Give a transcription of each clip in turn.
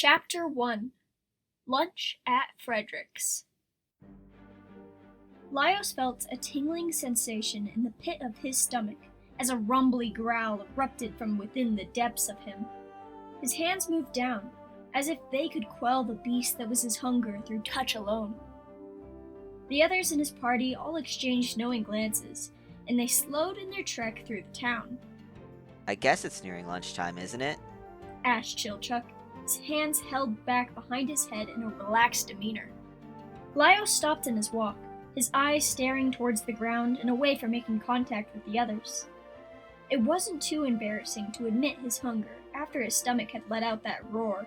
Chapter 1 Lunch at Frederick's. Laios felt a tingling sensation in the pit of his stomach as a rumbly growl erupted from within the depths of him. His hands moved down, as if they could quell the beast that was his hunger through touch alone. The others in his party all exchanged knowing glances, and they slowed in their trek through the town. I guess it's nearing lunchtime, isn't it? Asked Chilchuck, his hands held back behind his head in a relaxed demeanor. Laios stopped in his walk, his eyes staring towards the ground and away from making contact with the others. It wasn't too embarrassing to admit his hunger after his stomach had let out that roar,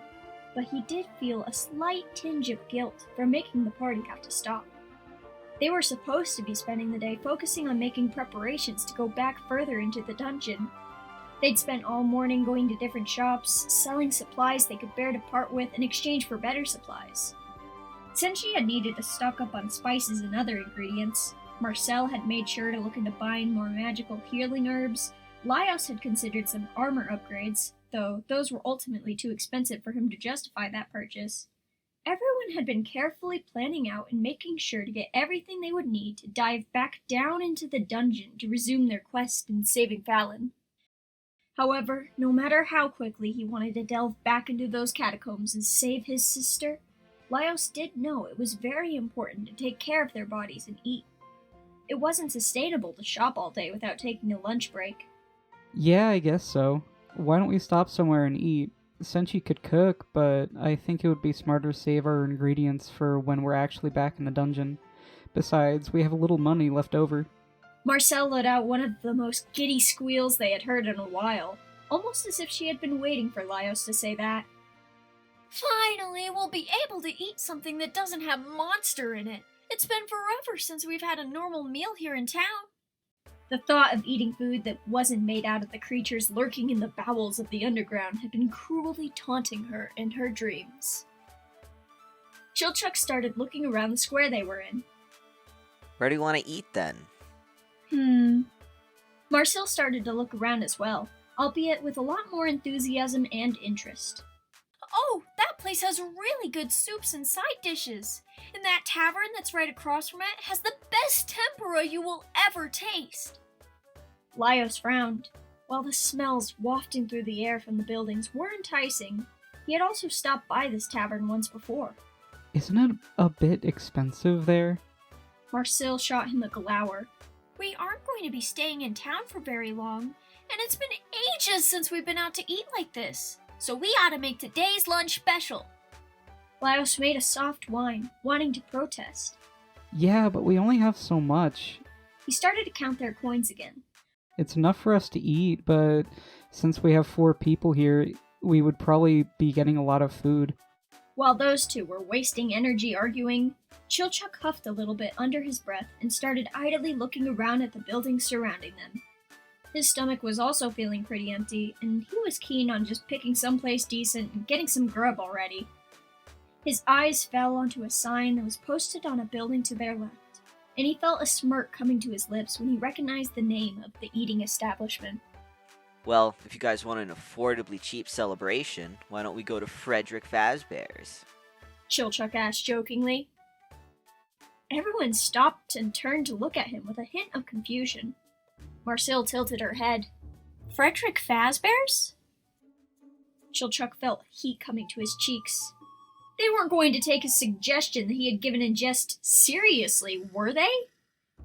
but he did feel a slight tinge of guilt for making the party have to stop. They were supposed to be spending the day focusing on making preparations to go back further into the dungeon. They'd spent all morning going to different shops, selling supplies they could bear to part with in exchange for better supplies. Since she had needed to stock up on spices and other ingredients, Marcel had made sure to look into buying more magical healing herbs, Laios had considered some armor upgrades, though those were ultimately too expensive for him to justify that purchase. Everyone had been carefully planning out and making sure to get everything they would need to dive back down into the dungeon to resume their quest in saving Fallon. However, no matter how quickly he wanted to delve back into those catacombs and save his sister, Laios did know it was very important to take care of their bodies and eat. It wasn't sustainable to shop all day without taking a lunch break. Yeah, I guess so. Why don't we stop somewhere and eat? Senshi could cook, but I think it would be smarter to save our ingredients for when we're actually back in the dungeon. Besides, we have a little money left over. Marcel let out one of the most giddy squeals they had heard in a while, almost as if she had been waiting for Laios to say that. Finally, we'll be able to eat something that doesn't have monster in it. It's been forever since we've had a normal meal here in town. The thought of eating food that wasn't made out of the creatures lurking in the bowels of the underground had been cruelly taunting her in her dreams. Chilchuck started looking around the square they were in. Where do you want to eat then? Marcel started to look around as well, albeit with a lot more enthusiasm and interest. Oh, that place has really good soups and side dishes. And that tavern that's right across from it has the best tempura you will ever taste. Laios frowned. While the smells wafting through the air from the buildings were enticing, he had also stopped by this tavern once before. Isn't it a bit expensive there? Marcel shot him a glower. We aren't going to be staying in town for very long, and it's been ages since we've been out to eat like this. So we ought to make today's lunch special. Laios made a soft whine, wanting to protest. Yeah, but we only have so much. He started to count their coins again. It's enough for us to eat, but since we have 4 people here, we would probably be getting a lot of food. While those two were wasting energy arguing, Chilchuck huffed a little bit under his breath and started idly looking around at the buildings surrounding them. His stomach was also feeling pretty empty, and he was keen on just picking someplace decent and getting some grub already. His eyes fell onto a sign that was posted on a building to their left, and he felt a smirk coming to his lips when he recognized the name of the eating establishment. Well, if you guys want an affordably cheap celebration, why don't we go to Frederick Fazbear's? Chilchuck asked jokingly. Everyone stopped and turned to look at him with a hint of confusion. Marcille tilted her head. Frederick Fazbear's? Chilchuck felt heat coming to his cheeks. They weren't going to take his suggestion that he had given in jest seriously, were they?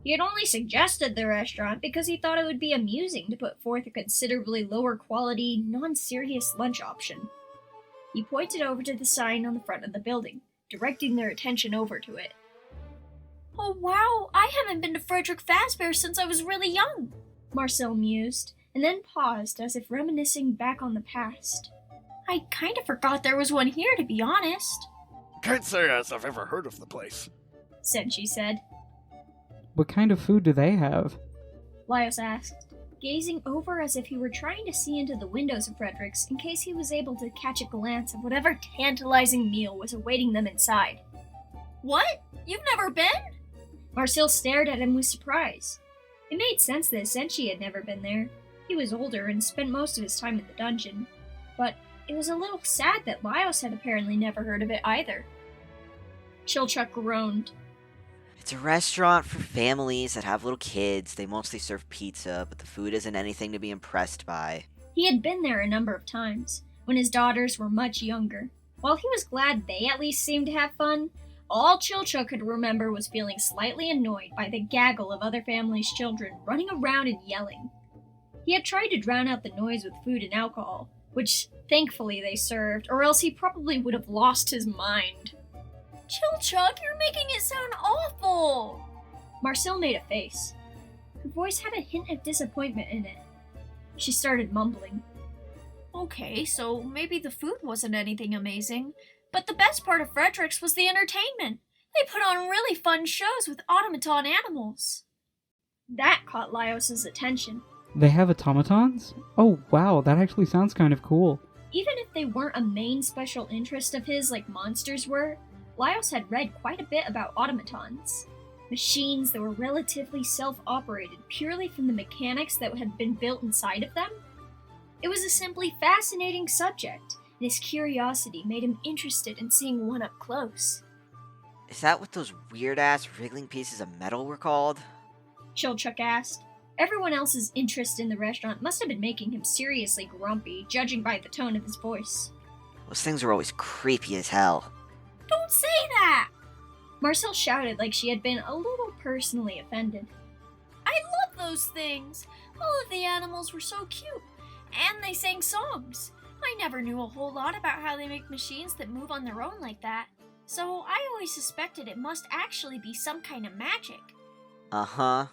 He had only suggested the restaurant because he thought it would be amusing to put forth a considerably lower quality, non-serious lunch option. He pointed over to the sign on the front of the building, directing their attention over to it. Oh wow, I haven't been to Frederick Fazbear since I was really young, Marcille mused, and then paused as if reminiscing back on the past. I kind of forgot there was one here, to be honest. Can't say as I've ever heard of the place, Senshi said. What kind of food do they have? Laios asked, gazing over as if he were trying to see into the windows of Frederick's in case he was able to catch a glance of whatever tantalizing meal was awaiting them inside. What? You've never been? Marcille stared at him with surprise. It made sense that Senshi had never been there. He was older and spent most of his time in the dungeon. But it was a little sad that Laios had apparently never heard of it either. Chilchuck groaned. It's a restaurant for families that have little kids. They mostly serve pizza, but the food isn't anything to be impressed by. He had been there a number of times, when his daughters were much younger. While he was glad they at least seemed to have fun, all Chilchuck could remember was feeling slightly annoyed by the gaggle of other families' children running around and yelling. He had tried to drown out the noise with food and alcohol, which thankfully they served, or else he probably would have lost his mind. Chilchuck, you're making it sound awful! Marcille made a face. Her voice had a hint of disappointment in it. She started mumbling. Okay, so maybe the food wasn't anything amazing, but the best part of Frederick's was the entertainment. They put on really fun shows with automaton animals. That caught Laios' attention. They have automatons? Oh wow, that actually sounds kind of cool. Even if they weren't a main special interest of his like monsters were, Laios had read quite a bit about automatons. Machines that were relatively self-operated purely from the mechanics that had been built inside of them. It was a simply fascinating subject, and his curiosity made him interested in seeing one up close. Is that what those weird-ass wriggling pieces of metal were called? Chilchuck asked. Everyone else's interest in the restaurant must have been making him seriously grumpy, judging by the tone of his voice. Those things were always creepy as hell. Don't say that! Marcille shouted like she had been a little personally offended. I love those things! All of the animals were so cute, and they sang songs. I never knew a whole lot about how they make machines that move on their own like that, so I always suspected it must actually be some kind of magic. Uh-huh.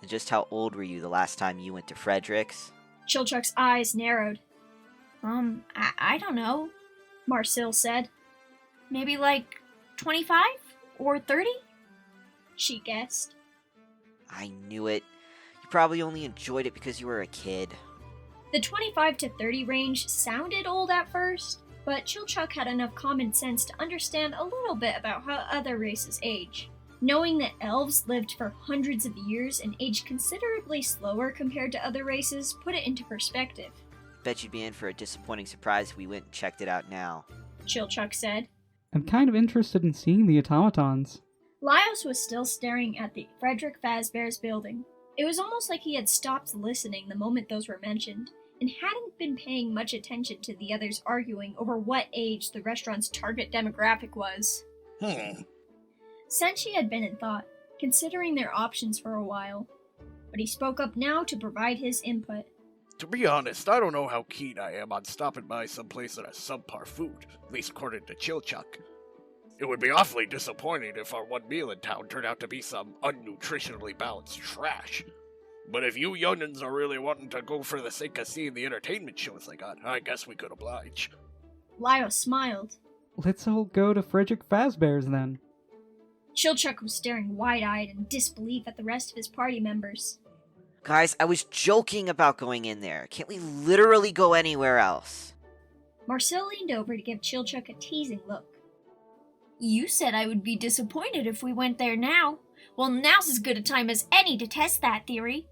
And just how old were you the last time you went to Frederick's? Chilchuck's eyes narrowed. I don't know. Marcille said. Maybe like 25 or 30? She guessed. I knew it. You probably only enjoyed it because you were a kid. The 25 to 30 range sounded old at first, but Chilchuck had enough common sense to understand a little bit about how other races age. Knowing that elves lived for hundreds of years and aged considerably slower compared to other races put it into perspective. Bet you'd be in for a disappointing surprise if we went and checked it out now. Chilchuck said. I'm kind of interested in seeing the automatons. Laios was still staring at the Frederick Fazbear's building. It was almost like he had stopped listening the moment those were mentioned, and hadn't been paying much attention to the others arguing over what age the restaurant's target demographic was. Senshi had been in thought, considering their options for a while, but he spoke up now to provide his input. To be honest, I don't know how keen I am on stopping by someplace that has subpar food, at least according to Chilchuck. It would be awfully disappointing if our one meal in town turned out to be some unnutritionally balanced trash. But if you young'uns are really wanting to go for the sake of seeing the entertainment shows they got, I guess we could oblige. Lio smiled. Let's all go to Frederick Fazbear's then. Chilchuck was staring wide-eyed in disbelief at the rest of his party members. Guys, I was joking about going in there. Can't we literally go anywhere else? Marcel leaned over to give Chilchuck a teasing look. You said I would be disappointed if we went there now. Well, now's as good a time as any to test that theory.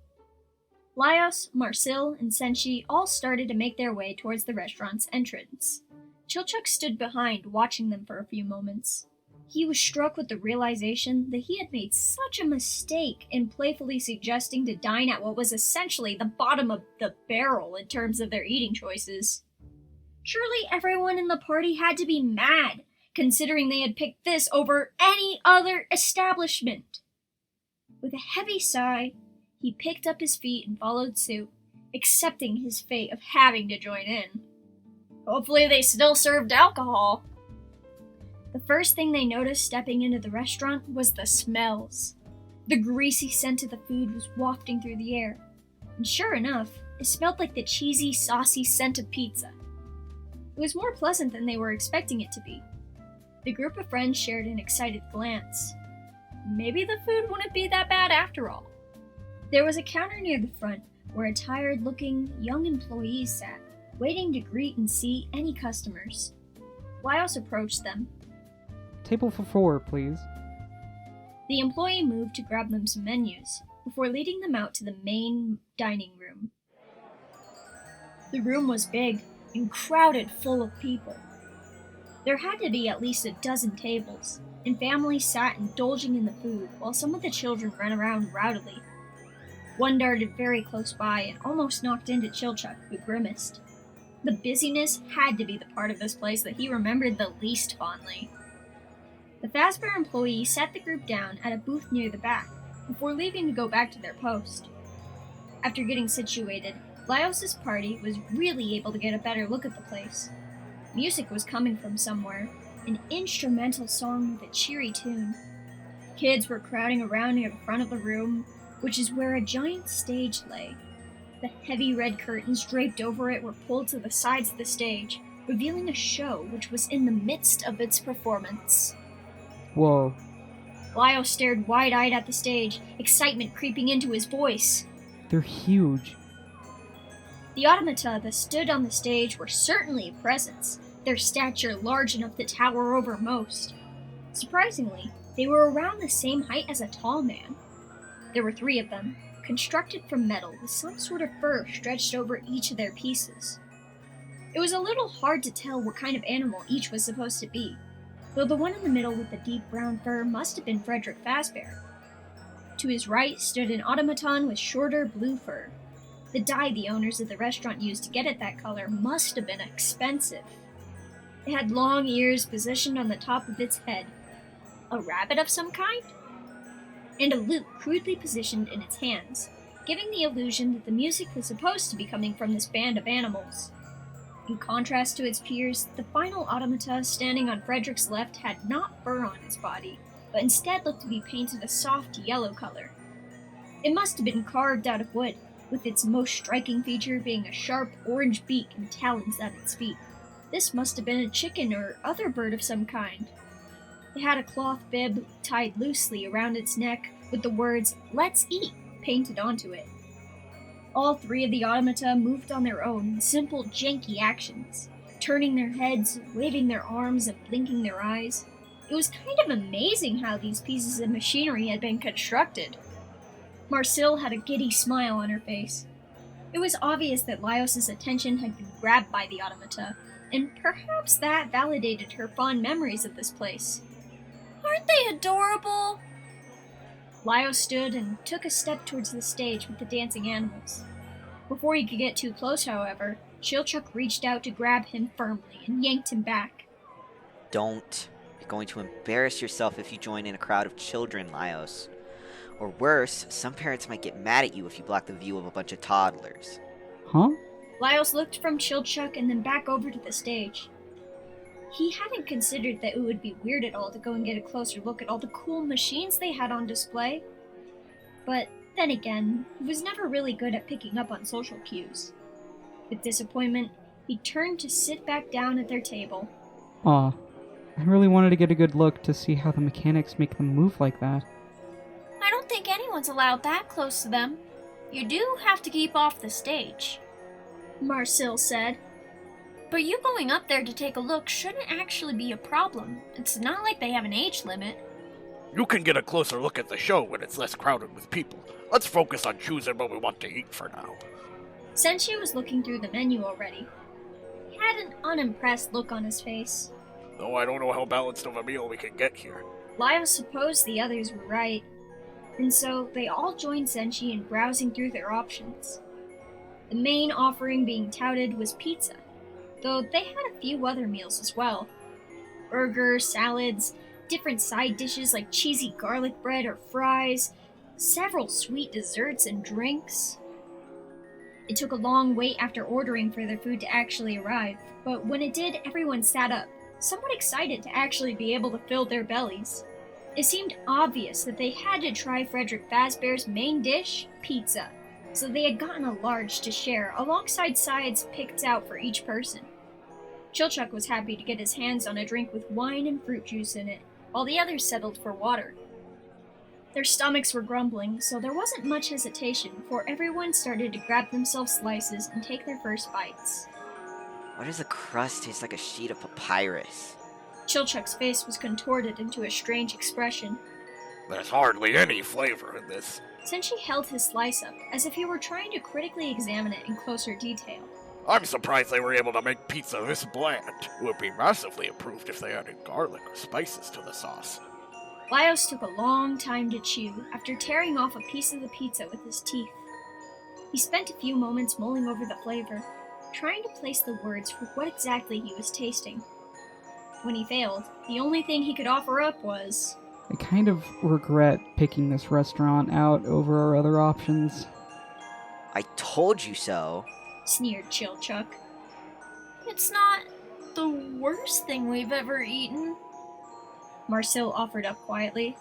Laios, Marcel, and Senshi all started to make their way towards the restaurant's entrance. Chilchuck stood behind, watching them for a few moments. He was struck with the realization that he had made such a mistake in playfully suggesting to dine at what was essentially the bottom of the barrel in terms of their eating choices. Surely everyone in the party had to be mad, considering they had picked this over any other establishment. With a heavy sigh, he picked up his feet and followed suit, accepting his fate of having to join in. Hopefully they still served alcohol. The first thing they noticed stepping into the restaurant was the smells. The greasy scent of the food was wafting through the air, and sure enough, it smelled like the cheesy, saucy scent of pizza. It was more pleasant than they were expecting it to be. The group of friends shared an excited glance. Maybe the food wouldn't be that bad after all. There was a counter near the front where a tired-looking young employee sat, waiting to greet and see any customers. Laios approached them. Table for 4, please. The employee moved to grab them some menus, before leading them out to the main dining room. The room was big and crowded full of people. There had to be at least a dozen tables, and families sat indulging in the food while some of the children ran around rowdily. One darted very close by and almost knocked into Chilchuck, who grimaced. The busyness had to be the part of this place that he remembered the least fondly. The Fazbear employee sat the group down at a booth near the back, before leaving to go back to their post. After getting situated, Laios' party was really able to get a better look at the place. Music was coming from somewhere, an instrumental song with a cheery tune. Kids were crowding around near the front of the room, which is where a giant stage lay. The heavy red curtains draped over it were pulled to the sides of the stage, revealing a show which was in the midst of its performance. Whoa. Laios stared wide-eyed at the stage, excitement creeping into his voice. They're huge. The automata that stood on the stage were certainly a presence, their stature large enough to tower over most. Surprisingly, they were around the same height as a tall man. There were 3 of them, constructed from metal with some sort of fur stretched over each of their pieces. It was a little hard to tell what kind of animal each was supposed to be, though the one in the middle with the deep brown fur must have been Frederick Fazbear. To his right stood an automaton with shorter blue fur. The dye the owners of the restaurant used to get it that color must have been expensive. It had long ears positioned on the top of its head. A rabbit of some kind? And a lute crudely positioned in its hands, giving the illusion that the music was supposed to be coming from this band of animals. In contrast to its peers, the final automata standing on Frederick's left had not fur on its body, but instead looked to be painted a soft yellow color. It must have been carved out of wood, with its most striking feature being a sharp orange beak and talons at its feet. This must have been a chicken or other bird of some kind. It had a cloth bib tied loosely around its neck with the words, "Let's eat," painted onto it. All 3 of the automata moved on their own in simple, janky actions, turning their heads, waving their arms, and blinking their eyes. It was kind of amazing how these pieces of machinery had been constructed. Marcel had a giddy smile on her face. It was obvious that Laios' attention had been grabbed by the automata, and perhaps that validated her fond memories of this place. Aren't they adorable? Laios stood and took a step towards the stage with the dancing animals. Before he could get too close, however, Chilchuck reached out to grab him firmly and yanked him back. Don't. You're going to embarrass yourself if you join in a crowd of children, Laios. Or worse, some parents might get mad at you if you block the view of a bunch of toddlers. Huh? Laios looked from Chilchuck and then back over to the stage. He hadn't considered that it would be weird at all to go and get a closer look at all the cool machines they had on display. But then again, he was never really good at picking up on social cues. With disappointment, he turned to sit back down at their table. Aw, I really wanted to get a good look to see how the mechanics make them move like that. I don't think anyone's allowed that close to them. You do have to keep off the stage. Marcel said. But you going up there to take a look shouldn't actually be a problem. It's not like they have an age limit. You can get a closer look at the show when it's less crowded with people. Let's focus on choosing what we want to eat for now. Senshi was looking through the menu already. He had an unimpressed look on his face. Though I don't know how balanced of a meal we can get here. Lyle supposed the others were right, and so they all joined Senshi in browsing through their options. The main offering being touted was pizza, though they had a few other meals as well. Burgers, salads, different side dishes like cheesy garlic bread or fries, several sweet desserts and drinks. It took a long wait after ordering for their food to actually arrive, but when it did, everyone sat up, somewhat excited to actually be able to fill their bellies. It seemed obvious that they had to try Frederick Fazbear's main dish, pizza, so they had gotten a large to share alongside sides picked out for each person. Chilchuck was happy to get his hands on a drink with wine and fruit juice in it, while the others settled for water. Their stomachs were grumbling, so there wasn't much hesitation before everyone started to grab themselves slices and take their first bites. Why does the crust taste like a sheet of papyrus? Chilchuck's face was contorted into a strange expression. There's hardly any flavor in this. Senshi held his slice up, as if he were trying to critically examine it in closer detail. I'm surprised they were able to make pizza this bland. It would be massively improved if they added garlic or spices to the sauce. Laios took a long time to chew after tearing off a piece of the pizza with his teeth. He spent a few moments mulling over the flavor, trying to place the words for what exactly he was tasting. When he failed, the only thing he could offer up was, I kind of regret picking this restaurant out over our other options. I told you so. Sneered Chilchuck. It's not the worst thing we've ever eaten. Marcel offered up quietly.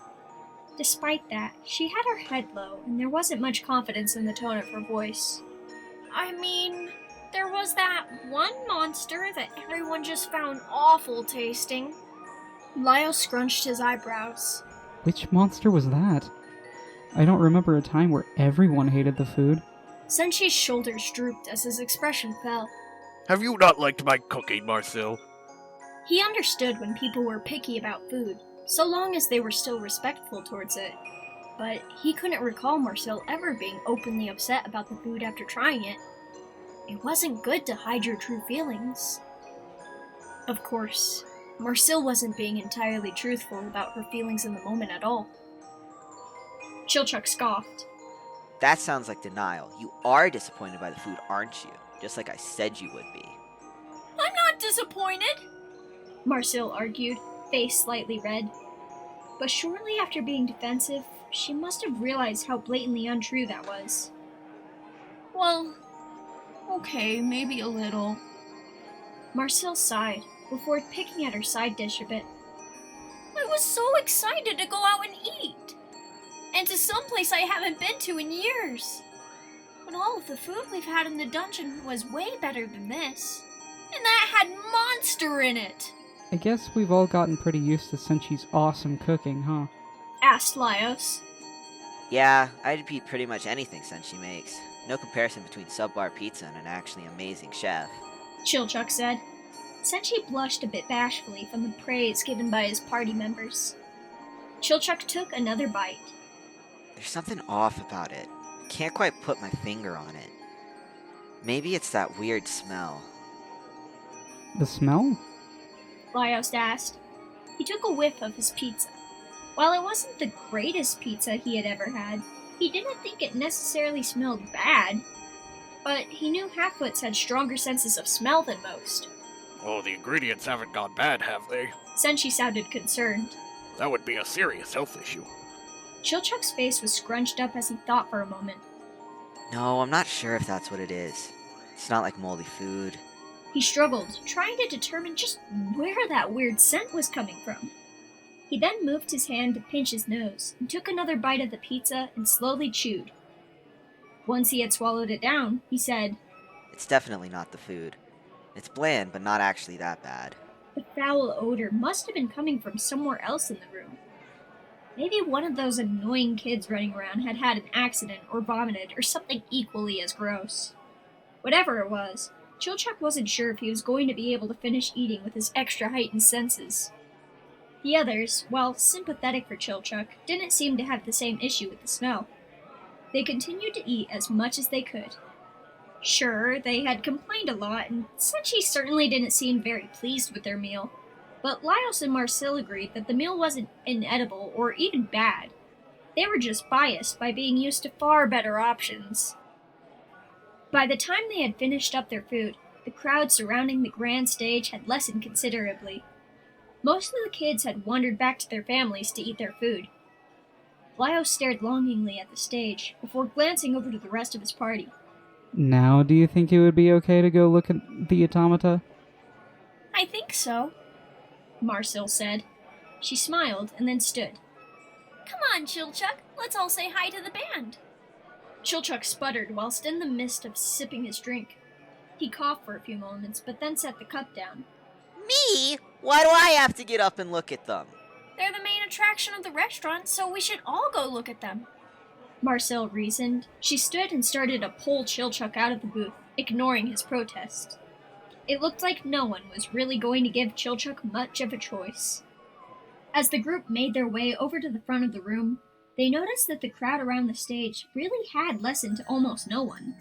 Despite that, she had her head low, and there wasn't much confidence in the tone of her voice. I mean, there was that one monster that everyone just found awful tasting. Lyle scrunched his eyebrows. Which monster was that? I don't remember a time where everyone hated the food. Senshi's shoulders drooped as his expression fell. Have you not liked my cooking, Marcel? He understood when people were picky about food, so long as they were still respectful towards it. But he couldn't recall Marcel ever being openly upset about the food after trying it. It wasn't good to hide your true feelings. Of course, Marcel wasn't being entirely truthful about her feelings in the moment at all. Chilchuck scoffed. That sounds like denial. You are disappointed by the food, aren't you? Just like I said you would be. I'm not disappointed. Marcel argued, face slightly red. But shortly after being defensive, she must have realized how blatantly untrue that was. Well, okay, maybe a little. Marcel sighed, before picking at her side dish a bit. I was so excited to go out and eat! And to some place I haven't been to in years. But all of the food we've had in the dungeon was way better than this. And that had monster in it! I guess we've all gotten pretty used to Senshi's awesome cooking, huh? Asked Laios. Yeah, I'd eat pretty much anything Senshi makes. No comparison between subpar pizza and an actually amazing chef. Chilchuck said. Senshi blushed a bit bashfully from the praise given by his party members. Chilchuck took another bite. There's something off about it. Can't quite put my finger on it. Maybe it's that weird smell. The smell? Laios asked. He took a whiff of his pizza. While it wasn't the greatest pizza he had ever had, he didn't think it necessarily smelled bad. But he knew Halfwits had stronger senses of smell than most. Oh, the ingredients haven't gone bad, have they? Senshi sounded concerned. That would be a serious health issue. Chilchuck's face was scrunched up as he thought for a moment. No, I'm not sure if that's what it is. It's not like moldy food. He struggled, trying to determine just where that weird scent was coming from. He then moved his hand to pinch his nose and took another bite of the pizza and slowly chewed. Once he had swallowed it down, he said, It's definitely not the food. It's bland, but not actually that bad. the foul odor must have been coming from somewhere else in the room. Maybe one of those annoying kids running around had had an accident or vomited or something equally as gross. Whatever it was, Chilchuck wasn't sure if he was going to be able to finish eating with his extra heightened senses. The others, while sympathetic for Chilchuck, didn't seem to have the same issue with the smell. They continued to eat as much as they could. Sure, they had complained a lot, and Senshi certainly didn't seem very pleased with their meal, but Laios and Marcel agreed that the meal wasn't inedible or even bad. They were just biased by being used to far better options. By the time they had finished up their food, the crowd surrounding the grand stage had lessened considerably. Most of the kids had wandered back to their families to eat their food. Laios stared longingly at the stage before glancing over to the rest of his party. Now, do you think it would be okay to go look at the automata? I think so. Marcel said. She smiled and then stood. Come on, Chilchuck. Let's all say hi to the band. Chilchuck sputtered whilst in the midst of sipping his drink. He coughed for a few moments, but then set the cup down. Me? Why do I have to get up and look at them? They're the main attraction of the restaurant, so we should all go look at them. Marcel reasoned. She stood and started to pull Chilchuck out of the booth, ignoring his protest. It looked like no one was really going to give Chilchuck much of a choice. As the group made their way over to the front of the room, they noticed that the crowd around the stage really had lessened to almost no one.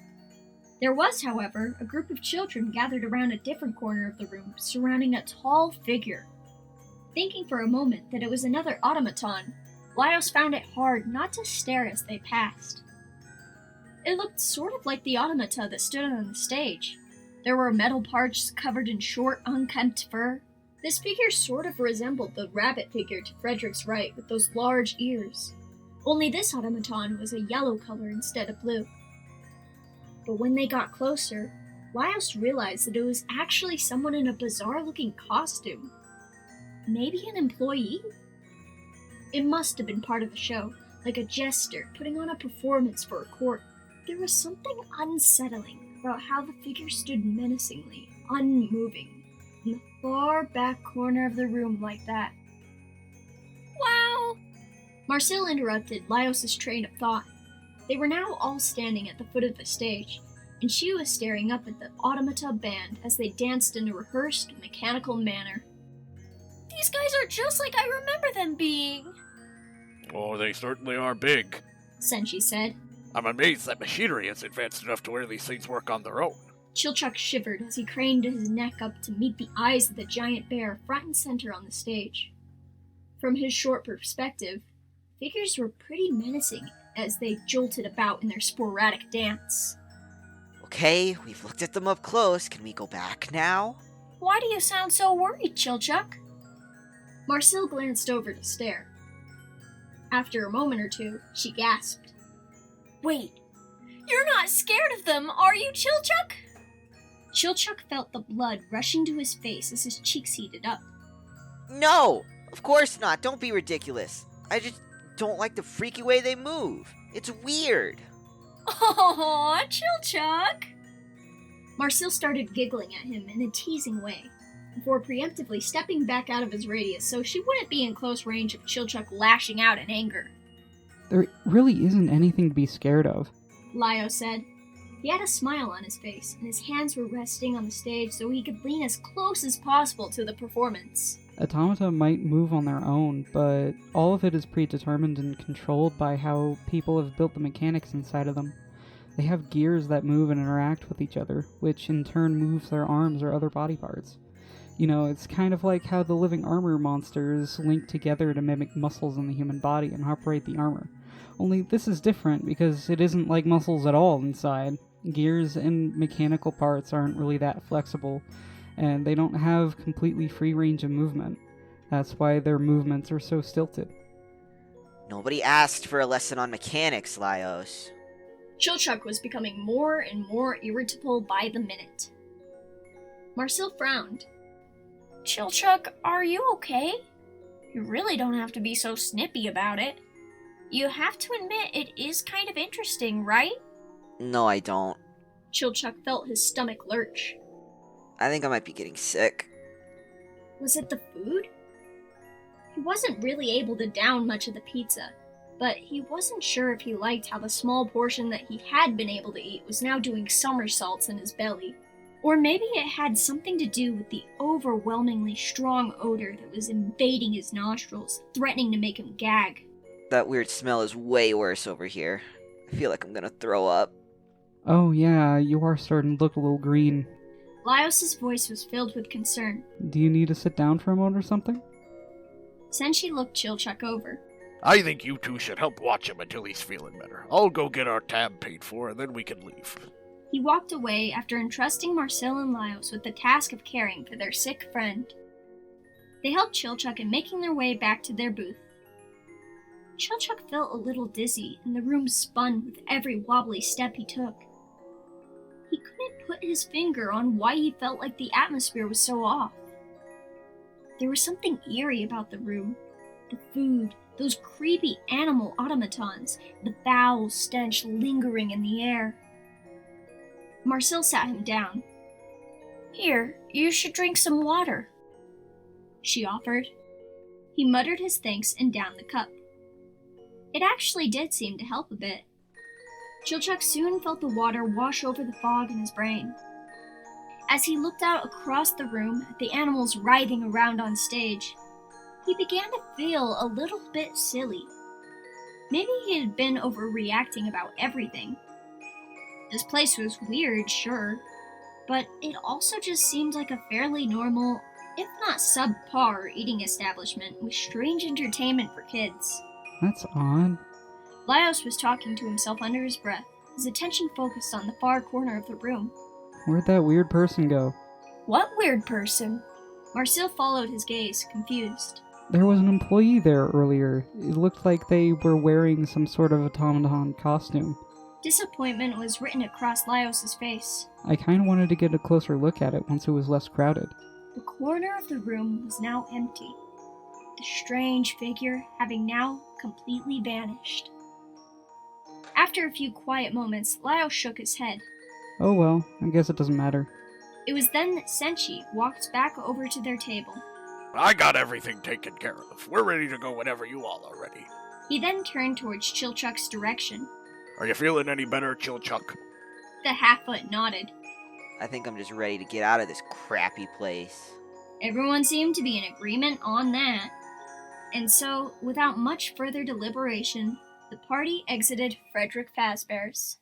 There was, however, a group of children gathered around a different corner of the room, surrounding a tall figure. Thinking for a moment that it was another automaton, Laios found it hard not to stare as they passed. It looked sort of like the automata that stood on the stage. There were metal parts covered in short, unkempt fur. This figure sort of resembled the rabbit figure to Frederick's right with those large ears. Only this automaton was a yellow color instead of blue. But when they got closer, Laios realized that it was actually someone in a bizarre-looking costume. Maybe an employee? It must have been part of the show, like a jester putting on a performance for a court. There was something unsettling about how the figure stood menacingly, unmoving, in the far back corner of the room like that. Wow! Marcel interrupted Laios' train of thought. They were now all standing at the foot of the stage, and she was staring up at the automata band as they danced in a rehearsed, mechanical manner. These guys are just like I remember them being. Oh, they certainly are big. Senshi said. I'm amazed that machinery is advanced enough to where these things work on their own. Chilchuck shivered as he craned his neck up to meet the eyes of the giant bear front and center on the stage. From his short perspective, figures were pretty menacing as they jolted about in their sporadic dance. Okay, we've looked at them up close. Can we go back now? Why do you sound so worried, Chilchuck? Marcel glanced over to stare. After a moment or two, she gasped. Wait, you're not scared of them, are you, Chilchuck? Chilchuck felt the blood rushing to his face as his cheeks heated up. No! Of course not. Don't be ridiculous. I just don't like the freaky way they move. It's weird. Aw, Chilchuck! Marcel started giggling at him in a teasing way, before preemptively stepping back out of his radius so she wouldn't be in close range of Chilchuck lashing out in anger. There really isn't anything to be scared of. Laios said. He had a smile on his face, and his hands were resting on the stage so he could lean as close as possible to the performance. Automata might move on their own, but all of it is predetermined and controlled by how people have built the mechanics inside of them. They have gears that move and interact with each other, which in turn moves their arms or other body parts. You know, it's kind of like how the living armor monsters link together to mimic muscles in the human body and operate the armor. Only this is different because it isn't like muscles at all inside. Gears and mechanical parts aren't really that flexible, and they don't have completely free range of movement. That's why their movements are so stilted. Nobody asked for a lesson on mechanics, Laios. Chilchuck was becoming more and more irritable by the minute. Marcel frowned. Chilchuck, are you okay? You really don't have to be so snippy about it. You have to admit it is kind of interesting, right? No, I don't. Chilchuck felt his stomach lurch. I think I might be getting sick. Was it the food? He wasn't really able to down much of the pizza, but he wasn't sure if he liked how the small portion that he had been able to eat was now doing somersaults in his belly. Or maybe it had something to do with the overwhelmingly strong odor that was invading his nostrils, threatening to make him gag. That weird smell is way worse over here. I feel like I'm gonna throw up. Oh yeah, you are starting to look a little green. Laios' voice was filled with concern. Do you need to sit down for a moment or something? Senshi looked Chilchuck over. I think you two should help watch him until he's feeling better. I'll go get our tab paid for, and then we can leave. He walked away after entrusting Marcel and Laios with the task of caring for their sick friend. They helped Chilchuck in making their way back to their booth. Chilchuck felt a little dizzy, and the room spun with every wobbly step he took. He couldn't put his finger on why he felt like the atmosphere was so off. There was something eerie about the room. The food, those creepy animal automatons, the foul stench lingering in the air. Marcel sat him down. Here, you should drink some water, she offered. He muttered his thanks and downed the cup. It actually did seem to help a bit. Chilchuck soon felt the water wash over the fog in his brain. As he looked out across the room at the animals writhing around on stage, he began to feel a little bit silly. Maybe he had been overreacting about everything. This place was weird, sure, but it also just seemed like a fairly normal, if not subpar, eating establishment with strange entertainment for kids. That's odd. Laios was talking to himself under his breath, his attention focused on the far corner of the room. Where'd that weird person go? What weird person? Marcel followed his gaze, confused. There was an employee there earlier. It looked like they were wearing some sort of automaton costume. Disappointment was written across Laios' face. I kinda wanted to get a closer look at it once it was less crowded. The corner of the room was now empty, the strange figure having now completely vanished. After a few quiet moments, Laios shook his head. Oh well, I guess it doesn't matter. It was then that Senshi walked back over to their table. I got everything taken care of. We're ready to go whenever you all are ready. He then turned towards Chilchuck's direction. Are you feeling any better, Chilchuck? The half-foot nodded. I think I'm just ready to get out of this crappy place. Everyone seemed to be in agreement on that. And so, without much further deliberation, the party exited Frederick Fazbear's.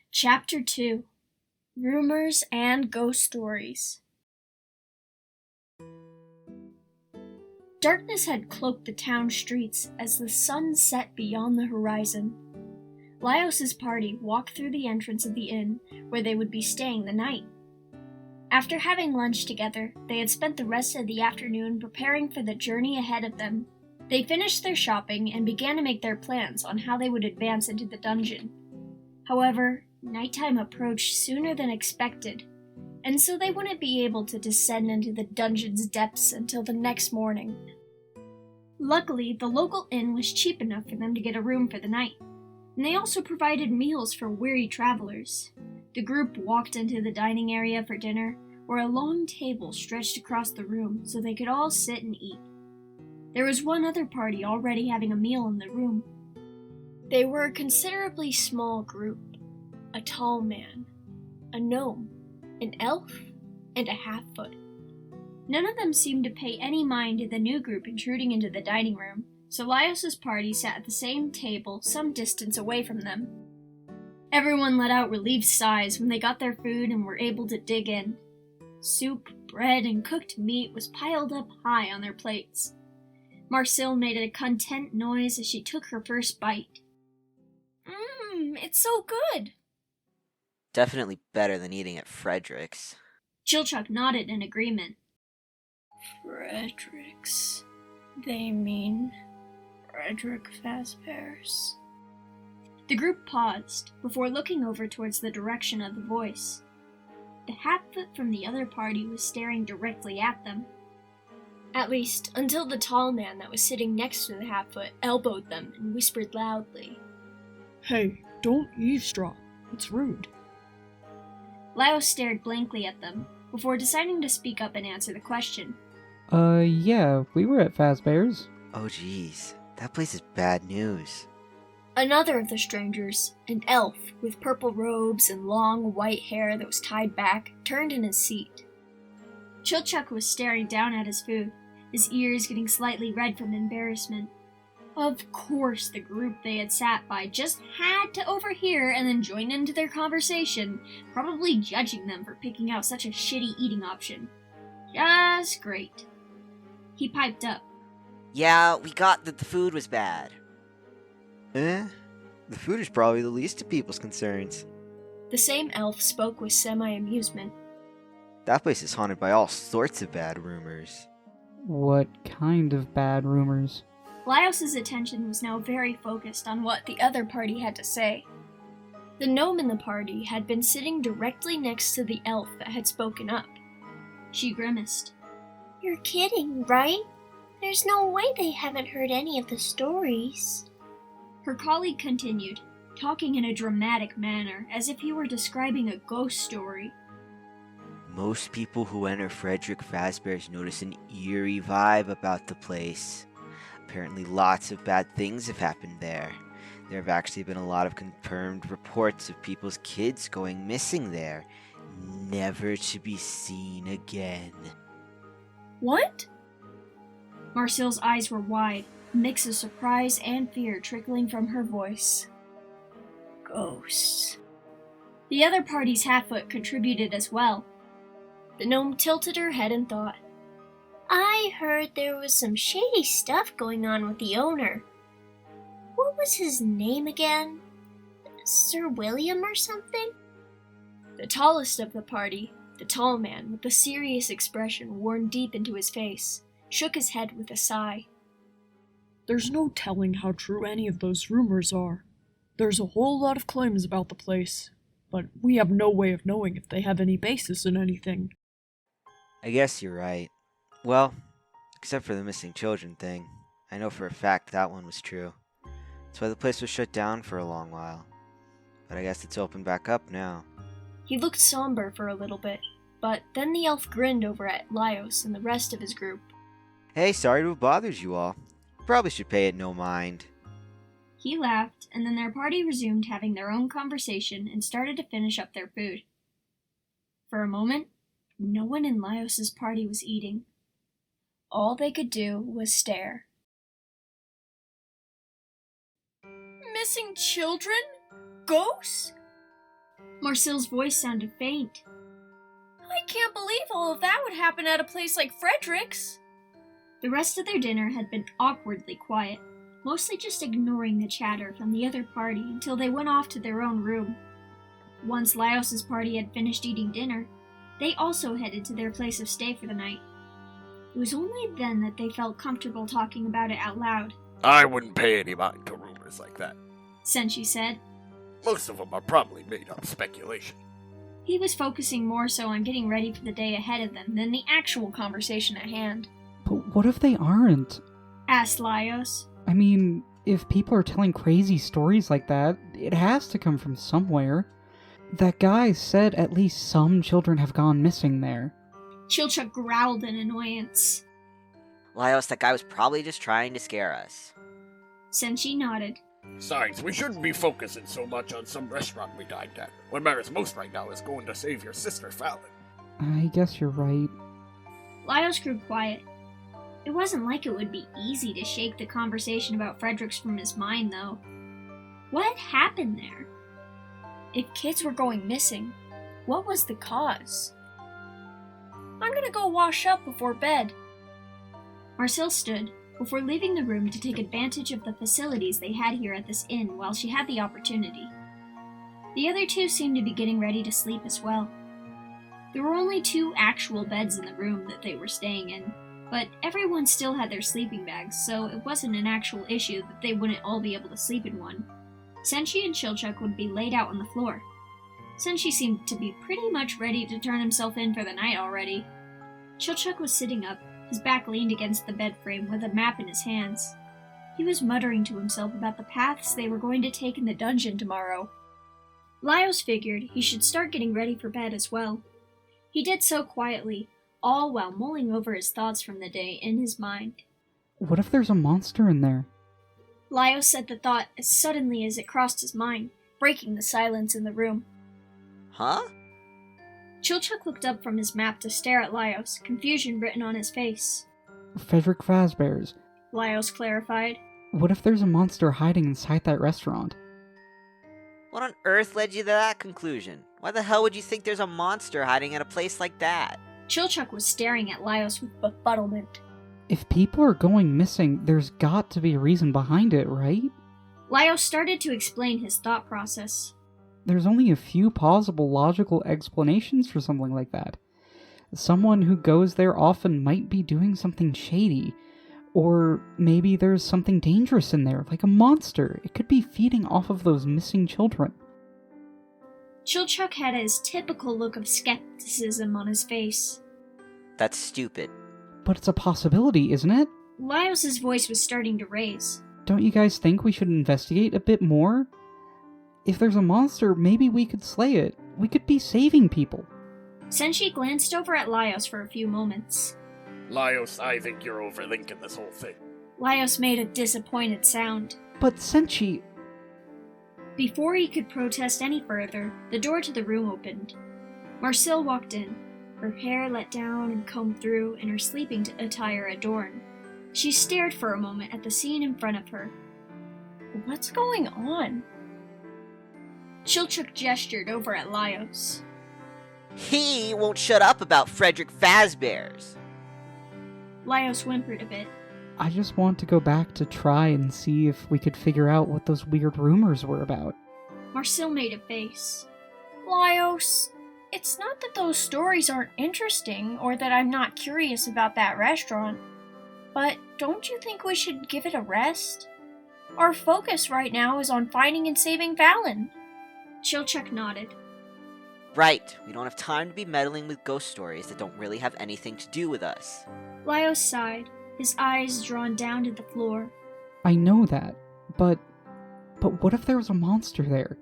Chapter 2: Rumors and Ghost Stories. Darkness had cloaked the town streets as the sun set beyond the horizon. Laios' party walked through the entrance of the inn where they would be staying the night. After having lunch together, they had spent the rest of the afternoon preparing for the journey ahead of them. They finished their shopping and began to make their plans on how they would advance into the dungeon. However, nighttime approached sooner than expected, and so they wouldn't be able to descend into the dungeon's depths until the next morning. Luckily, the local inn was cheap enough for them to get a room for the night, and they also provided meals for weary travelers. The group walked into the dining area for dinner, where a long table stretched across the room so they could all sit and eat. There was one other party already having a meal in the room. They were a considerably small group. A tall man, a gnome, an elf, and a half-foot. None of them seemed to pay any mind to the new group intruding into the dining room, so Laios' party sat at the same table some distance away from them. Everyone let out relieved sighs when they got their food and were able to dig in. Soup, bread, and cooked meat was piled up high on their plates. Marcel made a content noise as she took her first bite. It's so good. Definitely better than eating at Frederick's. Chilchuck nodded in agreement. Frederick's. They mean Frederick Fazbear's. The group paused before looking over towards the direction of the voice. The Hatfoot from the other party was staring directly at them. At least, until the tall man that was sitting next to the Hatfoot elbowed them and whispered loudly, "Hey, don't eavesdrop. It's rude." Laios stared blankly at them before deciding to speak up and answer the question. Yeah, we were at Fazbear's. Oh geez, that place is bad news. Another of the strangers, an elf with purple robes and long white hair that was tied back, turned in his seat. Chilchuck was staring down at his food, his ears getting slightly red from embarrassment. Of course, the group they had sat by just had to overhear and then join into their conversation, probably judging them for picking out such a shitty eating option. Just great. He piped up. Yeah, we got that the food was bad. The food is probably the least of people's concerns. The same elf spoke with semi-amusement. That place is haunted by all sorts of bad rumors. What kind of bad rumors? Laios' attention was now very focused on what the other party had to say. The gnome in the party had been sitting directly next to the elf that had spoken up. She grimaced. You're kidding, right? There's no way they haven't heard any of the stories. Her colleague continued, talking in a dramatic manner, as if he were describing a ghost story. Most people who enter Frederick Fazbear's notice an eerie vibe about the place. Apparently lots of bad things have happened there. There have actually been a lot of confirmed reports of people's kids going missing there, never to be seen again. What? Marcel's eyes were wide, a mix of surprise and fear trickling from her voice. Ghosts. The other party's Hatfoot contributed as well. The gnome tilted her head and thought. I heard there was some shady stuff going on with the owner. What was his name again? Sir William or something? The tallest of the party, the tall man with the serious expression worn deep into his face, shook his head with a sigh. There's no telling how true any of those rumors are. There's a whole lot of claims about the place, but we have no way of knowing if they have any basis in anything. I guess you're right. Well, except for the missing children thing. I know for a fact that one was true. That's why the place was shut down for a long while. But I guess it's open back up now. He looked somber for a little bit, but then the elf grinned over at Laios and the rest of his group. Hey, sorry to have bothered you all. Probably should pay it no mind. He laughed, and then their party resumed having their own conversation and started to finish up their food. For a moment, no one in Laios' party was eating. All they could do was stare. Missing children? Ghosts? Marcel's voice sounded faint. I can't believe all of that would happen at a place like Frederick's. The rest of their dinner had been awkwardly quiet, mostly just ignoring the chatter from the other party until they went off to their own room. Once Laios' party had finished eating dinner, they also headed to their place of stay for the night. It was only then that they felt comfortable talking about it out loud. I wouldn't pay any mind to rumors like that. Senshi said. Most of them are probably made up speculation. He was focusing more so on getting ready for the day ahead of them than the actual conversation at hand. But what if they aren't? Asked Laios. I mean, if people are telling crazy stories like that, it has to come from somewhere. That guy said at least some children have gone missing there. Chilchuck growled in annoyance. Laios, that guy was probably just trying to scare us. Senshi nodded. Besides, we shouldn't be focusing so much on some restaurant we dined at. What matters most right now is going to save your sister, Fallon. I guess you're right. Laios grew quiet. It wasn't like it would be easy to shake the conversation about Fredericks from his mind, though. What had happened there? If kids were going missing, what was the cause? I'm gonna go wash up before bed. Marcel stood before leaving the room to take advantage of the facilities they had here at this inn while she had the opportunity. The other two seemed to be getting ready to sleep as well. There were only 2 actual beds in the room that they were staying in, but everyone still had their sleeping bags, so it wasn't an actual issue that they wouldn't all be able to sleep in one. Senshi and Chilchuk would be laid out on the floor. Senshi seemed to be pretty much ready to turn himself in for the night already. Chilchuk was sitting up, his back leaned against the bed frame with a map in his hands. He was muttering to himself about the paths they were going to take in the dungeon tomorrow. Laios figured he should start getting ready for bed as well. He did so quietly, all while mulling over his thoughts from the day in his mind. What if there's a monster in there? Laios said the thought as suddenly as it crossed his mind, breaking the silence in the room. Huh? Chilchuk looked up from his map to stare at Laios, confusion written on his face. Frederick Fazbear's. Laios clarified. What if there's a monster hiding inside that restaurant? What on earth led you to that conclusion? Why the hell would you think there's a monster hiding at a place like that? Chilchuk was staring at Laios with befuddlement. If people are going missing, there's got to be a reason behind it, right? Laios started to explain his thought process. There's only a few plausible logical explanations for something like that. Someone who goes there often might be doing something shady. Or maybe there's something dangerous in there, like a monster. It could be feeding off of those missing children. Chilchuk had his typical look of skepticism on his face. That's stupid. But it's a possibility, isn't it? Laios' voice was starting to raise. Don't you guys think we should investigate a bit more? If there's a monster, maybe we could slay it. We could be saving people. Senshi glanced over at Laios for a few moments. Laios, I think you're overthinking this whole thing. Laios made a disappointed sound. But Senshi... Before he could protest any further, the door to the room opened. Marcille walked in, her hair let down and combed through, and her sleeping attire adorned. She stared for a moment at the scene in front of her. What's going on? Chilchuk gestured over at Laios. He won't shut up about Frederick Fazbear's. Laios whimpered a bit. I just want to go back to try and see if we could figure out what those weird rumors were about. Marcille made a face. Laios, it's not that those stories aren't interesting or that I'm not curious about that restaurant, but don't you think we should give it a rest? Our focus right now is on finding and saving Fallon. Chilchuk nodded. Right, we don't have time to be meddling with ghost stories that don't really have anything to do with us. Laios sighed, his eyes drawn down to the floor. I know that, but what if there was a monster there?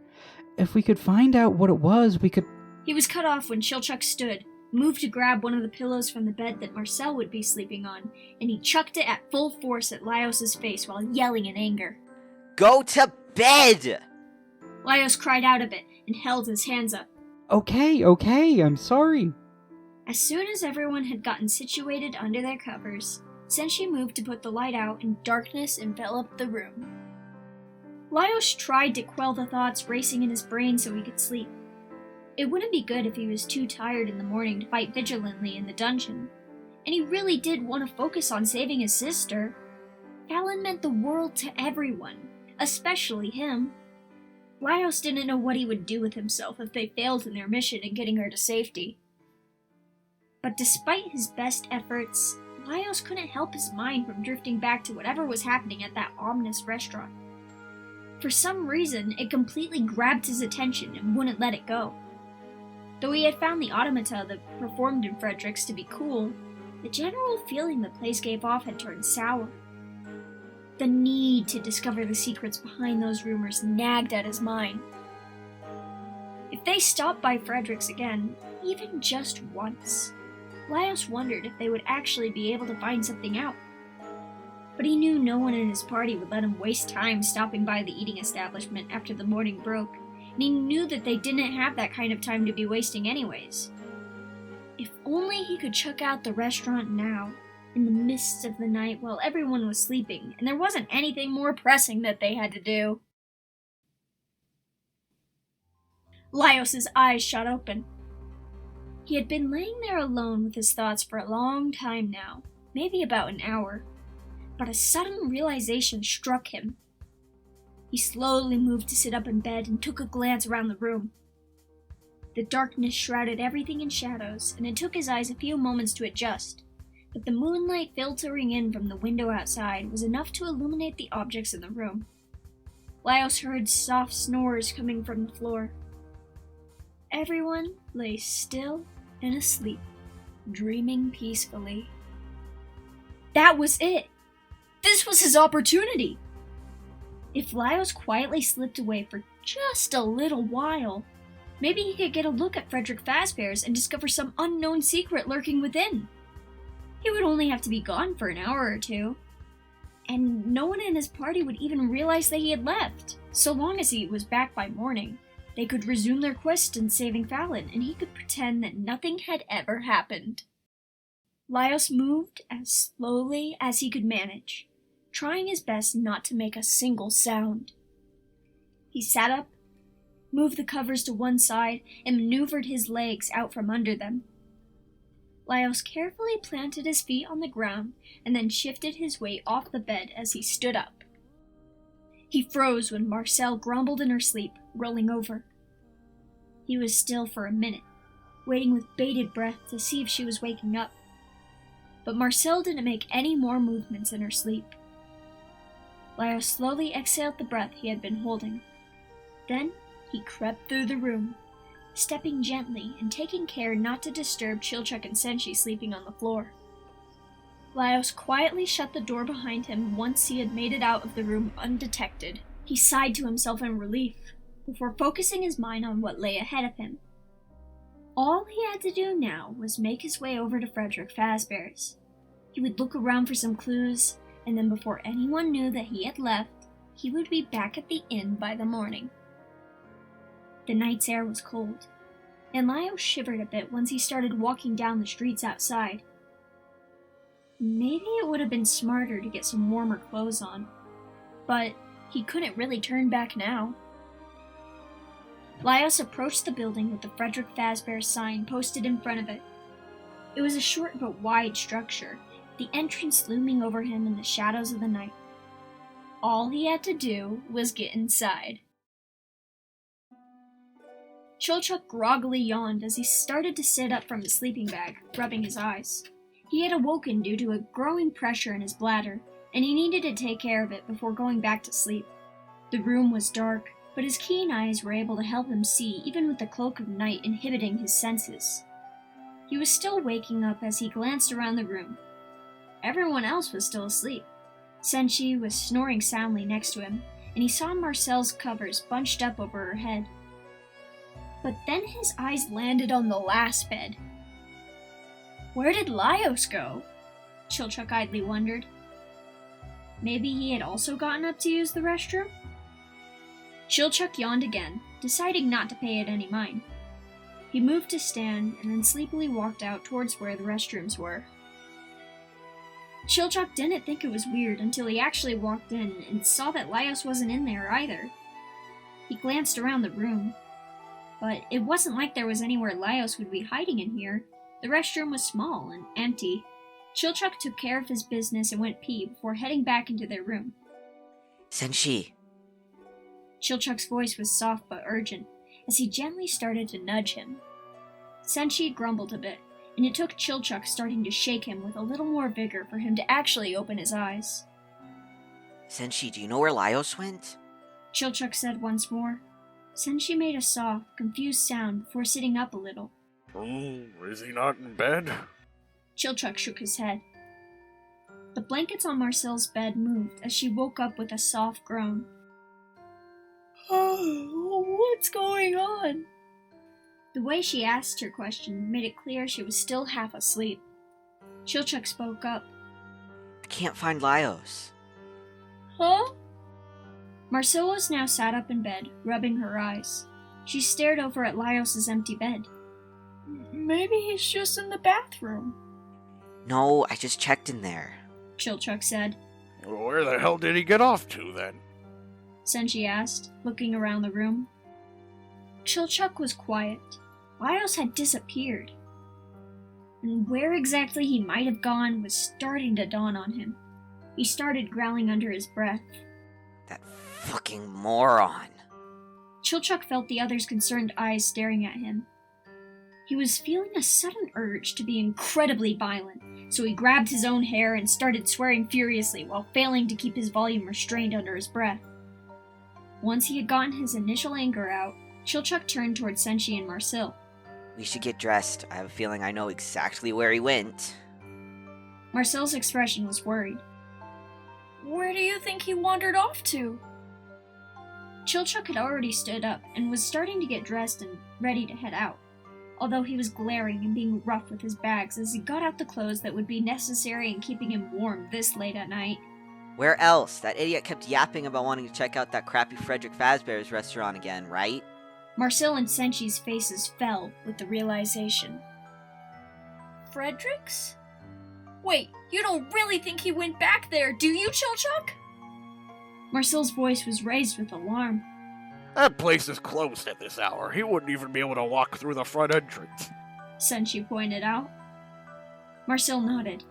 If we could find out what it was, we could... He was cut off when Chilchuk stood, moved to grab one of the pillows from the bed that Marcille would be sleeping on, and he chucked it at full force at Laios' face while yelling in anger. Go to bed! Laios cried out a bit and held his hands up. Okay, I'm sorry. As soon as everyone had gotten situated under their covers, Senshi moved to put the light out and darkness enveloped the room. Laios tried to quell the thoughts racing in his brain so he could sleep. It wouldn't be good if he was too tired in the morning to fight vigilantly in the dungeon, and he really did want to focus on saving his sister. Fallon meant the world to everyone, especially him. Laios didn't know what he would do with himself if they failed in their mission in getting her to safety. But despite his best efforts, Laios couldn't help his mind from drifting back to whatever was happening at that ominous restaurant. For some reason, it completely grabbed his attention and wouldn't let it go. Though he had found the automata that performed in Frederick's to be cool, the general feeling the place gave off had turned sour. The need to discover the secrets behind those rumors nagged at his mind. If they stopped by Frederick's again, even just once, Laios wondered if they would actually be able to find something out. But he knew no one in his party would let him waste time stopping by the eating establishment after the morning broke, and he knew that they didn't have that kind of time to be wasting anyways. If only he could check out the restaurant now, in the mists of the night while everyone was sleeping, and there wasn't anything more pressing that they had to do. Laios' eyes shot open. He had been laying there alone with his thoughts for a long time now, maybe about an hour, but a sudden realization struck him. He slowly moved to sit up in bed and took a glance around the room. The darkness shrouded everything in shadows, and it took his eyes a few moments to adjust, but the moonlight filtering in from the window outside was enough to illuminate the objects in the room. Laios heard soft snores coming from the floor. Everyone lay still and asleep, dreaming peacefully. That was it! This was his opportunity! If Laios quietly slipped away for just a little while, maybe he could get a look at Frederick Fazbear's and discover some unknown secret lurking within. He would only have to be gone for an hour or two, and no one in his party would even realize that he had left. So long as he was back by morning, they could resume their quest in saving Fallon, and he could pretend that nothing had ever happened. Laios moved as slowly as he could manage, trying his best not to make a single sound. He sat up, moved the covers to one side, and maneuvered his legs out from under them. Laios carefully planted his feet on the ground and then shifted his weight off the bed as he stood up. He froze when Marcel grumbled in her sleep, rolling over. He was still for a minute, waiting with bated breath to see if she was waking up. But Marcel didn't make any more movements in her sleep. Laios slowly exhaled the breath he had been holding. Then he crept through the room, stepping gently and taking care not to disturb Chilchuk and Senshi sleeping on the floor. Laios quietly shut the door behind him once he had made it out of the room undetected. He sighed to himself in relief, before focusing his mind on what lay ahead of him. All he had to do now was make his way over to Frederick Fazbear's. He would look around for some clues, and then before anyone knew that he had left, he would be back at the inn by the morning. The night's air was cold, and Laios shivered a bit once he started walking down the streets outside. Maybe it would have been smarter to get some warmer clothes on, but he couldn't really turn back now. Laios approached the building with the Frederick Fazbear sign posted in front of it. It was a short but wide structure, the entrance looming over him in the shadows of the night. All he had to do was get inside. Chilchuk groggily yawned as he started to sit up from his sleeping bag, rubbing his eyes. He had awoken due to a growing pressure in his bladder, and he needed to take care of it before going back to sleep. The room was dark, but his keen eyes were able to help him see even with the cloak of night inhibiting his senses. He was still waking up as he glanced around the room. Everyone else was still asleep. Senshi was snoring soundly next to him, and he saw Marcel's covers bunched up over her head. But then his eyes landed on the last bed. Where did Laios go? Chilchuk idly wondered. Maybe he had also gotten up to use the restroom? Chilchuk yawned again, deciding not to pay it any mind. He moved to stand and then sleepily walked out towards where the restrooms were. Chilchuk didn't think it was weird until he actually walked in and saw that Laios wasn't in there either. He glanced around the room, but it wasn't like there was anywhere Laios would be hiding in here. The restroom was small and empty. Chilchuk took care of his business and went pee before heading back into their room. Senshi. Chilchuk's voice was soft but urgent, as he gently started to nudge him. Senshi grumbled a bit, and it took Chilchuk starting to shake him with a little more vigor for him to actually open his eyes. Senshi, do you know where Laios went? Chilchuk said once more. Senshi made a soft, confused sound before sitting up a little. Oh, is he not in bed? Chilchuk shook his head. The blankets on Marcel's bed moved as she woke up with a soft groan. Oh, what's going on? The way she asked her question made it clear she was still half asleep. Chilchuk spoke up. I can't find Laios. Huh? Marcel was now sat up in bed, rubbing her eyes. She stared over at Laios' empty bed. Maybe he's just in the bathroom. No, I just checked in there. Chilchuk said. Well, where the hell did he get off to, then? Senshi asked, looking around the room. Chilchuk was quiet. Laios had disappeared. And where exactly he might have gone was starting to dawn on him. He started growling under his breath. That fucking moron. Chilchuk felt the other's concerned eyes staring at him. He was feeling a sudden urge to be incredibly violent, so he grabbed his own hair and started swearing furiously while failing to keep his volume restrained under his breath. Once he had gotten his initial anger out, Chilchuck turned towards Senshi and Marcel. We should get dressed. I have a feeling I know exactly where he went. Marcel's expression was worried. Where do you think he wandered off to? Chilchuck had already stood up and was starting to get dressed and ready to head out, although he was glaring and being rough with his bags as he got out the clothes that would be necessary in keeping him warm this late at night. Where else? That idiot kept yapping about wanting to check out that crappy Frederick Fazbear's restaurant again, right? Marcel and Senshi's faces fell with the realization. Frederick's? Wait, you don't really think he went back there, do you, Chilchuck? Marcel's voice was raised with alarm. That place is closed at this hour. He wouldn't even be able to walk through the front entrance. Senshi pointed out. Marcel nodded.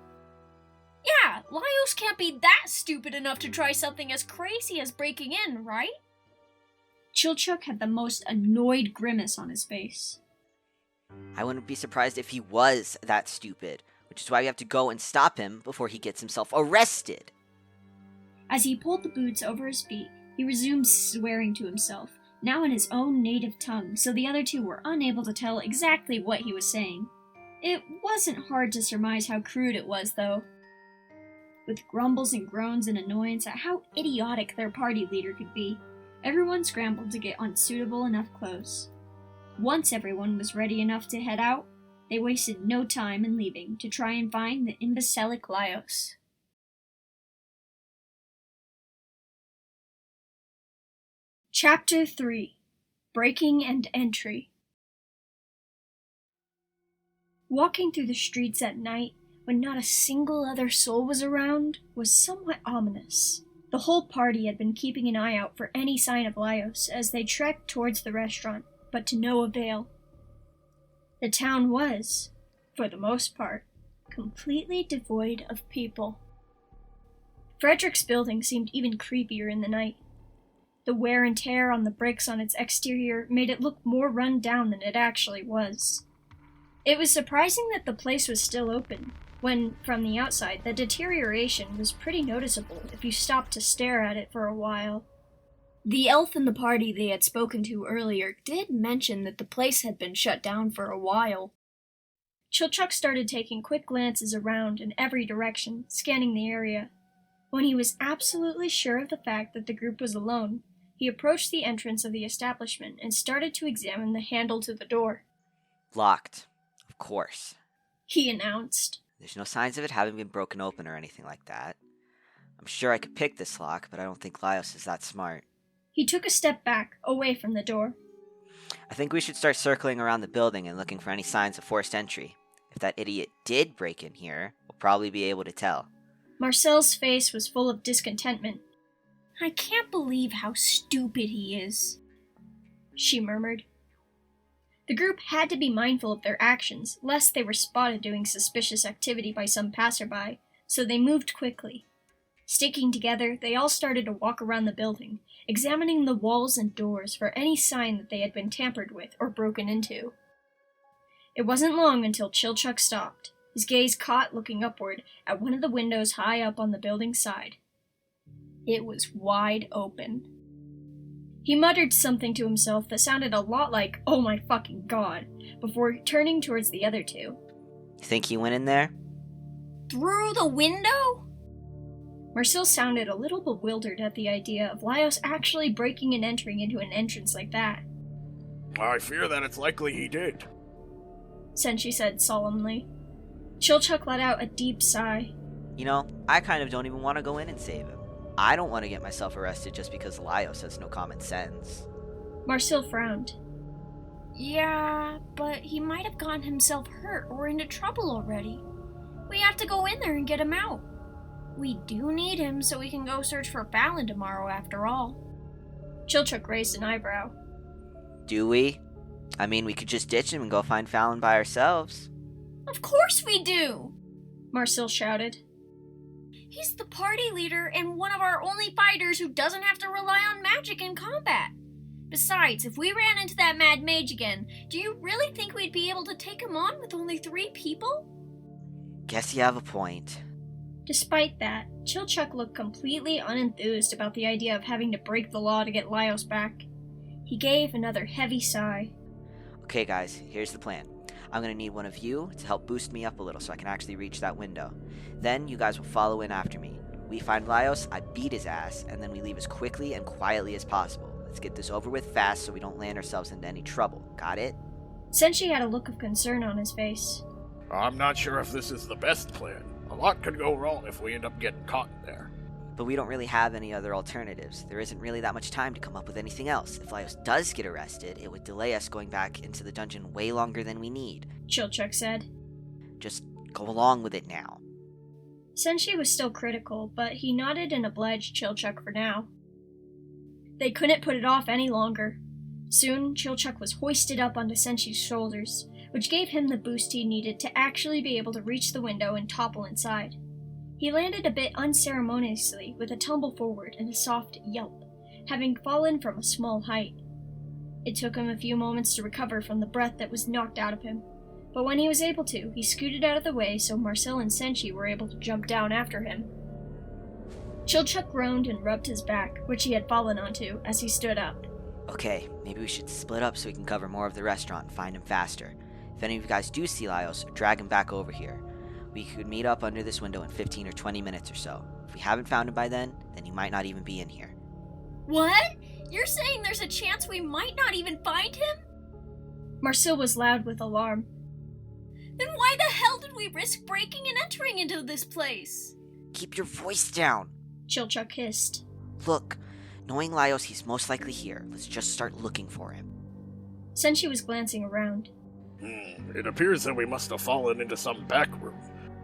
Yeah, Laios can't be that stupid enough to try something as crazy as breaking in, right? Chilchuck had the most annoyed grimace on his face. I wouldn't be surprised if he was that stupid, which is why we have to go and stop him before he gets himself arrested. As he pulled the boots over his feet, he resumed swearing to himself, now in his own native tongue, so the other two were unable to tell exactly what he was saying. It wasn't hard to surmise how crude it was, though. With grumbles and groans and annoyance at how idiotic their party leader could be, everyone scrambled to get on suitable enough clothes. Once everyone was ready enough to head out, they wasted no time in leaving to try and find the imbecilic Laios. Chapter 3: Breaking and Entry. Walking through the streets at night, when not a single other soul was around, was somewhat ominous. The whole party had been keeping an eye out for any sign of Laios as they trekked towards the restaurant, but to no avail. The town was, for the most part, completely devoid of people. Frederick's building seemed even creepier in the night. The wear and tear on the bricks on its exterior made it look more run down than it actually was. It was surprising that the place was still open, when, from the outside, the deterioration was pretty noticeable if you stopped to stare at it for a while. The elf in the party they had spoken to earlier did mention that the place had been shut down for a while. Chilchuck started taking quick glances around in every direction, scanning the area. When he was absolutely sure of the fact that the group was alone, he approached the entrance of the establishment and started to examine the handle to the door. Locked. Of course. He announced. There's no signs of it having been broken open or anything like that. I'm sure I could pick this lock, but I don't think Laios is that smart. He took a step back, away from the door. I think we should start circling around the building and looking for any signs of forced entry. If that idiot did break in here, we'll probably be able to tell. Marcel's face was full of discontentment. I can't believe how stupid he is, she murmured. The group had to be mindful of their actions, lest they were spotted doing suspicious activity by some passerby, so they moved quickly. Sticking together, they all started to walk around the building, examining the walls and doors for any sign that they had been tampered with or broken into. It wasn't long until Chilchuck stopped, his gaze caught looking upward at one of the windows high up on the building's side. It was wide open. He muttered something to himself that sounded a lot like, "Oh my fucking god," before turning towards the other two. You think he went in there? Through the window? Marcel sounded a little bewildered at the idea of Laios actually breaking and entering into an entrance like that. I fear that it's likely he did. Senshi said solemnly. Chilchuck let out a deep sigh. You know, I kind of don't even want to go in and save him. I don't want to get myself arrested just because Laios has no common sense. Marcel frowned. Yeah, but he might have gotten himself hurt or into trouble already. We have to go in there and get him out. We do need him so we can go search for Fallon tomorrow after all. Chilchuck raised an eyebrow. Do we? I mean, we could just ditch him and go find Fallon by ourselves. Of course we do! Marcel shouted. He's the party leader and one of our only fighters who doesn't have to rely on magic in combat. Besides, if we ran into that mad mage again, do you really think we'd be able to take him on with only 3 people? Guess you have a point. Despite that, Chilchuck looked completely unenthused about the idea of having to break the law to get Laios back. He gave another heavy sigh. Okay guys, here's the plan. I'm going to need one of you to help boost me up a little so I can actually reach that window. Then you guys will follow in after me. We find Laios, I beat his ass, and then we leave as quickly and quietly as possible. Let's get this over with fast so we don't land ourselves into any trouble. Got it? Senshi had a look of concern on his face. I'm not sure if this is the best plan. A lot could go wrong if we end up getting caught in there. But we don't really have any other alternatives. There isn't really that much time to come up with anything else. If Laios does get arrested, it would delay us going back into the dungeon way longer than we need. Chilchuck said. Just go along with it now. Senshi was still critical, but he nodded and obliged Chilchuck for now. They couldn't put it off any longer. Soon, Chilchuck was hoisted up onto Senshi's shoulders, which gave him the boost he needed to actually be able to reach the window and topple inside. He landed a bit unceremoniously with a tumble forward and a soft yelp, having fallen from a small height. It took him a few moments to recover from the breath that was knocked out of him, but when he was able to, he scooted out of the way so Marcel and Senshi were able to jump down after him. Chilchuck groaned and rubbed his back, which he had fallen onto, as he stood up. Okay, maybe we should split up so we can cover more of the restaurant and find him faster. If any of you guys do see Laios, drag him back over here. We could meet up under this window in 15 or 20 minutes or so. If we haven't found him by then he might not even be in here. What? You're saying there's a chance we might not even find him? Marcel was loud with alarm. Then why the hell did we risk breaking and entering into this place? Keep your voice down. Chilchuck hissed. Look, knowing Laios, he's most likely here. Let's just start looking for him. Senshi was glancing around. It appears that we must have fallen into some back room.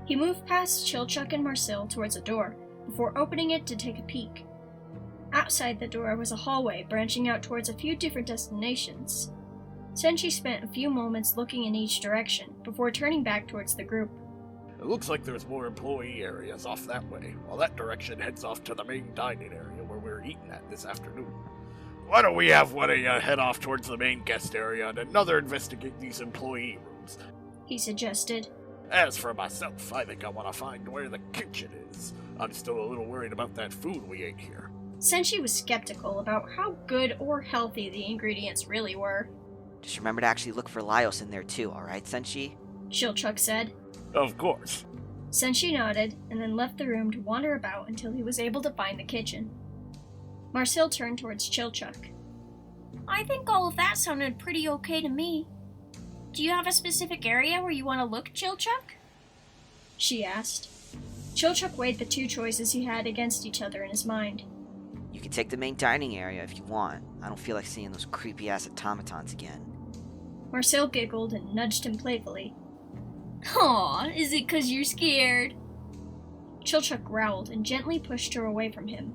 He moved past Chilchuck and Marcel towards a door, before opening it to take a peek. Outside the door was a hallway branching out towards a few different destinations. Senshi spent a few moments looking in each direction, before turning back towards the group. It looks like there's more employee areas off that way, while that direction heads off to the main dining area where we're eating at this afternoon. Why don't we have one of you head off towards the main guest area and another investigate these employee rooms? He suggested. As for myself, I think I want to find where the kitchen is. I'm still a little worried about that food we ate here. Senshi was skeptical about how good or healthy the ingredients really were. Just remember to actually look for Laios in there too, alright, Senshi? Chilchuck said. Of course. Senshi nodded, and then left the room to wander about until he was able to find the kitchen. Marcel turned towards Chilchuck. I think all of that sounded pretty okay to me. Do you have a specific area where you want to look, Chilchuck? She asked. Chilchuck weighed the two choices he had against each other in his mind. You can take the main dining area if you want. I don't feel like seeing those creepy-ass automatons again. Marcel giggled and nudged him playfully. Aw, is it 'cause you're scared? Chilchuck growled and gently pushed her away from him.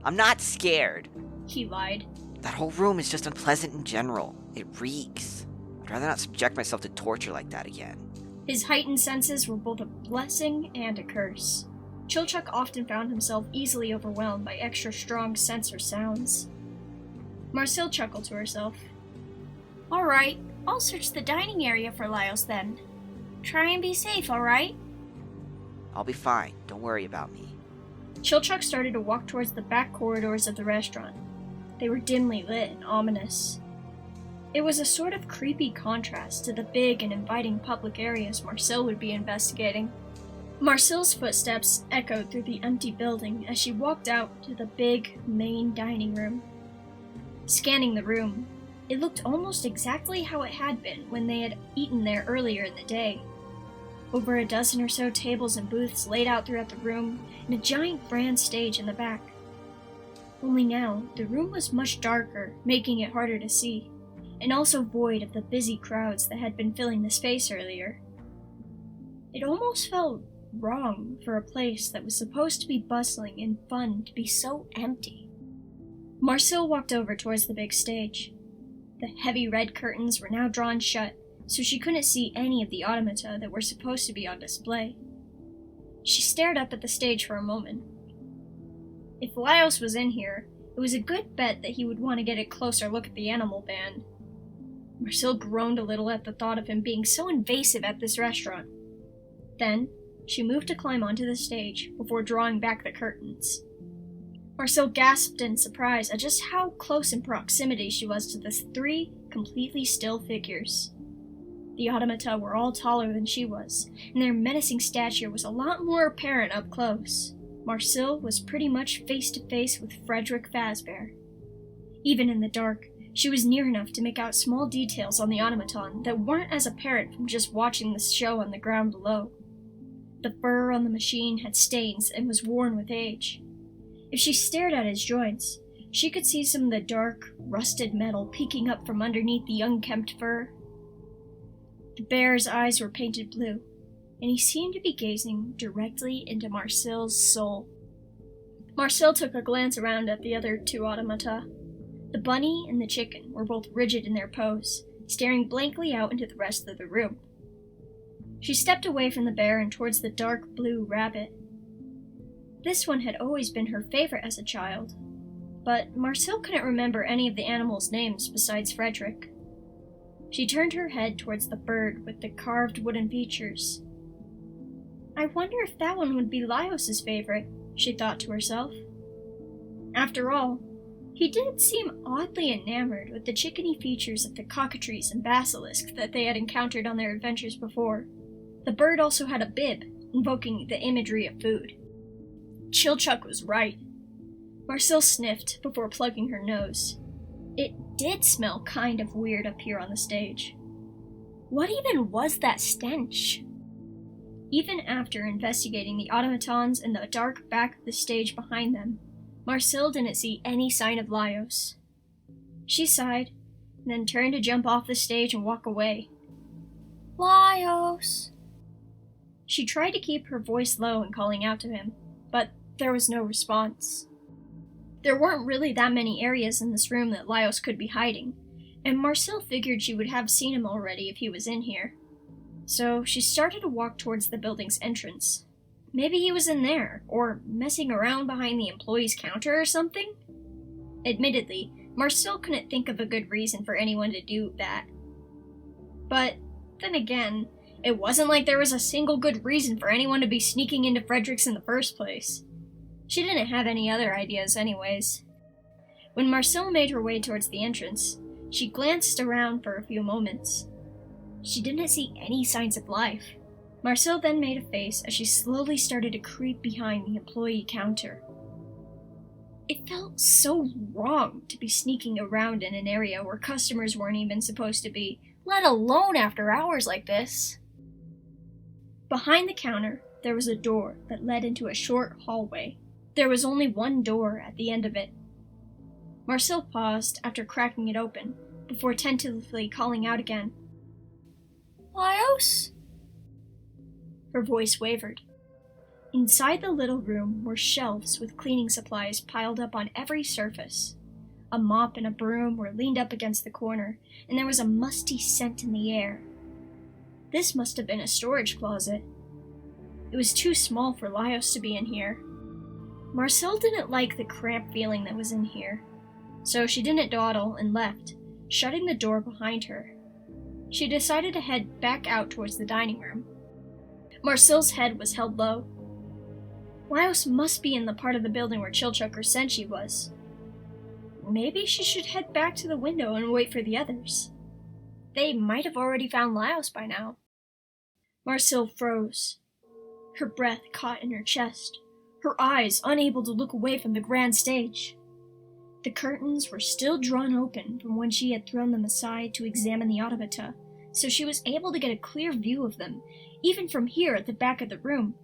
I'm not scared. He lied. That whole room is just unpleasant in general. It reeks. I'd rather not subject myself to torture like that again. His heightened senses were both a blessing and a curse. Chilchuck often found himself easily overwhelmed by extra strong scents or sounds. Marcel chuckled to herself. Alright, I'll search the dining area for Laios then. Try and be safe, alright? I'll be fine. Don't worry about me. Chilchuck started to walk towards the back corridors of the restaurant. They were dimly lit and ominous. It was a sort of creepy contrast to the big and inviting public areas Marcel would be investigating. Marcel's footsteps echoed through the empty building as she walked out to the big, main dining room. Scanning the room, it looked almost exactly how it had been when they had eaten there earlier in the day. Over a dozen or so tables and booths laid out throughout the room, and a giant grand stage in the back. Only now, the room was much darker, making it harder to see, and also void of the busy crowds that had been filling the space earlier. It almost felt wrong for a place that was supposed to be bustling and fun to be so empty. Marcel walked over towards the big stage. The heavy red curtains were now drawn shut, so she couldn't see any of the automata that were supposed to be on display. She stared up at the stage for a moment. If Laios was in here, it was a good bet that he would want to get a closer look at the animal band. Marcel groaned a little at the thought of him being so invasive at this restaurant. Then, She moved to climb onto the stage before drawing back the curtains. Marcel gasped in surprise at just how close in proximity she was to the 3 completely still figures. The automata were all taller than she was, and their menacing stature was a lot more apparent up close. Marcel was pretty much face to face with Frederick Fazbear. Even in the dark, she was near enough to make out small details on the automaton that weren't as apparent from just watching the show on the ground below. The fur on the machine had stains and was worn with age. If she stared at his joints, she could see some of the dark, rusted metal peeking up from underneath the unkempt fur. The bear's eyes were painted blue, and he seemed to be gazing directly into Marcel's soul. Marcel took a glance around at the other 2 automata. The bunny and the chicken were both rigid in their pose, staring blankly out into the rest of the room. She stepped away from the bear and towards the dark blue rabbit. This one had always been her favorite as a child, but Marcel couldn't remember any of the animals' names besides Frederick. She turned her head towards the bird with the carved wooden features. I wonder if that one would be Laios' favorite, she thought to herself. After all, he did seem oddly enamored with the chickeny features of the cockatrice and basilisk that they had encountered on their adventures before. The bird also had a bib, invoking the imagery of food. Chilchuck was right. Marcel sniffed before plugging her nose. It did smell kind of weird up here on the stage. What even was that stench? Even after investigating the automatons in the dark back of the stage behind them, Marcel didn't see any sign of Laios. She sighed, and then turned to jump off the stage and walk away. Laios! She tried to keep her voice low in calling out to him, but there was no response. There weren't really that many areas in this room that Laios could be hiding, and Marcel figured she would have seen him already if he was in here. So she started to walk towards the building's entrance. Maybe he was in there, or messing around behind the employee's counter or something? Admittedly, Marcel couldn't think of a good reason for anyone to do that. But then again, it wasn't like there was a single good reason for anyone to be sneaking into Frederick's in the first place. She didn't have any other ideas anyways. When Marcel made her way towards the entrance, she glanced around for a few moments. She didn't see any signs of life. Marcel then made a face as she slowly started to creep behind the employee counter. It felt so wrong to be sneaking around in an area where customers weren't even supposed to be, let alone after hours like this. Behind the counter, there was a door that led into a short hallway. There was only one door at the end of it. Marcel paused after cracking it open, before tentatively calling out again. Laios? Her voice wavered. Inside the little room were shelves with cleaning supplies piled up on every surface. A mop and a broom were leaned up against the corner, and there was a musty scent in the air. This must have been a storage closet. It was too small for Laios to be in here. Marcel didn't like the cramped feeling that was in here, so she didn't dawdle and left, shutting the door behind her. She decided to head back out towards the dining room. Marcel's head was held low. Laios must be in the part of the building where Chilchuck or Senshi was. Maybe she should head back to the window and wait for the others. They might have already found Laios by now. Marcel froze. Her breath caught in her chest, her eyes unable to look away from the grand stage. The curtains were still drawn open from when she had thrown them aside to examine the automata, so she was able to get a clear view of them, even from here at the back of the room.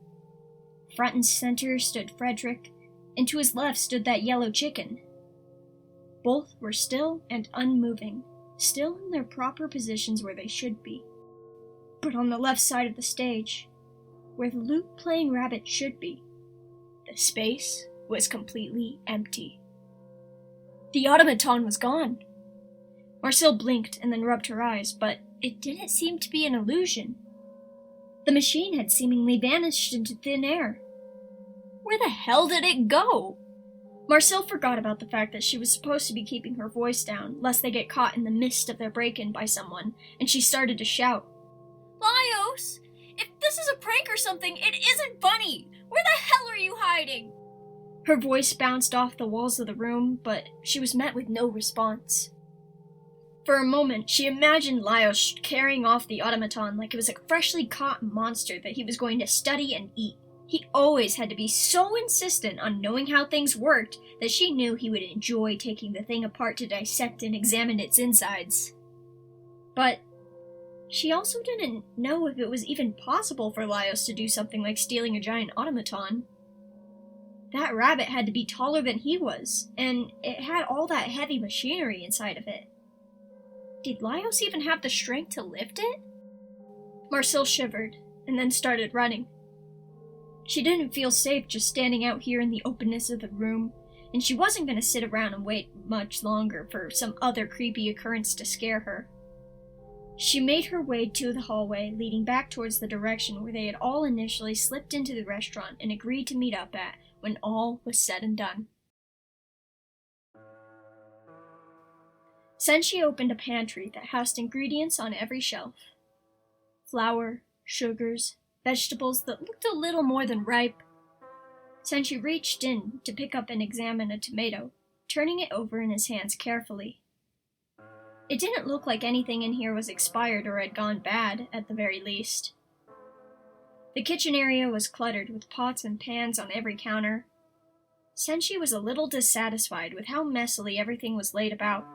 Front and center stood Frederick, and to his left stood that yellow chicken. Both were still and unmoving, still in their proper positions where they should be. But on the left side of the stage, where the lute-playing rabbit should be, the space was completely empty. The automaton was gone. Marcel blinked and then rubbed her eyes, but it didn't seem to be an illusion. The machine had seemingly vanished into thin air. Where the hell did it go? Marcel forgot about the fact that she was supposed to be keeping her voice down, lest they get caught in the midst of their break-in by someone, and she started to shout. Laios! If this is a prank or something. It isn't funny. Where the hell are you hiding? Her voice bounced off the walls of the room, but she was met with no response. For a moment, she imagined Laios carrying off the automaton like it was a freshly caught monster that he was going to study and eat. He always had to be so insistent on knowing how things worked that she knew he would enjoy taking the thing apart to dissect and examine its insides. But she also didn't know if it was even possible for Laios to do something like stealing a giant automaton. That rabbit had to be taller than he was, and it had all that heavy machinery inside of it. Did Laios even have the strength to lift it? Marcel shivered, and then started running. She didn't feel safe just standing out here in the openness of the room, and she wasn't going to sit around and wait much longer for some other creepy occurrence to scare her. She made her way to the hallway leading back towards the direction where they had all initially slipped into the restaurant and agreed to meet up at when all was said and done. Senshi opened a pantry that housed ingredients on every shelf. Flour, sugars, vegetables that looked a little more than ripe. Senshi reached in to pick up and examine a tomato, turning it over in his hands carefully. It didn't look like anything in here was expired or had gone bad, at the very least. The kitchen area was cluttered with pots and pans on every counter. Senshi was a little dissatisfied with how messily everything was laid about.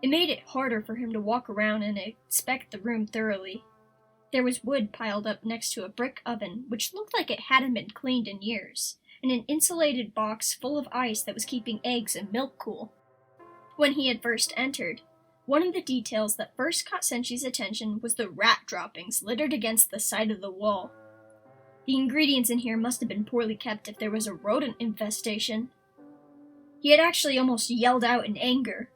It made it harder for him to walk around and inspect the room thoroughly. There was wood piled up next to a brick oven, which looked like it hadn't been cleaned in years, and an insulated box full of ice that was keeping eggs and milk cool. When he had first entered, one of the details that first caught Senshi's attention was the rat droppings littered against the side of the wall. The ingredients in here must have been poorly kept if there was a rodent infestation. He had actually almost yelled out in anger.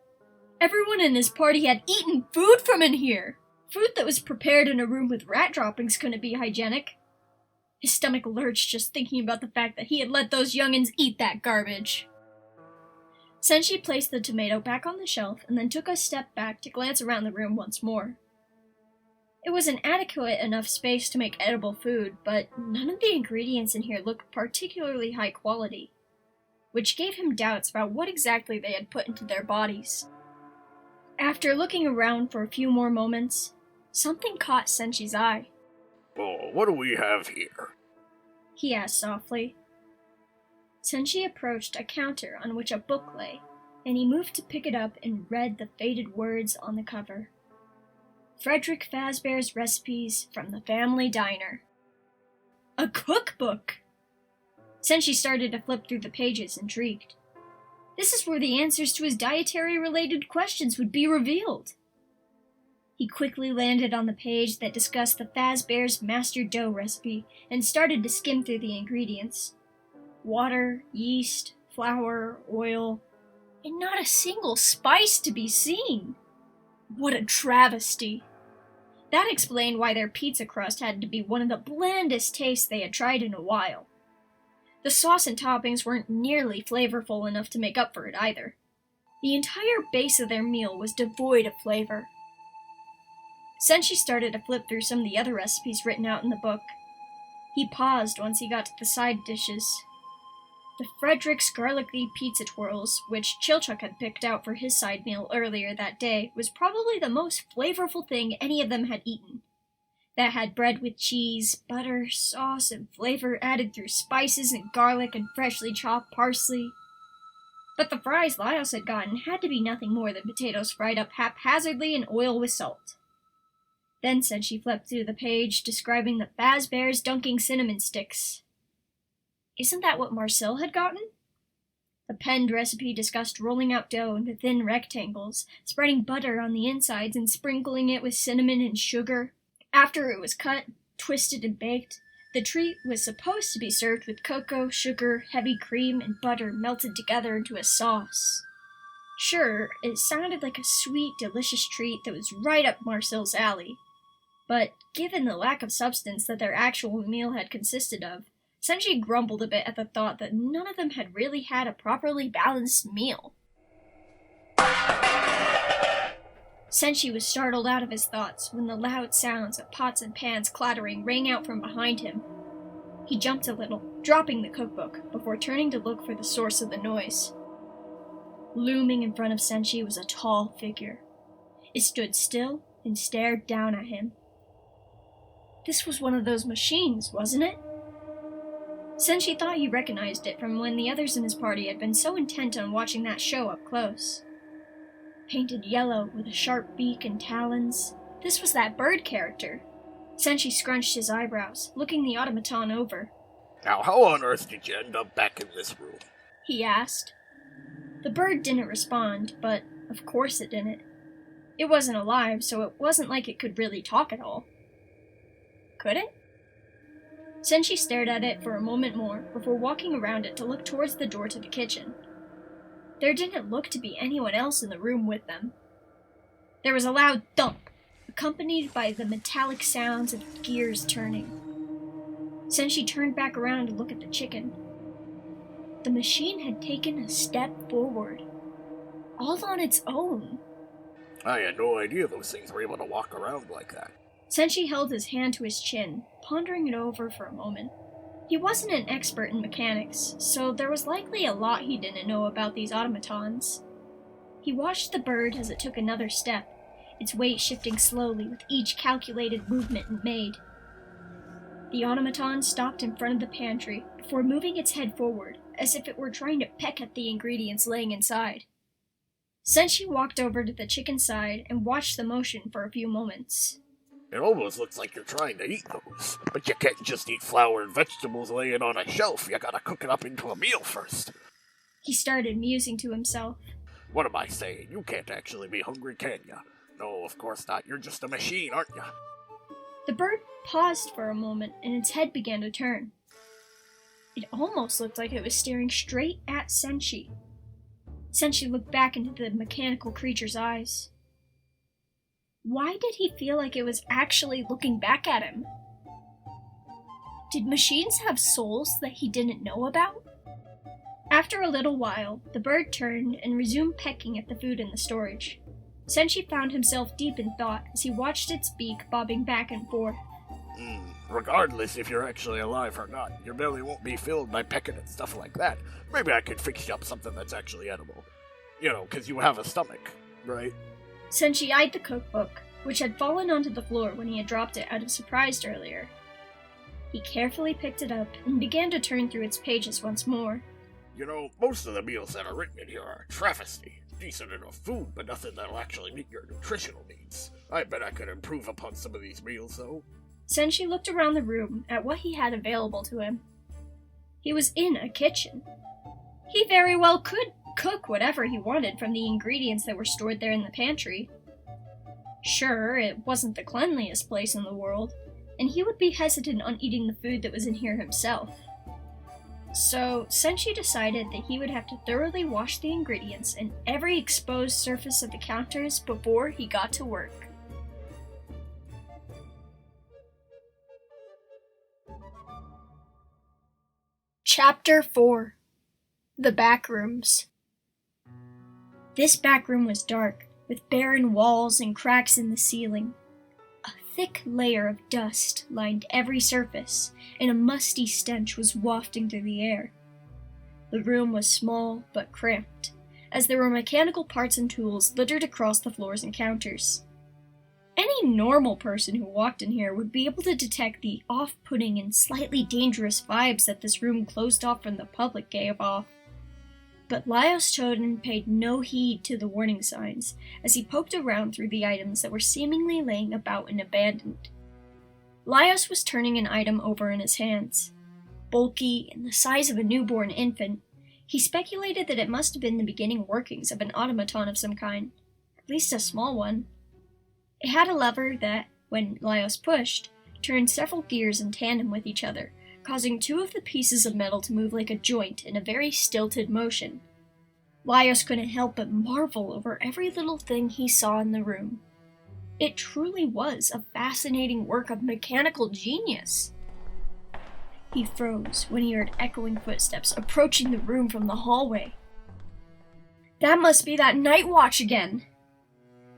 Everyone in his party had eaten food from in here! Food that was prepared in a room with rat droppings couldn't be hygienic. His stomach lurched just thinking about the fact that he had let those youngins eat that garbage. Senshi placed the tomato back on the shelf and then took a step back to glance around the room once more. It was an adequate enough space to make edible food, but none of the ingredients in here looked particularly high quality, which gave him doubts about what exactly they had put into their bodies. After looking around for a few more moments, something caught Senshi's eye. Oh, what do we have here? He asked softly. Senshi approached a counter on which a book lay, and he moved to pick it up and read the faded words on the cover. Frederick Fazbear's Recipes from the Family Diner. A cookbook! Senshi started to flip through the pages, intrigued. This is where the answers to his dietary-related questions would be revealed. He quickly landed on the page that discussed the Fazbear's master dough recipe and started to skim through the ingredients. Water, yeast, flour, oil, and not a single spice to be seen. What a travesty. That explained why their pizza crust had to be one of the blandest tastes they had tried in a while. The sauce and toppings weren't nearly flavorful enough to make up for it either. The entire base of their meal was devoid of flavor. Senshi started to flip through some of the other recipes written out in the book. He paused once he got to the side dishes. The Frederick's garlicky pizza twirls, which Chilchuk had picked out for his side meal earlier that day, was probably the most flavorful thing any of them had eaten. That had bread with cheese, butter, sauce, and flavor added through spices and garlic and freshly chopped parsley. But the fries Laios had gotten had to be nothing more than potatoes fried up haphazardly in oil with salt. Then Senshi flipped through the page describing the Fazbear's dunking cinnamon sticks. Isn't that what Marcel had gotten? The penned recipe discussed rolling out dough into thin rectangles, spreading butter on the insides and sprinkling it with cinnamon and sugar. After it was cut, twisted, and baked, the treat was supposed to be served with cocoa, sugar, heavy cream, and butter melted together into a sauce. Sure, it sounded like a sweet, delicious treat that was right up Marcel's alley. But given the lack of substance that their actual meal had consisted of, Senshi grumbled a bit at the thought that none of them had really had a properly balanced meal. Senshi was startled out of his thoughts when the loud sounds of pots and pans clattering rang out from behind him. He jumped a little, dropping the cookbook, before turning to look for the source of the noise. Looming in front of Senshi was a tall figure. It stood still and stared down at him. This was one of those machines, wasn't it? Senshi thought he recognized it from when the others in his party had been so intent on watching that show up close. Painted yellow with a sharp beak and talons, this was that bird character. Senshi scrunched his eyebrows, looking the automaton over. Now, how on earth did you end up back in this room? He asked. The bird didn't respond, but of course it didn't. It wasn't alive, so it wasn't like it could really talk at all. Could it? Senshi stared at it for a moment more before walking around it to look towards the door to the kitchen. There didn't look to be anyone else in the room with them. There was a loud thump, accompanied by the metallic sounds of gears turning. Senshi turned back around to look at the chicken. The machine had taken a step forward, all on its own. I had no idea those things were able to walk around like that. Senshi held his hand to his chin, pondering it over for a moment. He wasn't an expert in mechanics, so there was likely a lot he didn't know about these automatons. He watched the bird as it took another step, its weight shifting slowly with each calculated movement it made. The automaton stopped in front of the pantry before moving its head forward, as if it were trying to peck at the ingredients laying inside. Senshi walked over to the chicken's side and watched the motion for a few moments. It almost looks like you're trying to eat those, but you can't just eat flour and vegetables laying on a shelf. You gotta cook it up into a meal first. He started musing to himself. What am I saying? You can't actually be hungry, can ya? No, of course not. You're just a machine, aren't ya? The bird paused for a moment and its head began to turn. It almost looked like it was staring straight at Senshi. Senshi looked back into the mechanical creature's eyes. Why did he feel like it was actually looking back at him? Did machines have souls that he didn't know about? After a little while, the bird turned and resumed pecking at the food in the storage. Senshi found himself deep in thought as he watched its beak bobbing back and forth. Regardless if you're actually alive or not, your belly won't be filled by pecking at stuff like that. Maybe I could fix you up something that's actually edible. You know, 'cause you have a stomach, right? Senshi eyed the cookbook, which had fallen onto the floor when he had dropped it out of surprise earlier. He carefully picked it up and began to turn through its pages once more. You know, most of the meals that are written in here are a travesty. Decent enough food, but nothing that'll actually meet your nutritional needs. I bet I could improve upon some of these meals, though. Senshi looked around the room at what he had available to him. He was in a kitchen. He very well could cook whatever he wanted from the ingredients that were stored there in the pantry. Sure, it wasn't the cleanliest place in the world, and he would be hesitant on eating the food that was in here himself. So, Senshi decided that he would have to thoroughly wash the ingredients and every exposed surface of the counters before he got to work. Chapter 4. The Backrooms. This backroom was dark, with barren walls and cracks in the ceiling. A thick layer of dust lined every surface, and a musty stench was wafting through the air. The room was small but cramped, as there were mechanical parts and tools littered across the floors and counters. Any normal person who walked in here would be able to detect the off-putting and slightly dangerous vibes that this room closed off from the public gave off. But Laios Choden paid no heed to the warning signs as he poked around through the items that were seemingly laying about and abandoned. Laios was turning an item over in his hands. Bulky and the size of a newborn infant, he speculated that it must have been the beginning workings of an automaton of some kind, at least a small one. It had a lever that, when Laios pushed, turned several gears in tandem with each other, causing two of the pieces of metal to move like a joint in a very stilted motion. Laios couldn't help but marvel over every little thing he saw in the room. It truly was a fascinating work of mechanical genius. He froze when he heard echoing footsteps approaching the room from the hallway. That must be that night watch again!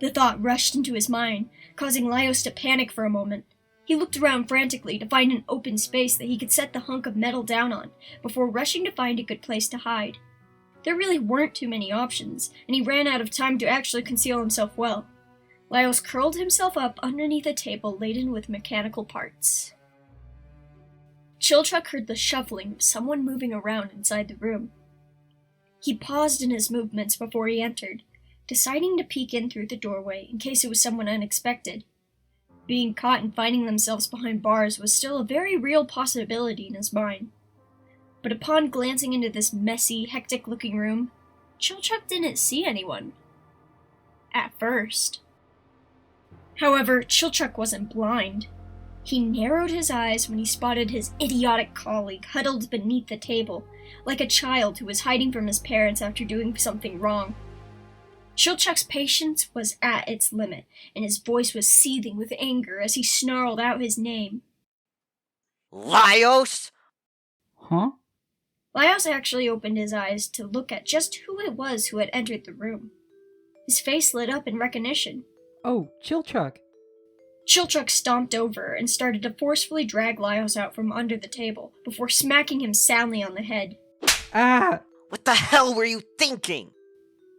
The thought rushed into his mind, causing Laios to panic for a moment. He looked around frantically to find an open space that he could set the hunk of metal down on, before rushing to find a good place to hide. There really weren't too many options, and he ran out of time to actually conceal himself well. Laios curled himself up underneath a table laden with mechanical parts. Chilchuck heard the shuffling of someone moving around inside the room. He paused in his movements before he entered, deciding to peek in through the doorway in case it was someone unexpected. Being caught and finding themselves behind bars was still a very real possibility in his mind. But upon glancing into this messy, hectic-looking room, Chilchuck didn't see anyone. At first. However, Chilchuck wasn't blind. He narrowed his eyes when he spotted his idiotic colleague huddled beneath the table, like a child who was hiding from his parents after doing something wrong. Chilchuck's patience was at its limit, and his voice was seething with anger as he snarled out his name. Laios? Huh? Laios actually opened his eyes to look at just who it was who had entered the room. His face lit up in recognition. Oh, Chilchuck. Chilchuck stomped over and started to forcefully drag Laios out from under the table, before smacking him soundly on the head. Ah! What the hell were you thinking?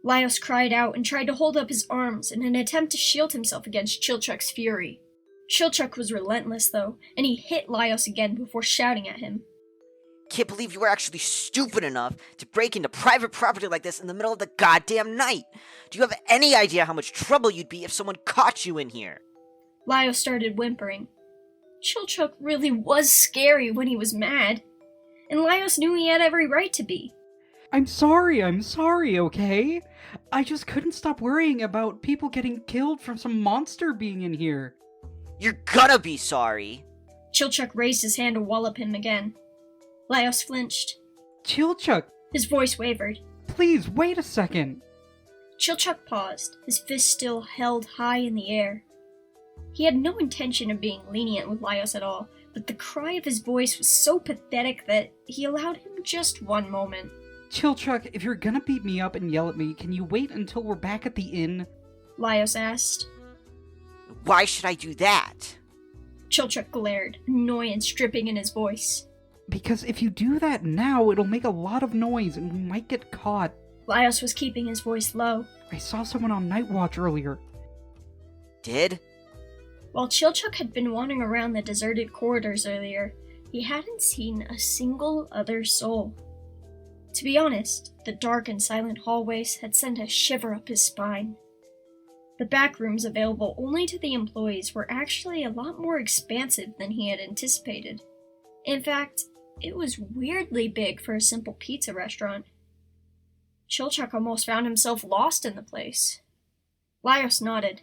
Laios cried out and tried to hold up his arms in an attempt to shield himself against Chilchuck's fury. Chilchuck was relentless, though, and he hit Laios again before shouting at him. Can't believe you were actually stupid enough to break into private property like this in the middle of the goddamn night. Do you have any idea how much trouble you'd be if someone caught you in here? Laios started whimpering. Chilchuck really was scary when he was mad, and Laios knew he had every right to be. I'm sorry, okay? I just couldn't stop worrying about people getting killed from some monster being in here. You're gonna be sorry. Chilchuck raised his hand to wallop him again. Laios flinched. Chilchuck, His voice wavered. please wait a second. Chilchuck paused, his fist still held high in the air. He had no intention of being lenient with Laios at all, but the cry of his voice was so pathetic that he allowed him just one moment. Chilchuck, if you're gonna beat me up and yell at me, can you wait until we're back at the inn? Laios asked. Why should I do that? Chilchuck glared, annoyance dripping in his voice. Because if you do that now, it'll make a lot of noise and we might get caught. Laios was keeping his voice low. I saw someone on Night Watch earlier. Did? While Chilchuck had been wandering around the deserted corridors earlier, he hadn't seen a single other soul. To be honest, the dark and silent hallways had sent a shiver up his spine. The backrooms available only to the employees were actually a lot more expansive than he had anticipated. In fact, it was weirdly big for a simple pizza restaurant. Chilchuck almost found himself lost in the place. Laios nodded.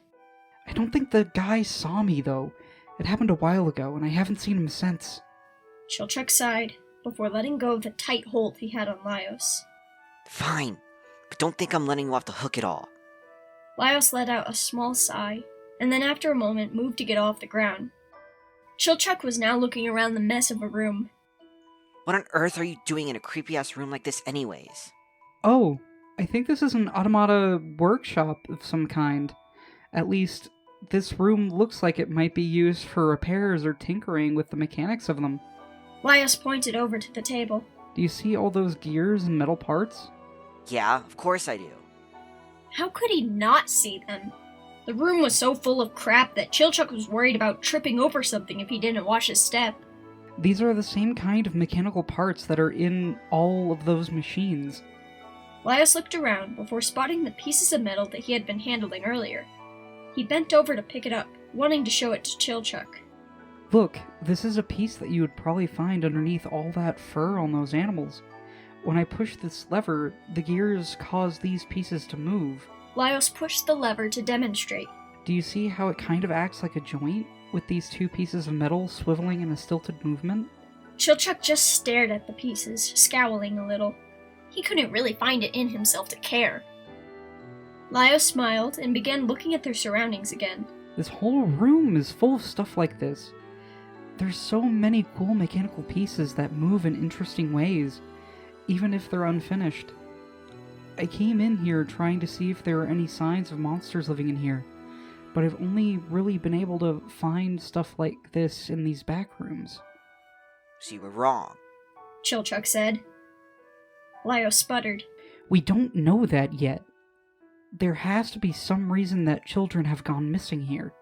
I don't think the guy saw me, though. It happened a while ago, and I haven't seen him since. Chilchuck sighed, before letting go of the tight hold he had on Laios. Fine, but don't think I'm letting you off the hook at all. Laios let out a small sigh, and then after a moment moved to get off the ground. Chilchuck was now looking around the mess of a room. What on earth are you doing in a creepy-ass room like this anyways? Oh, I think this is an automata workshop of some kind. At least, this room looks like it might be used for repairs or tinkering with the mechanics of them. Laios pointed over to the table. Do you see all those gears and metal parts? Yeah, of course I do. How could he not see them? The room was so full of crap that Chilchuck was worried about tripping over something if he didn't watch his step. These are the same kind of mechanical parts that are in all of those machines. Laios looked around before spotting the pieces of metal that he had been handling earlier. He bent over to pick it up, wanting to show it to Chilchuck. Look, this is a piece that you would probably find underneath all that fur on those animals. When I push this lever, the gears cause these pieces to move. Laios pushed the lever to demonstrate. Do you see how it kind of acts like a joint, with these two pieces of metal swiveling in a stilted movement? Chilchuck just stared at the pieces, scowling a little. He couldn't really find it in himself to care. Laios smiled and began looking at their surroundings again. This whole room is full of stuff like this. There's so many cool mechanical pieces that move in interesting ways, even if they're unfinished. I came in here trying to see if there are any signs of monsters living in here, but I've only really been able to find stuff like this in these back rooms. So you were wrong. Chilchuck said. Lio sputtered. We don't know that yet. There has to be some reason that children have gone missing here.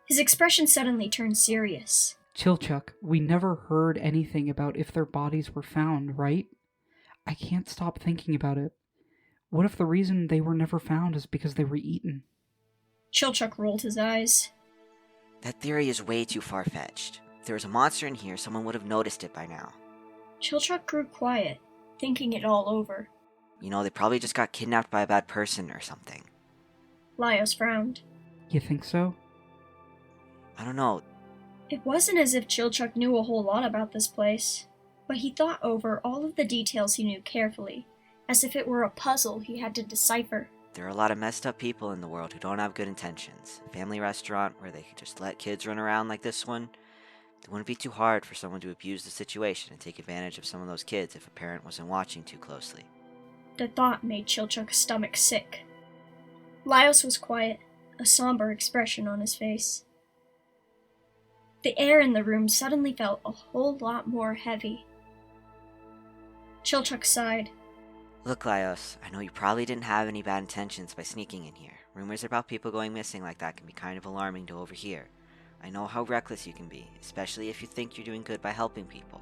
His expression suddenly turned serious. Chilchuck, we never heard anything about if their bodies were found, right? I can't stop thinking about it. What if the reason they were never found is because they were eaten? Chilchuck rolled his eyes. That theory is way too far-fetched. If there was a monster in here, someone would have noticed it by now. Chilchuck grew quiet, thinking it all over. You know, they probably just got kidnapped by a bad person or something. Laios frowned. You think so? I don't know. It wasn't as if Chilchuck knew a whole lot about this place, but he thought over all of the details he knew carefully, as if it were a puzzle he had to decipher. There are a lot of messed up people in the world who don't have good intentions. A family restaurant where they could just let kids run around like this one. It wouldn't be too hard for someone to abuse the situation and take advantage of some of those kids if a parent wasn't watching too closely. The thought made Chilchuck's stomach sick. Laios was quiet, a somber expression on his face. The air in the room suddenly felt a whole lot more heavy. Chilchuck sighed. Look, Laios, I know you probably didn't have any bad intentions by sneaking in here. Rumors about people going missing like that can be kind of alarming to overhear. I know how reckless you can be, especially if you think you're doing good by helping people.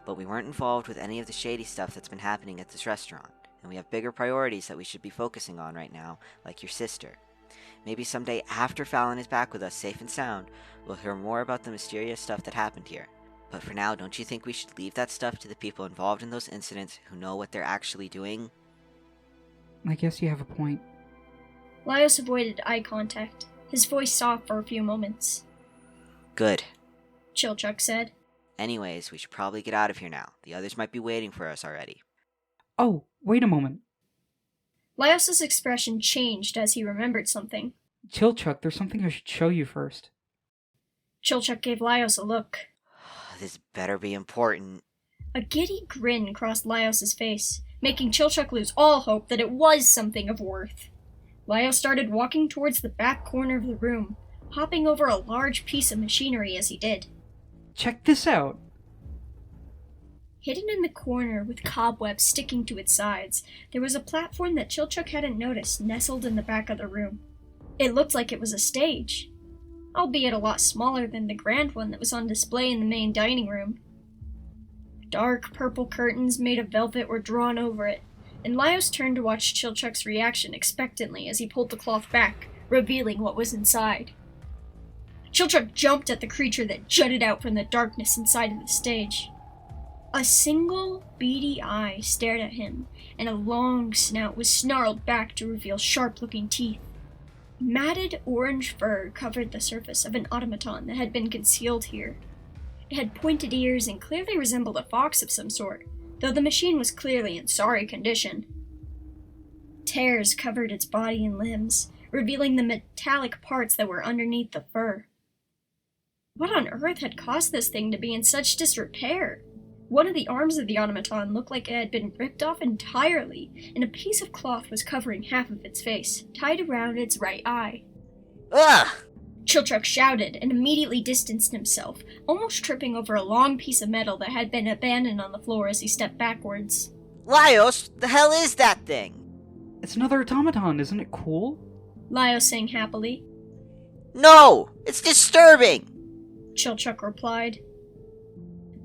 But we weren't involved with any of the shady stuff that's been happening at this restaurant, and we have bigger priorities that we should be focusing on right now, like your sister. Maybe someday after Fallon is back with us safe and sound, we'll hear more about the mysterious stuff that happened here. But for now, don't you think we should leave that stuff to the people involved in those incidents who know what they're actually doing? I guess you have a point. Laios avoided eye contact, his voice soft for a few moments. Good. Chilchuck said. Anyways, we should probably get out of here now. The others might be waiting for us already. Oh, wait a moment. Laios' expression changed as he remembered something. Chilchuck, there's something I should show you first. Chilchuck gave Laios a look. This better be important. A giddy grin crossed Laios' face, making Chilchuck lose all hope that it was something of worth. Laios started walking towards the back corner of the room, hopping over a large piece of machinery as he did. Check this out! Hidden in the corner with cobwebs sticking to its sides, there was a platform that Chilchuck hadn't noticed nestled in the back of the room. It looked like it was a stage, albeit a lot smaller than the grand one that was on display in the main dining room. Dark purple curtains made of velvet were drawn over it, and Laios turned to watch Chilchuck's reaction expectantly as he pulled the cloth back, revealing what was inside. Chilchuck jumped at the creature that jutted out from the darkness inside of the stage. A single beady eye stared at him, and a long snout was snarled back to reveal sharp-looking teeth. Matted orange fur covered the surface of an automaton that had been concealed here. It had pointed ears and clearly resembled a fox of some sort, though the machine was clearly in sorry condition. Tears covered its body and limbs, revealing the metallic parts that were underneath the fur. What on earth had caused this thing to be in such disrepair? One of the arms of the automaton looked like it had been ripped off entirely, and a piece of cloth was covering half of its face, tied around its right eye. Ugh! Chilchuck shouted and immediately distanced himself, almost tripping over a long piece of metal that had been abandoned on the floor as he stepped backwards. Laios, the hell is that thing? It's another automaton, isn't it cool? Laios sang happily. No! It's disturbing! Chilchuck replied.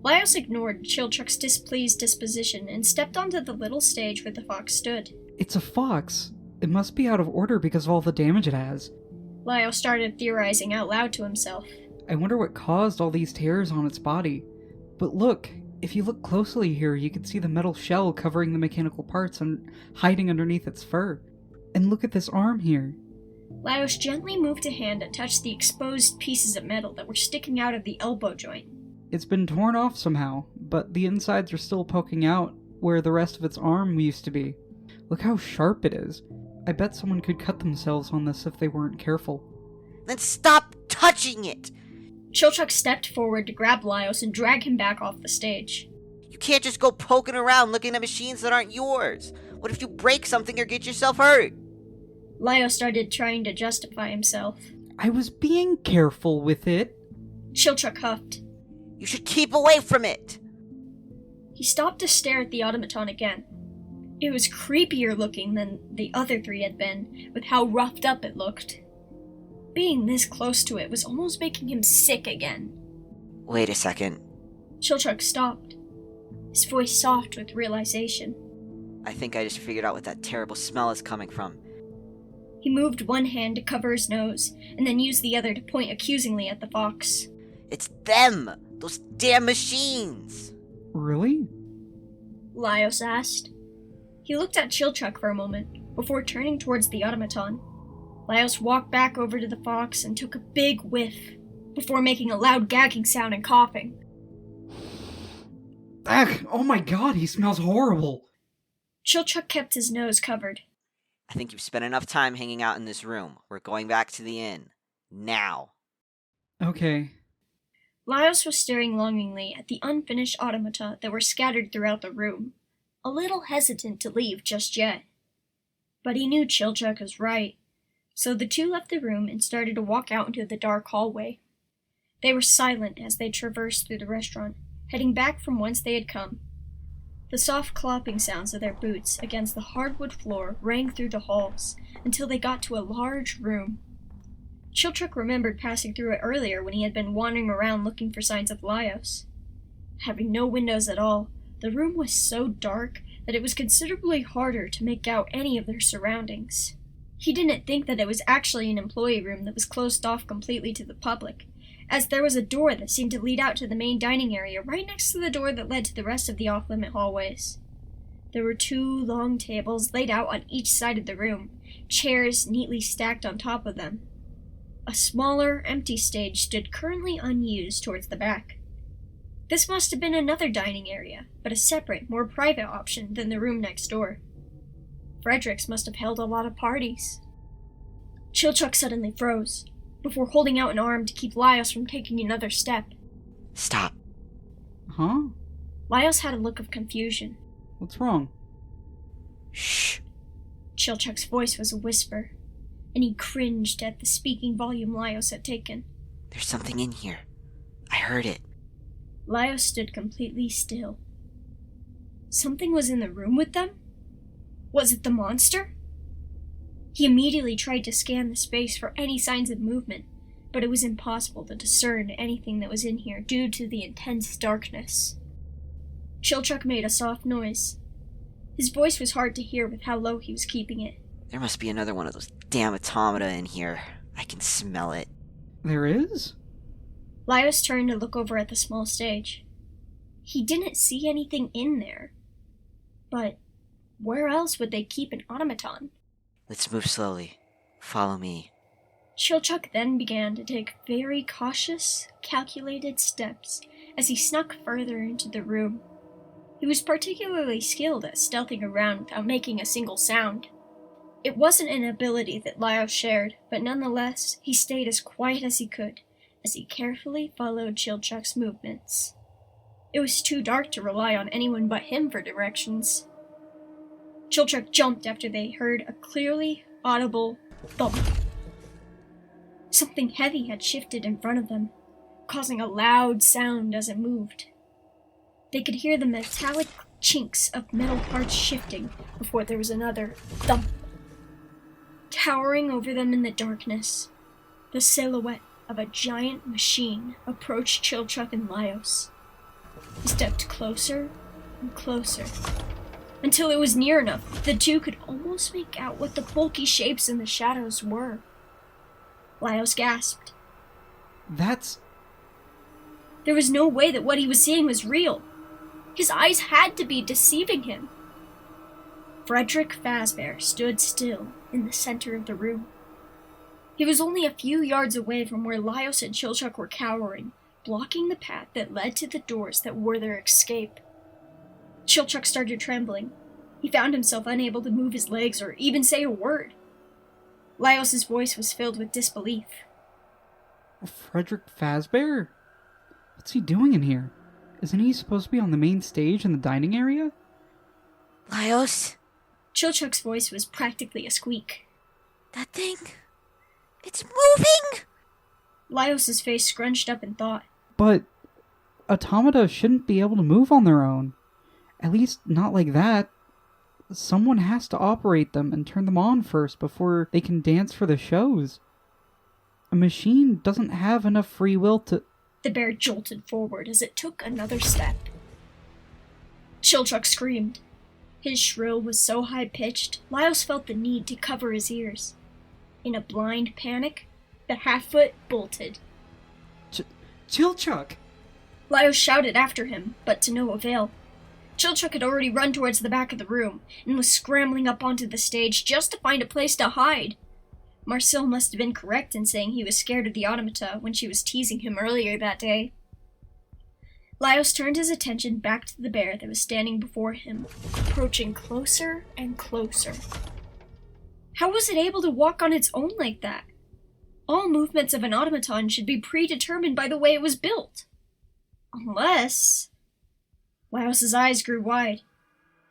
Laios ignored Chilchuck's displeased disposition and stepped onto the little stage where the fox stood. It's a fox. It must be out of order because of all the damage it has. Laios started theorizing out loud to himself. I wonder what caused all these tears on its body. But look, if you look closely here, you can see the metal shell covering the mechanical parts and hiding underneath its fur. And look at this arm here. Laios gently moved a hand to touch the exposed pieces of metal that were sticking out of the elbow joint. It's been torn off somehow, but the insides are still poking out where the rest of its arm used to be. Look how sharp it is. I bet someone could cut themselves on this if they weren't careful. Then stop touching it! Chilchuck stepped forward to grab Laios and drag him back off the stage. You can't just go poking around looking at machines that aren't yours. What if you break something or get yourself hurt? Lio started trying to justify himself. I was being careful with it. Chilchuck huffed. You should keep away from it! He stopped to stare at the automaton again. It was creepier looking than the other three had been, with how roughed up it looked. Being this close to it was almost making him sick again. Wait a second. Chilchuck stopped, his voice soft with realization. I think I just figured out what that terrible smell is coming from. He moved one hand to cover his nose, and then used the other to point accusingly at the fox. It's them! Those damn machines! Really? Laios asked. He looked at Chilchuck for a moment, before turning towards the automaton. Laios walked back over to the fox and took a big whiff, before making a loud gagging sound and coughing. Ugh, oh my god, he smells horrible. Chilchuck kept his nose covered. I think you've spent enough time hanging out in this room. We're going back to the inn. Now. Okay. Laios was staring longingly at the unfinished automata that were scattered throughout the room, a little hesitant to leave just yet. But he knew Chilchuck was right, so the two left the room and started to walk out into the dark hallway. They were silent as they traversed through the restaurant, heading back from whence they had come. The soft clopping sounds of their boots against the hardwood floor rang through the halls until they got to a large room. Chilchuck remembered passing through it earlier when he had been wandering around looking for signs of Laios. Having no windows at all, the room was so dark that it was considerably harder to make out any of their surroundings. He didn't think that it was actually an employee room that was closed off completely to the public, as there was a door that seemed to lead out to the main dining area right next to the door that led to the rest of the off-limit hallways. There were 2 long tables laid out on each side of the room, chairs neatly stacked on top of them. A smaller, empty stage stood currently unused towards the back. This must have been another dining area, but a separate, more private option than the room next door. Frederick's must have held a lot of parties. Chilchuck suddenly froze, before holding out an arm to keep Laios from taking another step. Stop. Huh? Laios had a look of confusion. What's wrong? Shh. Chilchuck's voice was a whisper, and he cringed at the speaking volume Laios had taken. There's something in here. I heard it. Laios stood completely still. Something was in the room with them? Was it the monster? He immediately tried to scan the space for any signs of movement, but it was impossible to discern anything that was in here due to the intense darkness. Chilchuck made a soft noise. His voice was hard to hear with how low he was keeping it. There must be another one of those damn automata in here. I can smell it. There is? Laios turned to look over at the small stage. He didn't see anything in there. But where else would they keep an automaton? Let's move slowly. Follow me. Chilchuck then began to take very cautious, calculated steps as he snuck further into the room. He was particularly skilled at stealthing around without making a single sound. It wasn't an ability that Laios shared, but nonetheless, he stayed as quiet as he could, as he carefully followed Chilchuck's movements. It was too dark to rely on anyone but him for directions. Chilchuck jumped after they heard a clearly audible thump. Something heavy had shifted in front of them, causing a loud sound as it moved. They could hear the metallic chinks of metal parts shifting before there was another thump. Towering over them in the darkness, the silhouette of a giant machine approached Chilchuck and Laios. He stepped closer and closer, until it was near enough the two could almost make out what the bulky shapes in the shadows were. Laios gasped. That's... There was no way that what he was seeing was real. His eyes had to be deceiving him. Frederick Fazbear stood still in the center of the room. He was only a few yards away from where Laios and Chilchuck were cowering, blocking the path that led to the doors that were their escape. Chilchuck started trembling. He found himself unable to move his legs or even say a word. Laios' voice was filled with disbelief. Frederick Fazbear? What's he doing in here? Isn't he supposed to be on the main stage in the dining area? Laios? Chilchuck's voice was practically a squeak. That thing... it's moving! Laios' face scrunched up in thought. But automata shouldn't be able to move on their own. At least not like that. Someone has to operate them and turn them on first before they can dance for the shows. A machine doesn't have enough free will to... The bear jolted forward as it took another step. Chilchuck screamed. His shrill was so high-pitched, Laios felt the need to cover his ears. In a blind panic, the half-foot bolted. Chilchuck! Laios shouted after him, but to no avail. Chilchuck had already run towards the back of the room, and was scrambling up onto the stage just to find a place to hide. Marcel must have been correct in saying he was scared of the automata when she was teasing him earlier that day. Laios turned his attention back to the bear that was standing before him, approaching closer and closer. How was it able to walk on its own like that? All movements of an automaton should be predetermined by the way it was built. Unless... Laios' eyes grew wide.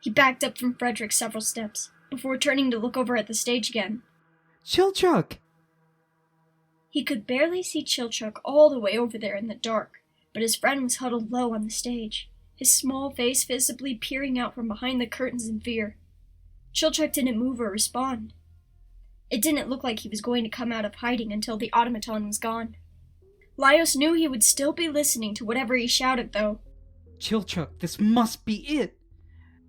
He backed up from Frederick several steps, before turning to look over at the stage again. Chilchuck! He could barely see Chilchuck all the way over there in the dark, but his friend was huddled low on the stage, his small face visibly peering out from behind the curtains in fear. Chilchuck didn't move or respond. It didn't look like he was going to come out of hiding until the automaton was gone. Laios knew he would still be listening to whatever he shouted, though. Chilchuck, this must be it!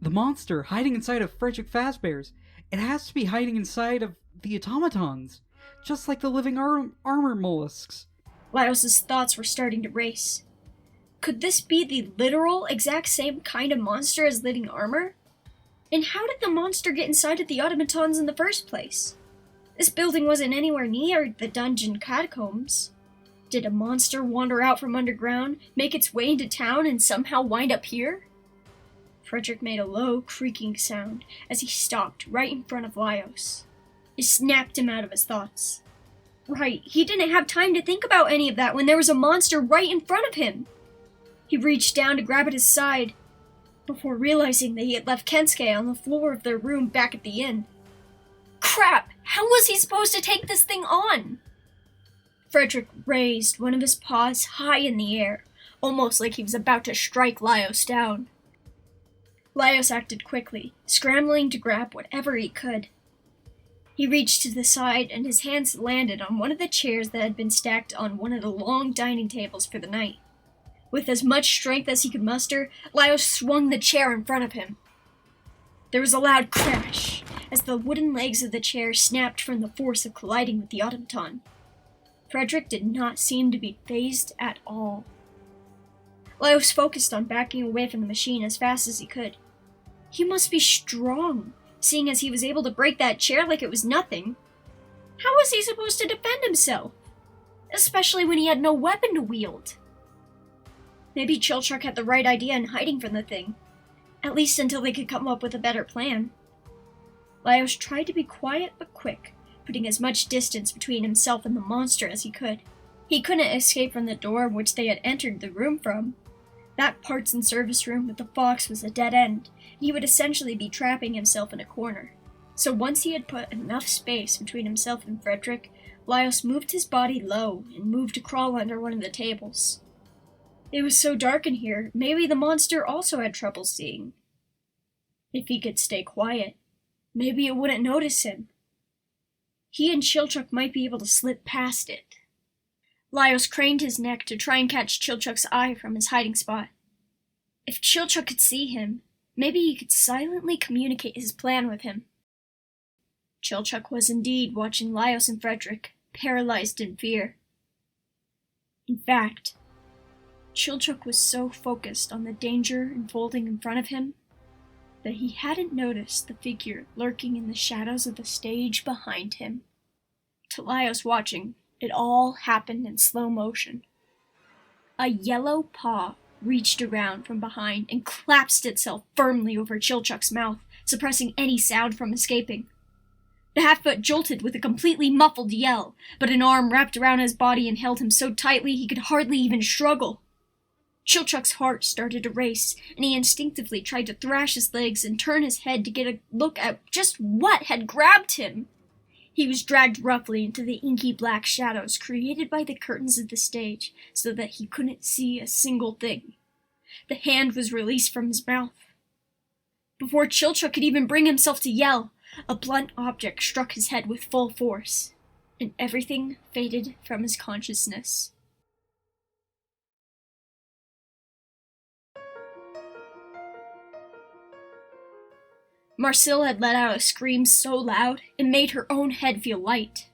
The monster hiding inside of Frederick Fazbear's. It has to be hiding inside of the automatons, just like the living armor mollusks. Laios' thoughts were starting to race. Could this be the literal exact same kind of monster as living armor? And how did the monster get inside of the automatons in the first place? This building wasn't anywhere near the dungeon catacombs. Did a monster wander out from underground, make its way into town, and somehow wind up here? Frederick made a low, creaking sound as he stopped right in front of Laios. It snapped him out of his thoughts. Right, he didn't have time to think about any of that when there was a monster right in front of him. He reached down to grab at his side, before realizing that he had left Kensuke on the floor of their room back at the inn. Crap! How was he supposed to take this thing on? Frederick raised one of his paws high in the air, almost like he was about to strike Laios down. Laios acted quickly, scrambling to grab whatever he could. He reached to the side, and his hands landed on one of the chairs that had been stacked on one of the long dining tables for the night. With as much strength as he could muster, Laios swung the chair in front of him. There was a loud crash, as the wooden legs of the chair snapped from the force of colliding with the automaton. Frederick did not seem to be fazed at all. Laios focused on backing away from the machine as fast as he could. He must be strong, seeing as he was able to break that chair like it was nothing. How was he supposed to defend himself? Especially when he had no weapon to wield. Maybe Chilchuck had the right idea in hiding from the thing, at least until they could come up with a better plan. Laios tried to be quiet but quick, putting as much distance between himself and the monster as he could. He couldn't escape from the door which they had entered the room from. That parts and service room with the fox was a dead end, and he would essentially be trapping himself in a corner. So once he had put enough space between himself and Frederick, Laios moved his body low and moved to crawl under one of the tables. It was so dark in here, maybe the monster also had trouble seeing. If he could stay quiet, maybe it wouldn't notice him. He and Chilchuck might be able to slip past it. Laios craned his neck to try and catch Chilchuck's eye from his hiding spot. If Chilchuck could see him, maybe he could silently communicate his plan with him. Chilchuck was indeed watching Laios and Frederick, paralyzed in fear. In fact, Chilchuck was so focused on the danger unfolding in front of him that he hadn't noticed the figure lurking in the shadows of the stage behind him. To Laios watching, it all happened in slow motion. A yellow paw reached around from behind and collapsed itself firmly over Chilchuck's mouth, suppressing any sound from escaping. The half-foot jolted with a completely muffled yell, but an arm wrapped around his body and held him so tightly he could hardly even struggle. Chilchuck's heart started to race, and he instinctively tried to thrash his legs and turn his head to get a look at just what had grabbed him. He was dragged roughly into the inky black shadows created by the curtains of the stage so that he couldn't see a single thing. The hand was released from his mouth. Before Chilchuck could even bring himself to yell, a blunt object struck his head with full force, and everything faded from his consciousness. Marcille had let out a scream so loud it made her own head feel light.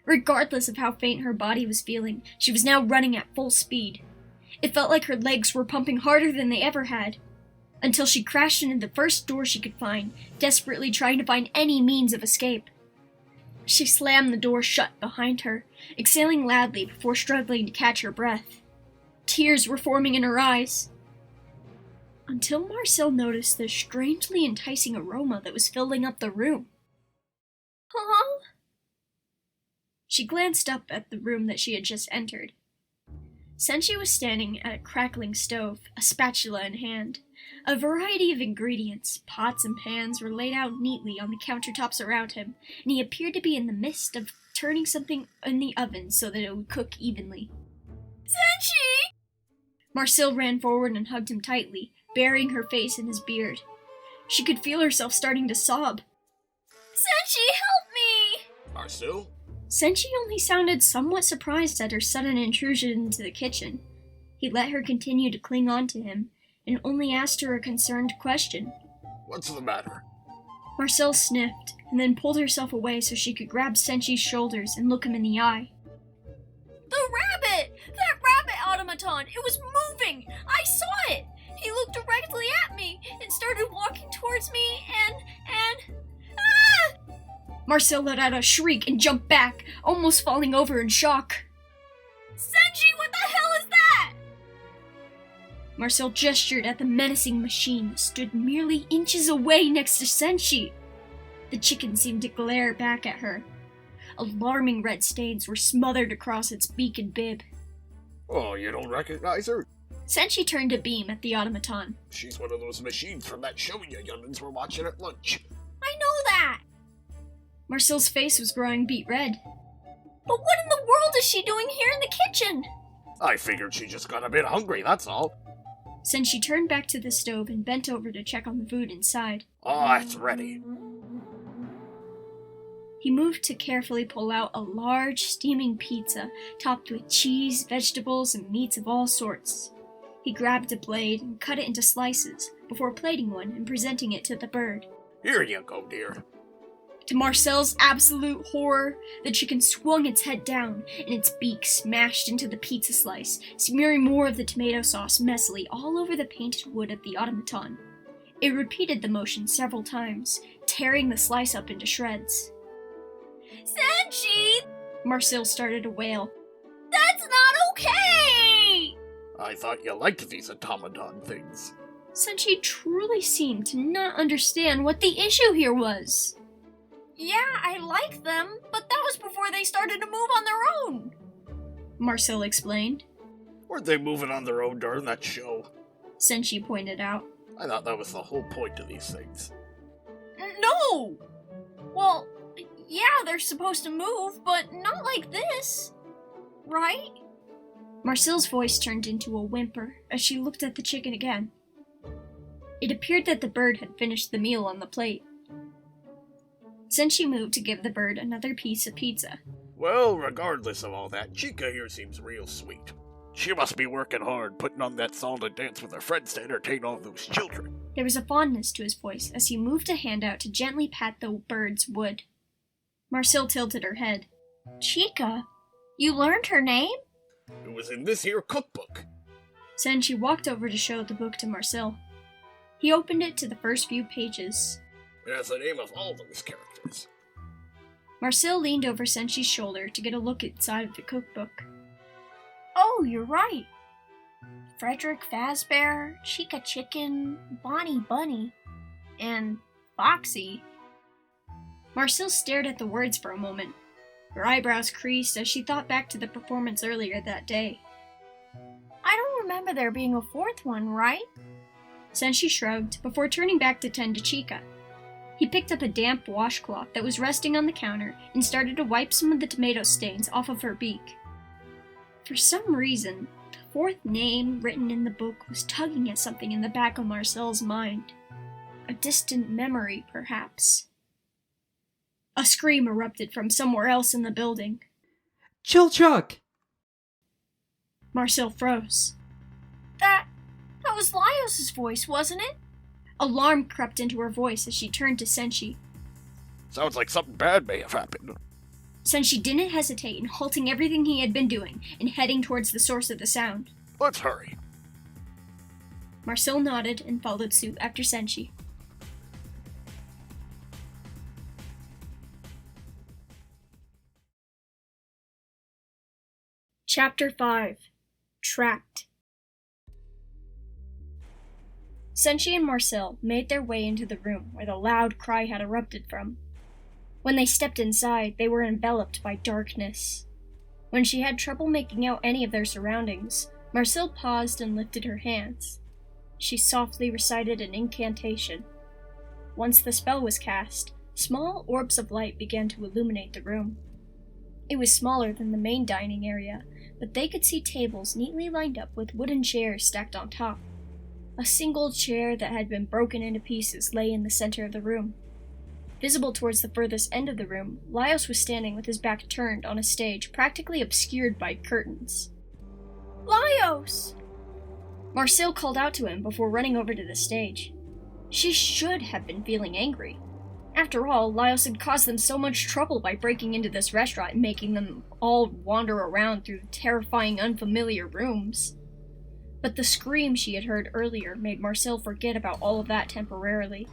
Regardless of how faint her body was feeling, she was now running at full speed. It felt like her legs were pumping harder than they ever had, until she crashed into the first door she could find, desperately trying to find any means of escape. She slammed the door shut behind her, exhaling loudly before struggling to catch her breath. Tears were forming in her eyes, until Marcille noticed the strangely enticing aroma that was filling up the room. Huh? She glanced up at the room that she had just entered. Senshi was standing at a crackling stove, a spatula in hand. A variety of ingredients, pots and pans, were laid out neatly on the countertops around him, and he appeared to be in the midst of turning something in the oven so that it would cook evenly. Senshi! Marcille ran forward and hugged him tightly, burying her face in his beard. She could feel herself starting to sob. Senshi, help me! Marcille? Senshi only sounded somewhat surprised at her sudden intrusion into the kitchen. He let her continue to cling on to him, and only asked her a concerned question. What's the matter? Marcille sniffed, and then pulled herself away so she could grab Senshi's shoulders and look him in the eye. The rabbit! That rabbit automaton! It was moving! I saw it! He looked directly at me and started walking towards me and... Ah! Marcille let out a shriek and jumped back, almost falling over in shock. Senshi, what the hell is that? Marcille gestured at the menacing machine that stood merely inches away next to Senshi. The chicken seemed to glare back at her. Alarming red stains were smothered across its beak and bib. Oh, you don't recognize her? Senshi turned to beam at the automaton. She's one of those machines from that show you youngins were watching at lunch. I know that! Marcille's face was growing beet red. But what in the world is she doing here in the kitchen? I figured she just got a bit hungry, that's all. Senshi turned back to the stove and bent over to check on the food inside. Oh, it's ready. He moved to carefully pull out a large, steaming pizza topped with cheese, vegetables, and meats of all sorts. He grabbed a blade and cut it into slices before plating one and presenting it to the bird. Here you go, dear. To Marcelle's absolute horror, the chicken swung its head down, and its beak smashed into the pizza slice, smearing more of the tomato sauce messily all over the painted wood of the automaton. It repeated the motion several times, tearing the slice up into shreds. Senshi! Marcille started to wail. That's not okay! I thought you liked these automaton things. Senshi truly seemed to not understand what the issue here was. Yeah, I like them, but that was before they started to move on their own. Marcille explained. Weren't they moving on their own during that show? Senshi pointed out. I thought that was the whole point of these things. No! Well, yeah, they're supposed to move, but not like this. Right? Marcille's voice turned into a whimper as she looked at the chicken again. It appeared that the bird had finished the meal on the plate. Senshi moved to give the bird another piece of pizza. Well, regardless of all that, Chica here seems real sweet. She must be working hard, putting on that song and dance with her friends to entertain all those children. There was a fondness to his voice as he moved a hand out to gently pat the bird's wood. Marcille tilted her head. Chica? You learned her name? It was in this here cookbook. Senshi walked over to show the book to Marcille. He opened it to the first few pages. It has the name of all those characters. Marcille leaned over Senshi's shoulder to get a look inside of the cookbook. Oh, you're right. Frederick Fazbear, Chica Chicken, Bonnie Bunny, and Foxy. Marcille stared at the words for a moment. Her eyebrows creased as she thought back to the performance earlier that day. I don't remember there being a fourth one, right? Senshi shrugged before turning back to tend to Chica. He picked up a damp washcloth that was resting on the counter and started to wipe some of the tomato stains off of her beak. For some reason, the fourth name written in the book was tugging at something in the back of Marcel's mind. A distant memory, perhaps. A scream erupted from somewhere else in the building. Chilchuck! Marcel froze. That was Laios' voice, wasn't it? Alarm crept into her voice as she turned to Senshi. Sounds like something bad may have happened. Senshi didn't hesitate in halting everything he had been doing and heading towards the source of the sound. Let's hurry. Marcel nodded and followed suit after Senshi. Chapter 5. Trapped. Senshi and Marcel made their way into the room where the loud cry had erupted from. When they stepped inside, they were enveloped by darkness. When she had trouble making out any of their surroundings, Marcel paused and lifted her hands. She softly recited an incantation. Once the spell was cast, small orbs of light began to illuminate the room. It was smaller than the main dining area, but they could see tables neatly lined up with wooden chairs stacked on top. A single chair that had been broken into pieces lay in the center of the room. Visible towards the furthest end of the room, Laios was standing with his back turned on a stage practically obscured by curtains. Laios! Marcel called out to him before running over to the stage. She should have been feeling angry. After all, Laios had caused them so much trouble by breaking into this restaurant and making them all wander around through terrifying, unfamiliar rooms. But the scream she had heard earlier made Marcel forget about all of that temporarily.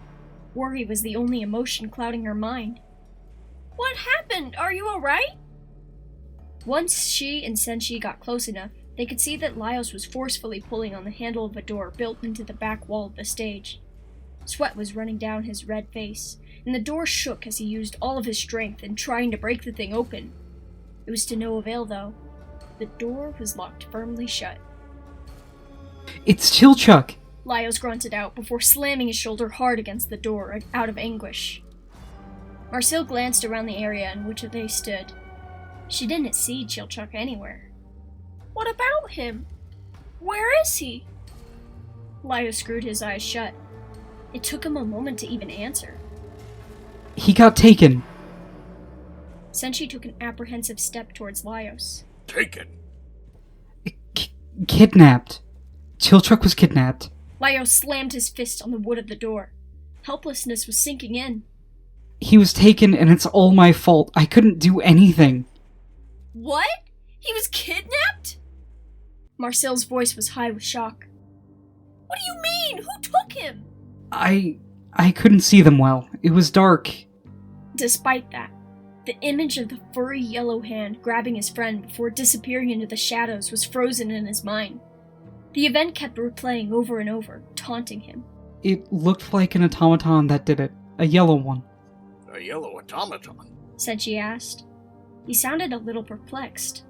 Worry was the only emotion clouding her mind. What happened? Are you alright? Once she and Senshi got close enough, they could see that Laios was forcefully pulling on the handle of a door built into the back wall of the stage. Sweat was running down his red face, and the door shook as he used all of his strength in trying to break the thing open. It was to no avail, though. The door was locked firmly shut. It's Chilchuck! Laios grunted out before slamming his shoulder hard against the door out of anguish. Marcel glanced around the area in which they stood. She didn't see Chilchuck anywhere. What about him? Where is he? Laios screwed his eyes shut. It took him a moment to even answer. He got taken. Senshi took an apprehensive step towards Laios. Taken? Kidnapped. Chilchuck was kidnapped. Laios slammed his fist on the wood of the door. Helplessness was sinking in. He was taken and it's all my fault. I couldn't do anything. What? He was kidnapped? Marcel's voice was high with shock. What do you mean? Who took him? I couldn't see them well. It was dark. Despite that, the image of the furry yellow hand grabbing his friend before disappearing into the shadows was frozen in his mind. The event kept replaying over and over, taunting him. It looked like an automaton that did it. A yellow one. A yellow automaton? Senshi asked. He sounded a little perplexed.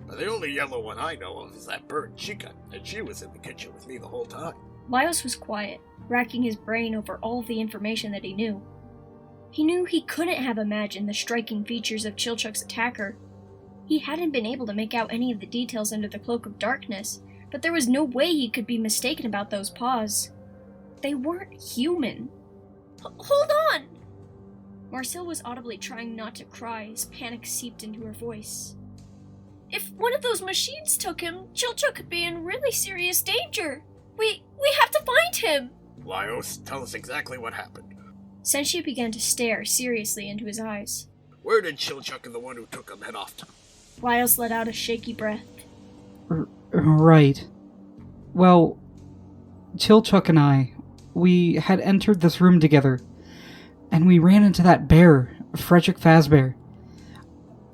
The only yellow one I know of is that bird, Chica, and she was in the kitchen with me the whole time. Laios was quiet, racking his brain over all of the information that he knew. He knew he couldn't have imagined the striking features of Chilchuck's attacker. He hadn't been able to make out any of the details under the cloak of darkness, but there was no way he could be mistaken about those paws. They weren't human. Hold on! Marcel was audibly trying not to cry as panic seeped into her voice. If one of those machines took him, Chilchuck could be in really serious danger. We have to find him! Laios, tell us exactly what happened. Senshi began to stare seriously into his eyes. Where did Chilchuck and the one who took him head off to? Laios let out a shaky breath. Right. Well, Chilchuck and I, we had entered this room together, and we ran into that bear, Frederick Fazbear.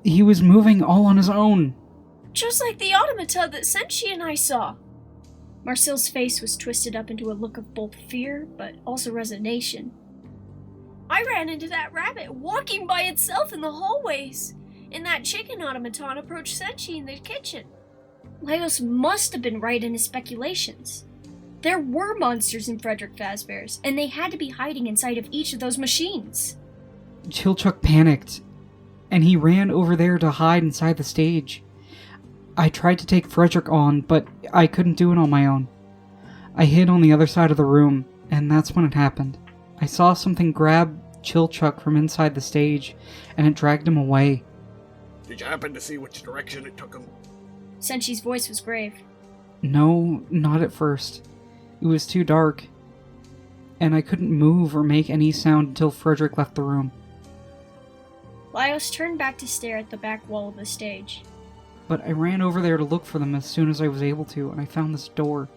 He was moving all on his own. Just like the automata that Senshi and I saw. Marcel's face was twisted up into a look of both fear, but also resignation. I ran into that rabbit walking by itself in the hallways, and that chicken automaton approached Senshi in the kitchen. Laios must have been right in his speculations. There were monsters in Frederick Fazbear's, and they had to be hiding inside of each of those machines. Chilchuck panicked, and he ran over there to hide inside the stage. I tried to take Frederick on, but I couldn't do it on my own. I hid on the other side of the room, and that's when it happened. I saw something grab Chilchuck from inside the stage, and it dragged him away. Did you happen to see which direction it took him? Senshi's voice was grave. No, not at first. It was too dark, and I couldn't move or make any sound until Frederick left the room. Laios turned back to stare at the back wall of the stage. But I ran over there to look for them as soon as I was able to, and I found this door.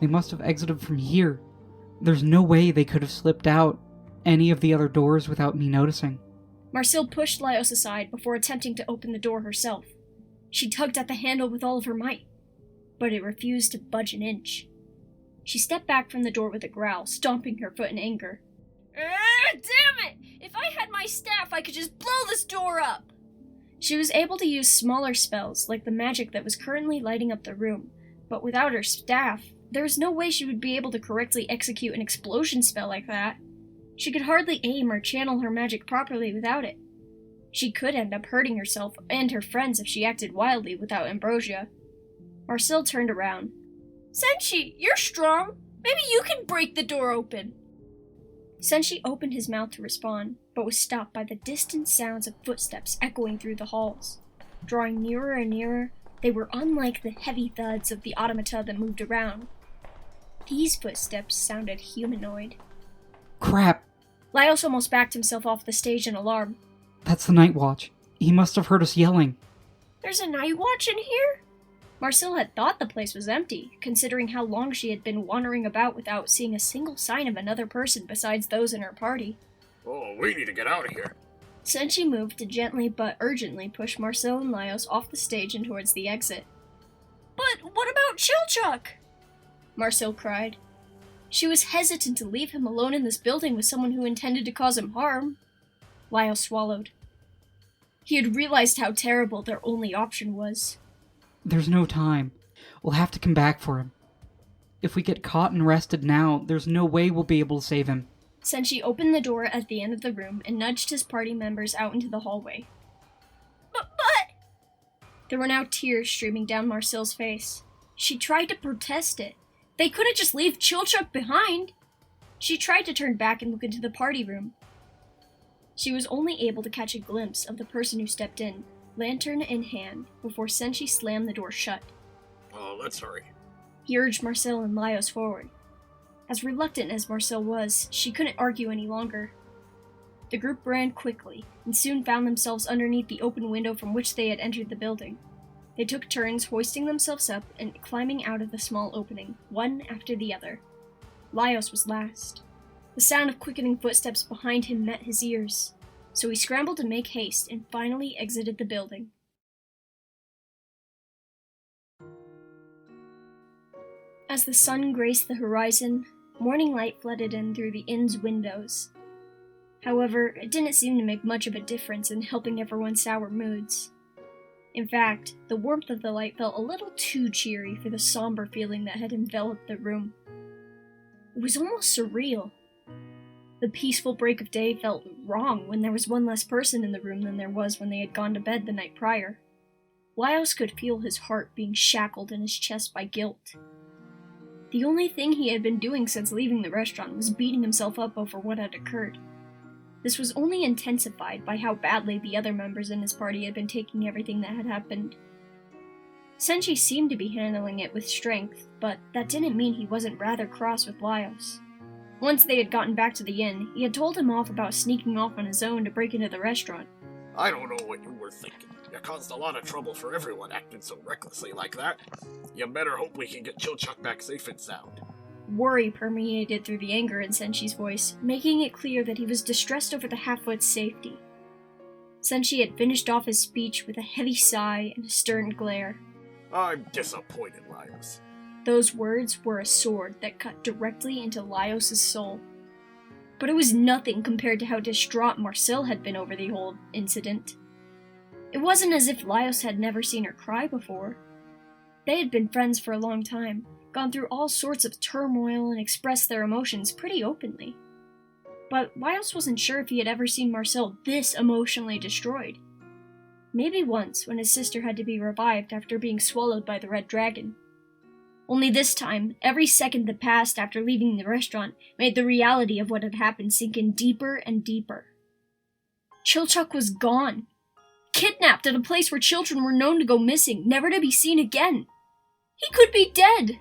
They must have exited from here. There's no way they could have slipped out any of the other doors without me noticing. Marcille pushed Laios aside before attempting to open the door herself. She tugged at the handle with all of her might, but it refused to budge an inch. She stepped back from the door with a growl, stomping her foot in anger. Damn it! If I had my staff, I could just blow this door up! She was able to use smaller spells, like the magic that was currently lighting up the room, but without her staff, there was no way she would be able to correctly execute an explosion spell like that. She could hardly aim or channel her magic properly without it. She could end up hurting herself and her friends if she acted wildly without ambrosia. Marcille turned around. Senshi, you're strong. Maybe you can break the door open. Senshi opened his mouth to respond, but was stopped by the distant sounds of footsteps echoing through the halls. Drawing nearer and nearer, they were unlike the heavy thuds of the automata that moved around. These footsteps sounded humanoid. Crap! Laios almost backed himself off the stage in alarm. That's the Night Watch. He must have heard us yelling. There's a night watch in here? Marcille had thought the place was empty, considering how long she had been wandering about without seeing a single sign of another person besides those in her party. Oh, we need to get out of here. Senshi moved to gently but urgently push Marcille and Laios off the stage and towards the exit. But what about Chilchuck? Marcille cried. She was hesitant to leave him alone in this building with someone who intended to cause him harm. Laios swallowed. He had realized how terrible their only option was. There's no time. We'll have to come back for him. If we get caught and arrested now, there's no way we'll be able to save him. Senshi opened the door at the end of the room and nudged his party members out into the hallway. But... There were now tears streaming down Marcille's face. She tried to protest it. They couldn't just leave Chilchuck behind. She tried to turn back and look into the party room. She was only able to catch a glimpse of the person who stepped in, lantern in hand, before Senshi slammed the door shut. Oh, let's hurry. He urged Marcille and Laios forward. As reluctant as Marcille was, she couldn't argue any longer. The group ran quickly, and soon found themselves underneath the open window from which they had entered the building. They took turns hoisting themselves up and climbing out of the small opening, one after the other. Laios was last. The sound of quickening footsteps behind him met his ears, so he scrambled to make haste and finally exited the building. As the sun graced the horizon, morning light flooded in through the inn's windows. However, it didn't seem to make much of a difference in helping everyone's sour moods. In fact, the warmth of the light felt a little too cheery for the somber feeling that had enveloped the room. It was almost surreal. The peaceful break of day felt wrong when there was one less person in the room than there was when they had gone to bed the night prior. Laios could feel his heart being shackled in his chest by guilt. The only thing he had been doing since leaving the restaurant was beating himself up over what had occurred. This was only intensified by how badly the other members in his party had been taking everything that had happened. Senshi seemed to be handling it with strength, but that didn't mean he wasn't rather cross with Laios. Once they had gotten back to the inn, he had told him off about sneaking off on his own to break into the restaurant. I don't know what you were thinking. You caused a lot of trouble for everyone acting so recklessly like that. You better hope we can get Chilchuck back safe and sound. Worry permeated through the anger in Senshi's voice, making it clear that he was distressed over the half-wit's safety. Senshi had finished off his speech with a heavy sigh and a stern glare. I'm disappointed, Laios. Those words were a sword that cut directly into Laios' soul. But it was nothing compared to how distraught Marcille had been over the whole incident. It wasn't as if Laios had never seen her cry before. They had been friends for a long time, gone through all sorts of turmoil and expressed their emotions pretty openly. But Laios wasn't sure if he had ever seen Marcel this emotionally destroyed. Maybe once, when his sister had to be revived after being swallowed by the red dragon. Only this time, every second that passed after leaving the restaurant made the reality of what had happened sink in deeper and deeper. Chilchuck was gone. Kidnapped at a place where children were known to go missing, never to be seen again. He could be dead!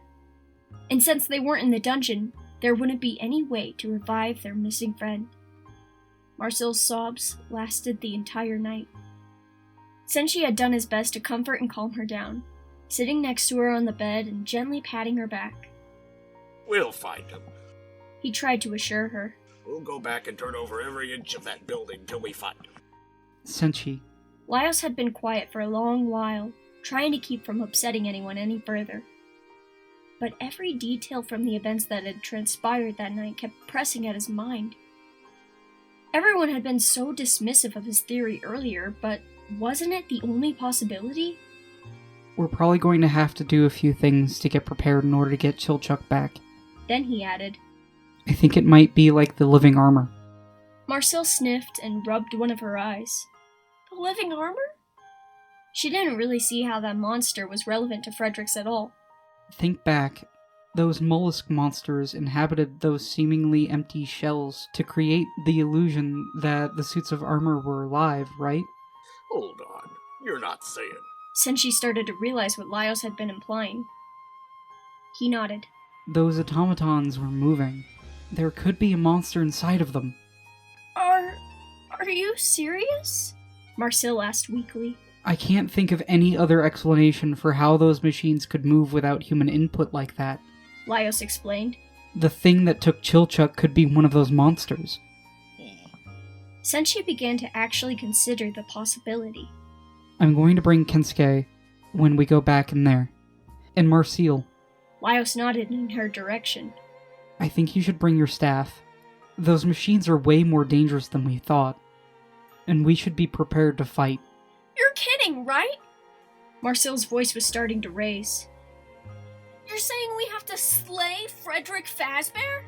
And since they weren't in the dungeon, there wouldn't be any way to revive their missing friend. Marcel's sobs lasted the entire night. Senshi had done his best to comfort and calm her down, sitting next to her on the bed and gently patting her back. We'll find him. He tried to assure her. We'll go back and turn over every inch of that building till we find him. Senshi. Laios had been quiet for a long while, trying to keep from upsetting anyone any further. But every detail from the events that had transpired that night kept pressing at his mind. Everyone had been so dismissive of his theory earlier, but wasn't it the only possibility? We're probably going to have to do a few things to get prepared in order to get Chilchuck back. Then he added, I think it might be like the living armor. Marcel sniffed and rubbed one of her eyes. The living armor? She didn't really see how that monster was relevant to Frederick's at all. Think back. Those mollusk monsters inhabited those seemingly empty shells to create the illusion that the suits of armor were alive, right? Hold on. You're not saying. Senshi started to realize what Laios had been implying. He nodded. Those automatons were moving. There could be a monster inside of them. Are you serious? Marcel asked weakly. I can't think of any other explanation for how those machines could move without human input like that. Laios explained. The thing that took Chilchuck could be one of those monsters. Senshi began to actually consider the possibility. I'm going to bring Kensuke when we go back in there. And Marcel. Laios nodded in her direction. I think you should bring your staff. Those machines are way more dangerous than we thought. And we should be prepared to fight. You're kidding, right? Marcel's voice was starting to raise. You're saying we have to slay Frederick Fazbear?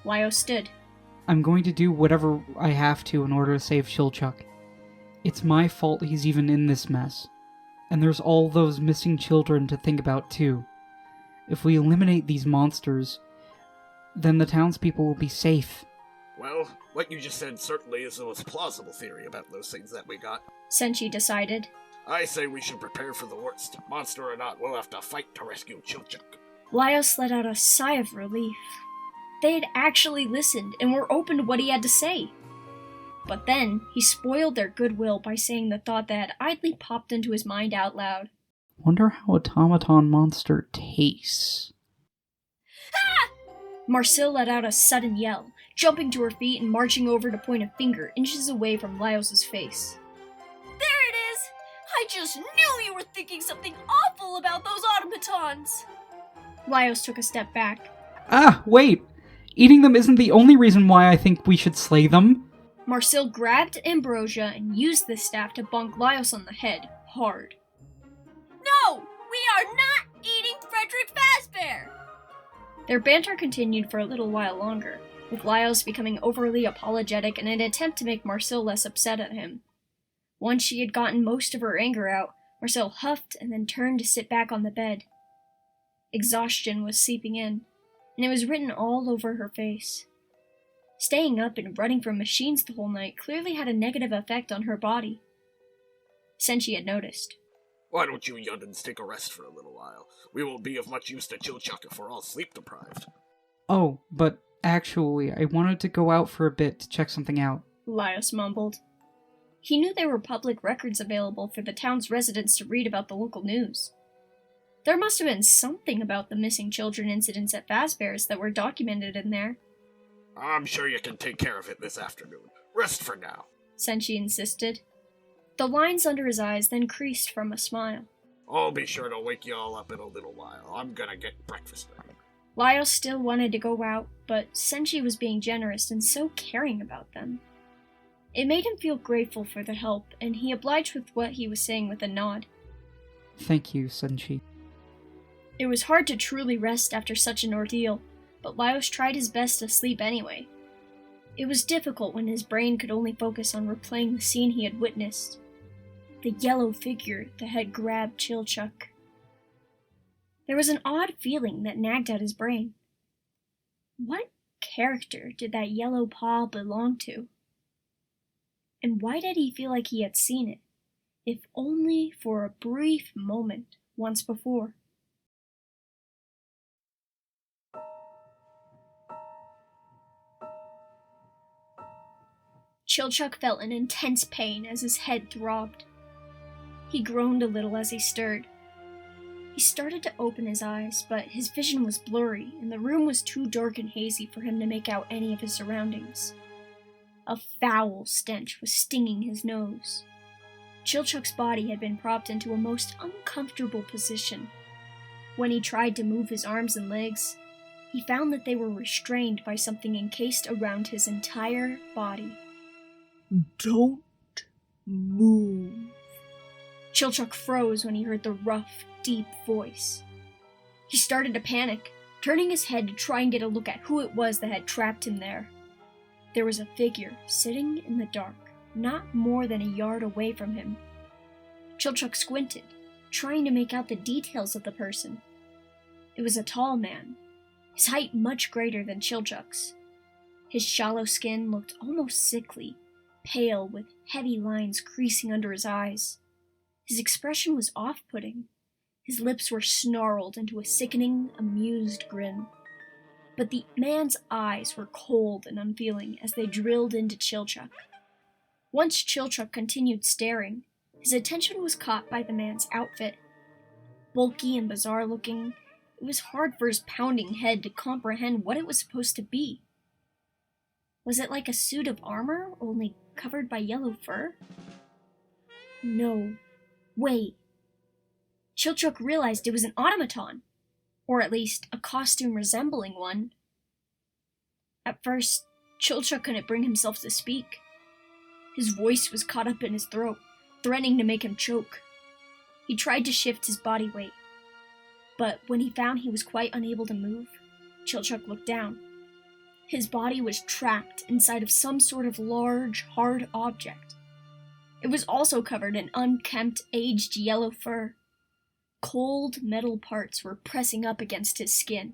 Laios stood. I'm going to do whatever I have to in order to save Chilchuck. It's my fault he's even in this mess. And there's all those missing children to think about too. If we eliminate these monsters, then the townspeople will be safe. Well, what you just said certainly is the most plausible theory about those things that we got. Senshi decided. I say we should prepare for the worst. Monster or not, we'll have to fight to rescue Chilchuck. Laios let out a sigh of relief. They had actually listened and were open to what he had to say. But then, he spoiled their goodwill by saying the thought that had idly popped into his mind out loud. Wonder how automaton monster tastes. Ah! Marcel let out a sudden yell, jumping to her feet and marching over to point a finger inches away from Laios' face. There it is! I just knew you were thinking something awful about those automatons! Laios took a step back. Ah, wait! Eating them isn't the only reason why I think we should slay them. Marcel grabbed Ambrosia and used the staff to bonk Laios on the head, hard. No! We are not eating Frederick Fazbear! Their banter continued for a little while longer, with Laios becoming overly apologetic in an attempt to make Marcel less upset at him. Once she had gotten most of her anger out, Marcel huffed and then turned to sit back on the bed. Exhaustion was seeping in, and it was written all over her face. Staying up and running from machines the whole night clearly had a negative effect on her body. Senshi had noticed. Why don't you young'uns take a rest for a little while? We won't be of much use to Chilchuck if we're all sleep-deprived. Oh, but actually, I wanted to go out for a bit to check something out. Laios mumbled. He knew there were public records available for the town's residents to read about the local news. There must have been something about the missing children incidents at Fazbear's that were documented in there. I'm sure you can take care of it this afternoon. Rest for now. Senshi insisted. The lines under his eyes then creased from a smile. I'll be sure to wake you all up in a little while. I'm gonna get breakfast ready. Laios still wanted to go out, but Senshi was being generous and so caring about them. It made him feel grateful for the help, and he obliged with what he was saying with a nod. Thank you, Senshi. It was hard to truly rest after such an ordeal, but Laios tried his best to sleep anyway. It was difficult when his brain could only focus on replaying the scene he had witnessed. The yellow figure that had grabbed Chilchuck. There was an odd feeling that nagged at his brain. What character did that yellow paw belong to? And why did he feel like he had seen it, if only for a brief moment once before? Chilchuck felt an intense pain as his head throbbed. He groaned a little as he stirred. He started to open his eyes, but his vision was blurry, and the room was too dark and hazy for him to make out any of his surroundings. A foul stench was stinging his nose. Chilchuck's body had been propped into a most uncomfortable position. When he tried to move his arms and legs, he found that they were restrained by something encased around his entire body. Don't move. Chilchuck froze when he heard the rough, deep voice. He started to panic, turning his head to try and get a look at who it was that had trapped him there. There was a figure sitting in the dark, not more than a yard away from him. Chilchuck squinted, trying to make out the details of the person. It was a tall man, his height much greater than Chilchuck's. His shallow skin looked almost sickly, pale with heavy lines creasing under his eyes. His expression was off-putting. His lips were snarled into a sickening, amused grin. But the man's eyes were cold and unfeeling as they drilled into Chilchuck. Once Chilchuck continued staring, his attention was caught by the man's outfit. Bulky and bizarre-looking, it was hard for his pounding head to comprehend what it was supposed to be. Was it like a suit of armor, only covered by yellow fur? No. Wait. Chilchuck realized it was an automaton, or at least a costume resembling one. At first, Chilchuck couldn't bring himself to speak. His voice was caught up in his throat, threatening to make him choke. He tried to shift his body weight, but when he found he was quite unable to move, Chilchuck looked down. His body was trapped inside of some sort of large, hard object. It was also covered in unkempt, aged yellow fur. Cold metal parts were pressing up against his skin.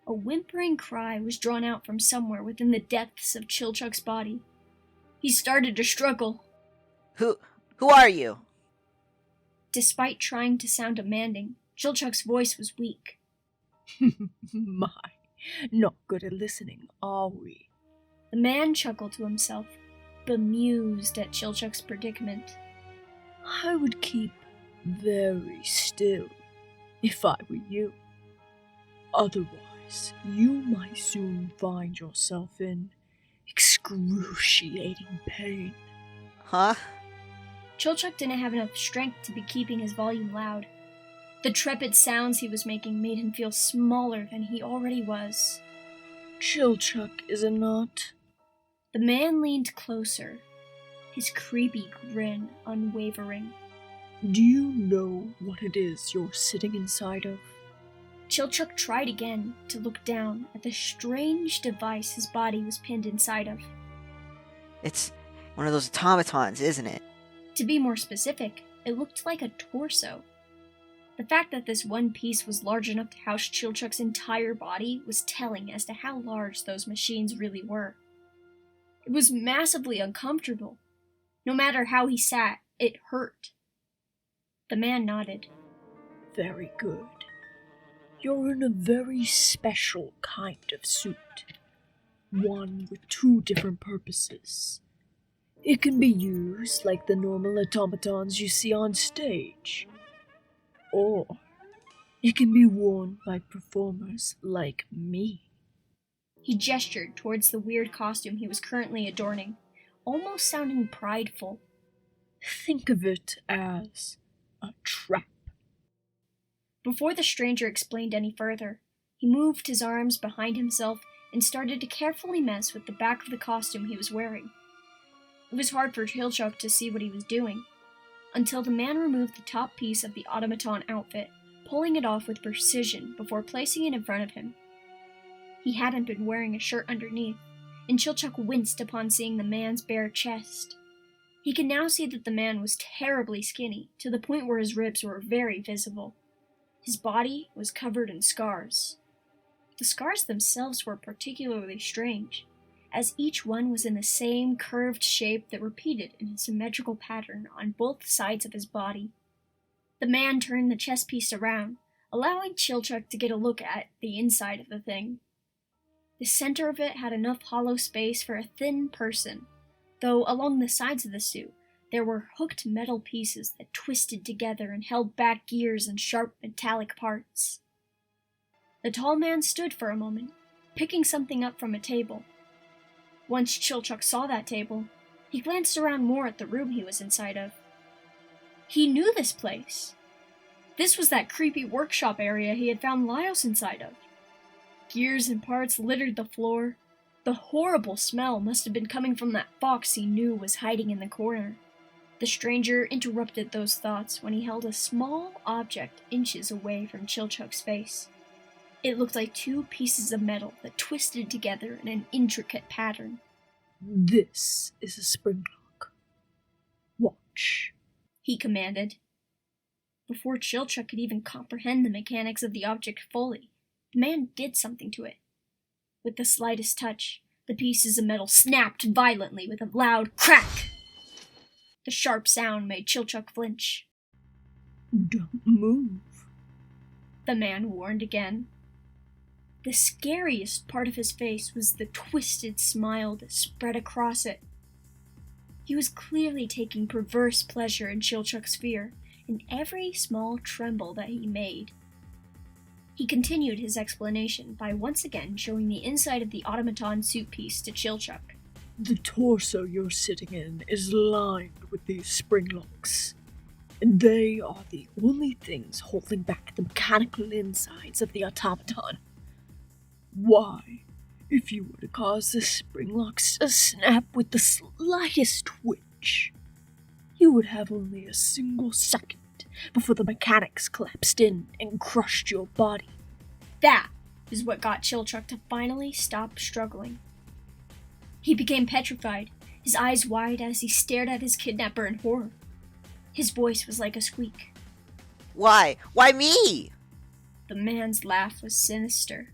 A whimpering cry was drawn out from somewhere within the depths of Chilchuck's body. He started to struggle. Who are you? Despite trying to sound demanding, Chilchuck's voice was weak. My, not good at listening, are we? The man chuckled to himself, bemused at Chilchuck's predicament. I would keep very still if I were you. Otherwise, you might soon find yourself in excruciating pain. Huh? Chilchuck didn't have enough strength to be keeping his volume loud. The trepid sounds he was making made him feel smaller than he already was. Chilchuck, is it not? The man leaned closer, his creepy grin unwavering. Do you know what it is you're sitting inside of? Chilchuck tried again to look down at the strange device his body was pinned inside of. It's one of those automatons, isn't it? To be more specific, it looked like a torso. The fact that this one piece was large enough to house Chilchuck's entire body was telling as to how large those machines really were. It was massively uncomfortable. No matter how he sat, it hurt. The man nodded. Very good. You're in a very special kind of suit. One with two different purposes. It can be used like the normal automatons you see on stage. Or it can be worn by performers like me. He gestured towards the weird costume he was currently adorning, almost sounding prideful. Think of it as a trap. Before the stranger explained any further, he moved his arms behind himself and started to carefully mess with the back of the costume he was wearing. It was hard for Chilchuck to see what he was doing, until the man removed the top piece of the automaton outfit, pulling it off with precision before placing it in front of him. He hadn't been wearing a shirt underneath, and Chilchuck winced upon seeing the man's bare chest. He could now see that the man was terribly skinny, to the point where his ribs were very visible. His body was covered in scars. The scars themselves were particularly strange, as each one was in the same curved shape that repeated in a symmetrical pattern on both sides of his body. The man turned the chest piece around, allowing Chilchuck to get a look at the inside of the thing. The center of it had enough hollow space for a thin person, though along the sides of the suit there were hooked metal pieces that twisted together and held back gears and sharp metallic parts. The tall man stood for a moment, picking something up from a table. Once Chilchuck saw that table, he glanced around more at the room he was inside of. He knew this place. This was that creepy workshop area he had found Laios inside of. Gears and parts littered the floor. The horrible smell must have been coming from that fox he knew was hiding in the corner. The stranger interrupted those thoughts when he held a small object inches away from Chilchuck's face. It looked like two pieces of metal that twisted together in an intricate pattern. This is a spring lock. Watch, he commanded. Before Chilchuck could even comprehend the mechanics of the object fully, the man did something to it. With the slightest touch, the pieces of metal snapped violently with a loud crack. The sharp sound made Chilchuck flinch. Don't move, the man warned again. The scariest part of his face was the twisted smile that spread across it. He was clearly taking perverse pleasure in Chilchuck's fear, in every small tremble that he made. He continued his explanation by once again showing the inside of the automaton suit piece to Chilchuck. The torso you're sitting in is lined with these spring locks, and they are the only things holding back the mechanical insides of the automaton. Why, if you were to cause the spring locks to snap with the slightest twitch, you would have only a single second before the mechanics collapsed in and crushed your body. That is what got Chilchuck to finally stop struggling. He became petrified, his eyes wide as he stared at his kidnapper in horror. His voice was like a squeak. Why? Why me? The man's laugh was sinister.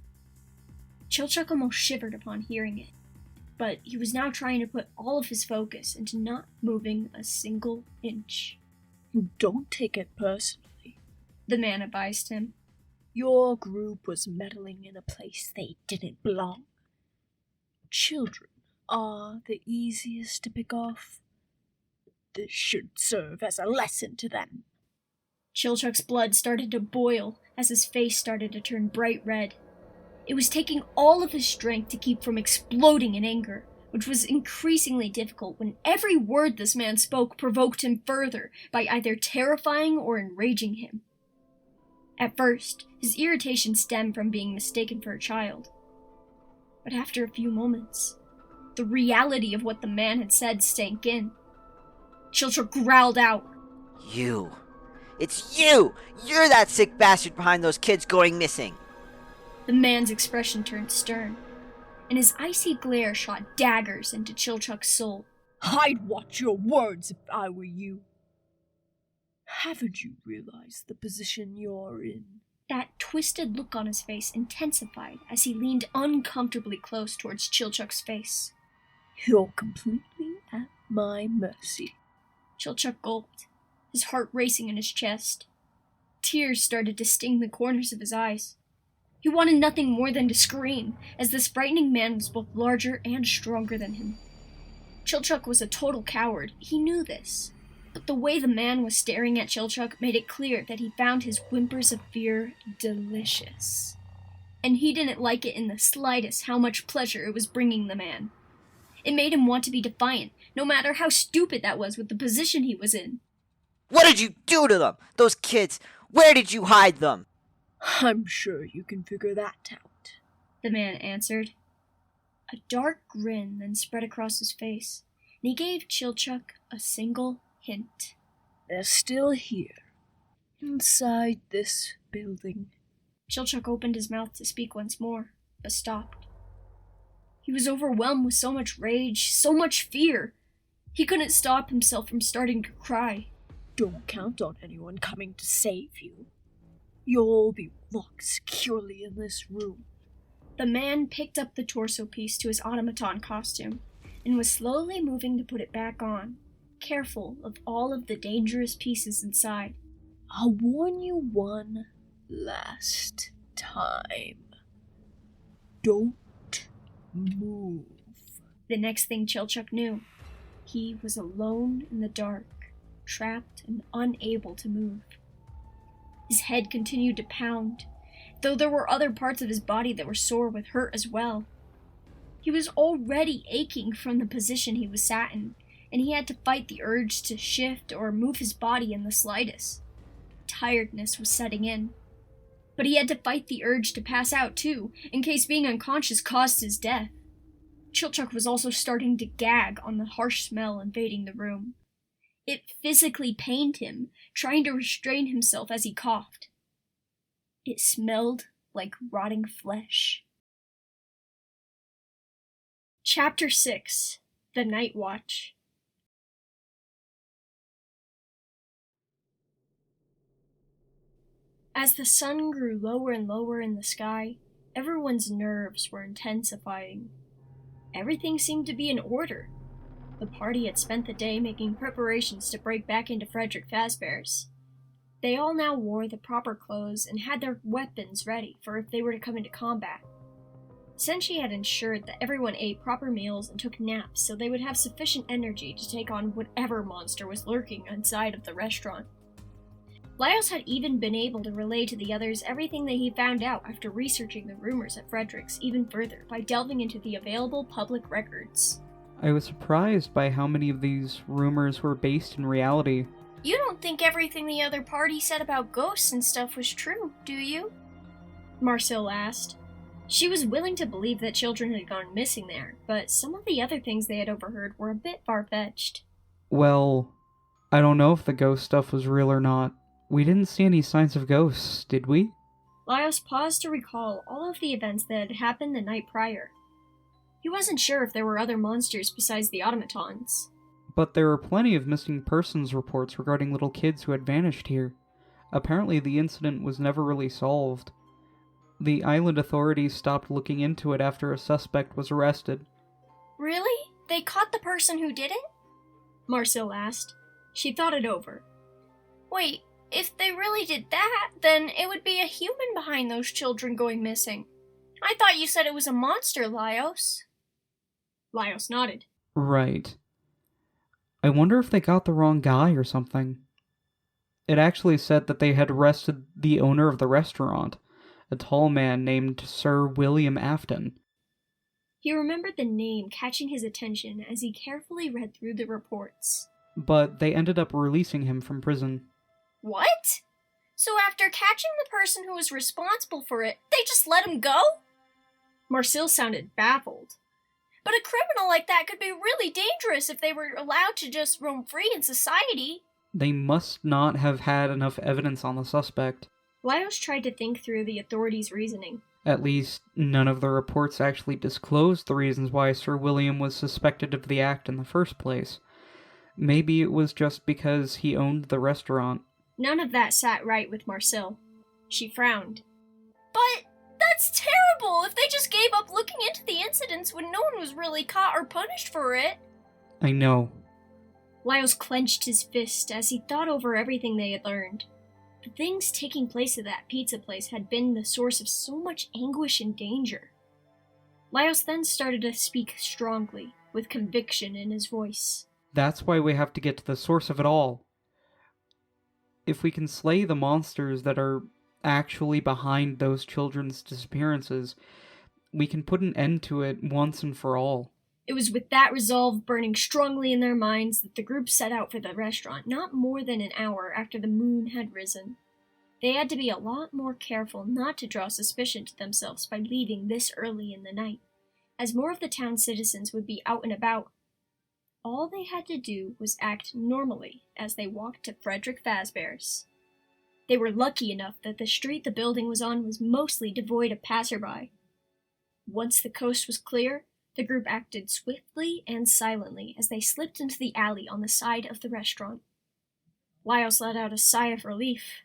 Chilchuck almost shivered upon hearing it, but he was now trying to put all of his focus into not moving a single inch. Don't take it personally, the man advised him. Your group was meddling in a place they didn't belong. Children are the easiest to pick off. This should serve as a lesson to them. Chilchuck's blood started to boil as his face started to turn bright red. It was taking all of his strength to keep from exploding in anger, which was increasingly difficult when every word this man spoke provoked him further by either terrifying or enraging him. At first, his irritation stemmed from being mistaken for a child. But after a few moments, the reality of what the man had said sank in. Chilchuck growled out, You! It's you! You're that sick bastard behind those kids going missing! The man's expression turned stern, and his icy glare shot daggers into Chilchuck's soul. I'd watch your words if I were you. Haven't you realized the position you're in? That twisted look on his face intensified as he leaned uncomfortably close towards Chilchuck's face. You're completely at my mercy. Chilchuck gulped, his heart racing in his chest. Tears started to sting the corners of his eyes. He wanted nothing more than to scream, as this frightening man was both larger and stronger than him. Chilchuck was a total coward, he knew this. But the way the man was staring at Chilchuck made it clear that he found his whimpers of fear delicious. And he didn't like it in the slightest how much pleasure it was bringing the man. It made him want to be defiant, no matter how stupid that was with the position he was in. What did you do to them? Those kids? Where did you hide them? I'm sure you can figure that out, the man answered. A dark grin then spread across his face, and he gave Chilchuck a single hint. They're still here. Inside this building. Chilchuck opened his mouth to speak once more, but stopped. He was overwhelmed with so much rage, so much fear. He couldn't stop himself from starting to cry. Don't count on anyone coming to save you. You'll all be locked securely in this room. The man picked up the torso piece to his automaton costume and was slowly moving to put it back on, careful of all of the dangerous pieces inside. I'll warn you one last time. Don't move. The next thing Chilchuck knew, he was alone in the dark, trapped and unable to move. His head continued to pound, though there were other parts of his body that were sore with hurt as well. He was already aching from the position he was sat in, and he had to fight the urge to shift or move his body in the slightest. Tiredness was setting in. But he had to fight the urge to pass out too, in case being unconscious caused his death. Chilchuck was also starting to gag on the harsh smell invading the room. It physically pained him, trying to restrain himself as he coughed. It smelled like rotting flesh. Chapter 6: The Night Watch. As the sun grew lower and lower in the sky, everyone's nerves were intensifying. Everything seemed to be in order. The party had spent the day making preparations to break back into Frederick Fazbear's. They all now wore the proper clothes and had their weapons ready for if they were to come into combat. Senshi had ensured that everyone ate proper meals and took naps so they would have sufficient energy to take on whatever monster was lurking inside of the restaurant. Laios had even been able to relay to the others everything that he found out after researching the rumors at Frederick's even further by delving into the available public records. I was surprised by how many of these rumors were based in reality. You don't think everything the other party said about ghosts and stuff was true, do you? Marcel asked. She was willing to believe that children had gone missing there, but some of the other things they had overheard were a bit far-fetched. Well, I don't know if the ghost stuff was real or not. We didn't see any signs of ghosts, did we? Laios paused to recall all of the events that had happened the night prior. He wasn't sure if there were other monsters besides the automatons. But there were plenty of missing persons reports regarding little kids who had vanished here. Apparently the incident was never really solved. The island authorities stopped looking into it after a suspect was arrested. Really? They caught the person who did it? Marcel asked. She thought it over. Wait, if they really did that, then it would be a human behind those children going missing. I thought you said it was a monster, Laios. Laios nodded. Right. I wonder if they got the wrong guy or something. It actually said that they had arrested the owner of the restaurant, a tall man named Sir William Afton. He remembered the name catching his attention as he carefully read through the reports. But they ended up releasing him from prison. What? So after catching the person who was responsible for it, they just let him go? Marcel sounded baffled. But a criminal like that could be really dangerous if they were allowed to just roam free in society. They must not have had enough evidence on the suspect. Laios tried to think through the authorities' reasoning. At least, none of the reports actually disclosed the reasons why Sir William was suspected of the act in the first place. Maybe it was just because he owned the restaurant. None of that sat right with Marcel. She frowned. But that's terrible if they just gave up looking into the incidents when no one was really caught or punished for it. I know. Laios clenched his fist as he thought over everything they had learned. The things taking place at that pizza place had been the source of so much anguish and danger. Laios then started to speak strongly, with conviction in his voice. That's why we have to get to the source of it all. If we can slay the monsters that are actually behind those children's disappearances, we can put an end to it once and for all. It was with that resolve burning strongly in their minds that the group set out for the restaurant not more than an hour after the moon had risen. They had to be a lot more careful not to draw suspicion to themselves by leaving this early in the night, as more of the town's citizens would be out and about. All they had to do was act normally as they walked to Frederick Fazbear's. They were lucky enough that the street the building was on was mostly devoid of passerby. Once the coast was clear, the group acted swiftly and silently as they slipped into the alley on the side of the restaurant. Laios let out a sigh of relief.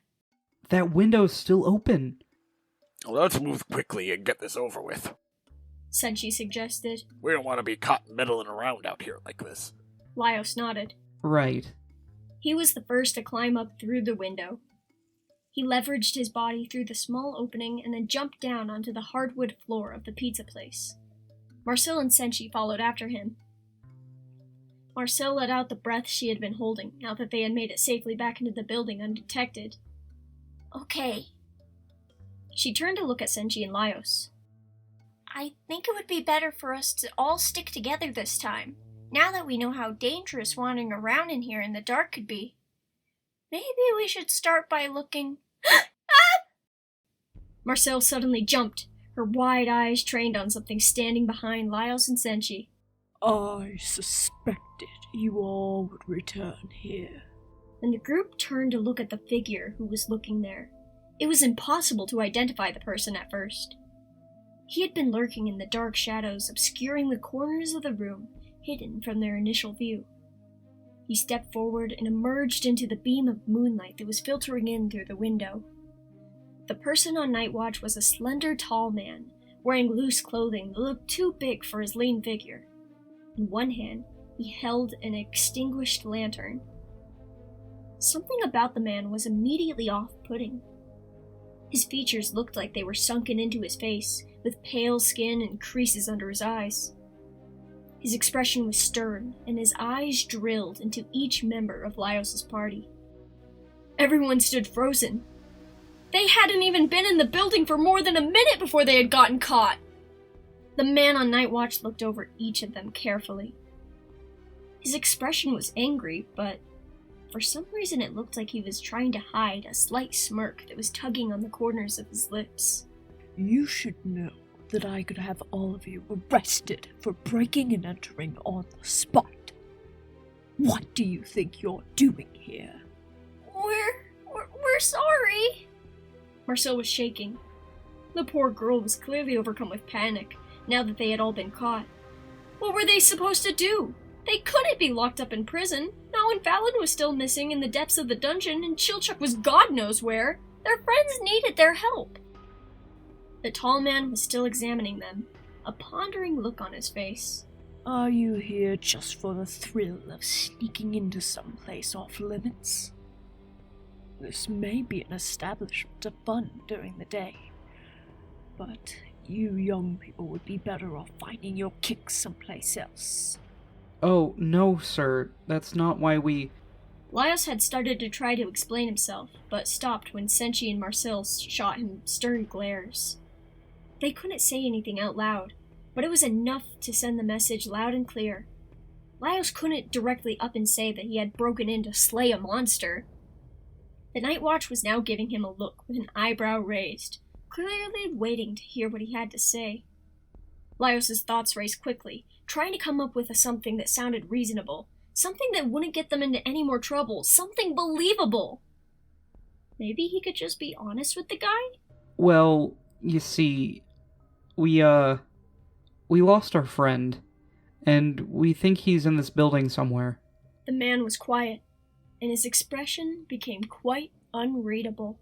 That window's still open. Well, let's move quickly and get this over with. Senshi suggested. We don't want to be caught meddling around out here like this. Laios nodded. Right. He was the first to climb up through the window. He leveraged his body through the small opening and then jumped down onto the hardwood floor of the pizza place. Marcel and Senshi followed after him. Marcel let out the breath she had been holding, now that they had made it safely back into the building undetected. Okay, She turned to look at Senshi and Laios. I think it would be better for us to all stick together this time, now that we know how dangerous wandering around in here in the dark could be. Maybe we should start by looking... Marcel suddenly jumped, her wide eyes trained on something standing behind Laios and Senshi. I suspected you all would return here. When the group turned to look at the figure who was looking there, it was impossible to identify the person at first. He had been lurking in the dark shadows, obscuring the corners of the room, hidden from their initial view. He stepped forward and emerged into the beam of moonlight that was filtering in through the window. The person on night watch was a slender, tall man, wearing loose clothing that looked too big for his lean figure. In one hand, he held an extinguished lantern. Something about the man was immediately off-putting. His features looked like they were sunken into his face, with pale skin and creases under his eyes. His expression was stern, and his eyes drilled into each member of Laios' party. Everyone stood frozen. They hadn't even been in the building for more than a minute before they had gotten caught. The man on night watch looked over each of them carefully. His expression was angry, but for some reason it looked like he was trying to hide a slight smirk that was tugging on the corners of his lips. You should know that I could have all of you arrested for breaking and entering on the spot. What do you think you're doing here? We're sorry. Marcel was shaking. The poor girl was clearly overcome with panic, now that they had all been caught. What were they supposed to do? They couldn't be locked up in prison, not when Fallon was still missing in the depths of the dungeon and Chilchuk was God knows where. Their friends needed their help. The tall man was still examining them, a pondering look on his face. Are you here just for the thrill of sneaking into some place off limits? This may be an establishment of fun during the day, but you young people would be better off finding your kicks someplace else. Oh, no, sir. That's not why we... Laios had started to try to explain himself, but stopped when Senshi and Marcel shot him stern glares. They couldn't say anything out loud, but it was enough to send the message loud and clear. Laios couldn't directly up and say that he had broken in to slay a monster. The Night Watch was now giving him a look with an eyebrow raised, clearly waiting to hear what he had to say. Laios' thoughts raced quickly, trying to come up with something that sounded reasonable, something that wouldn't get them into any more trouble, something believable. Maybe he could just be honest with the guy? Well, you see, we lost our friend, and we think he's in this building somewhere. The man was quiet, and his expression became quite unreadable.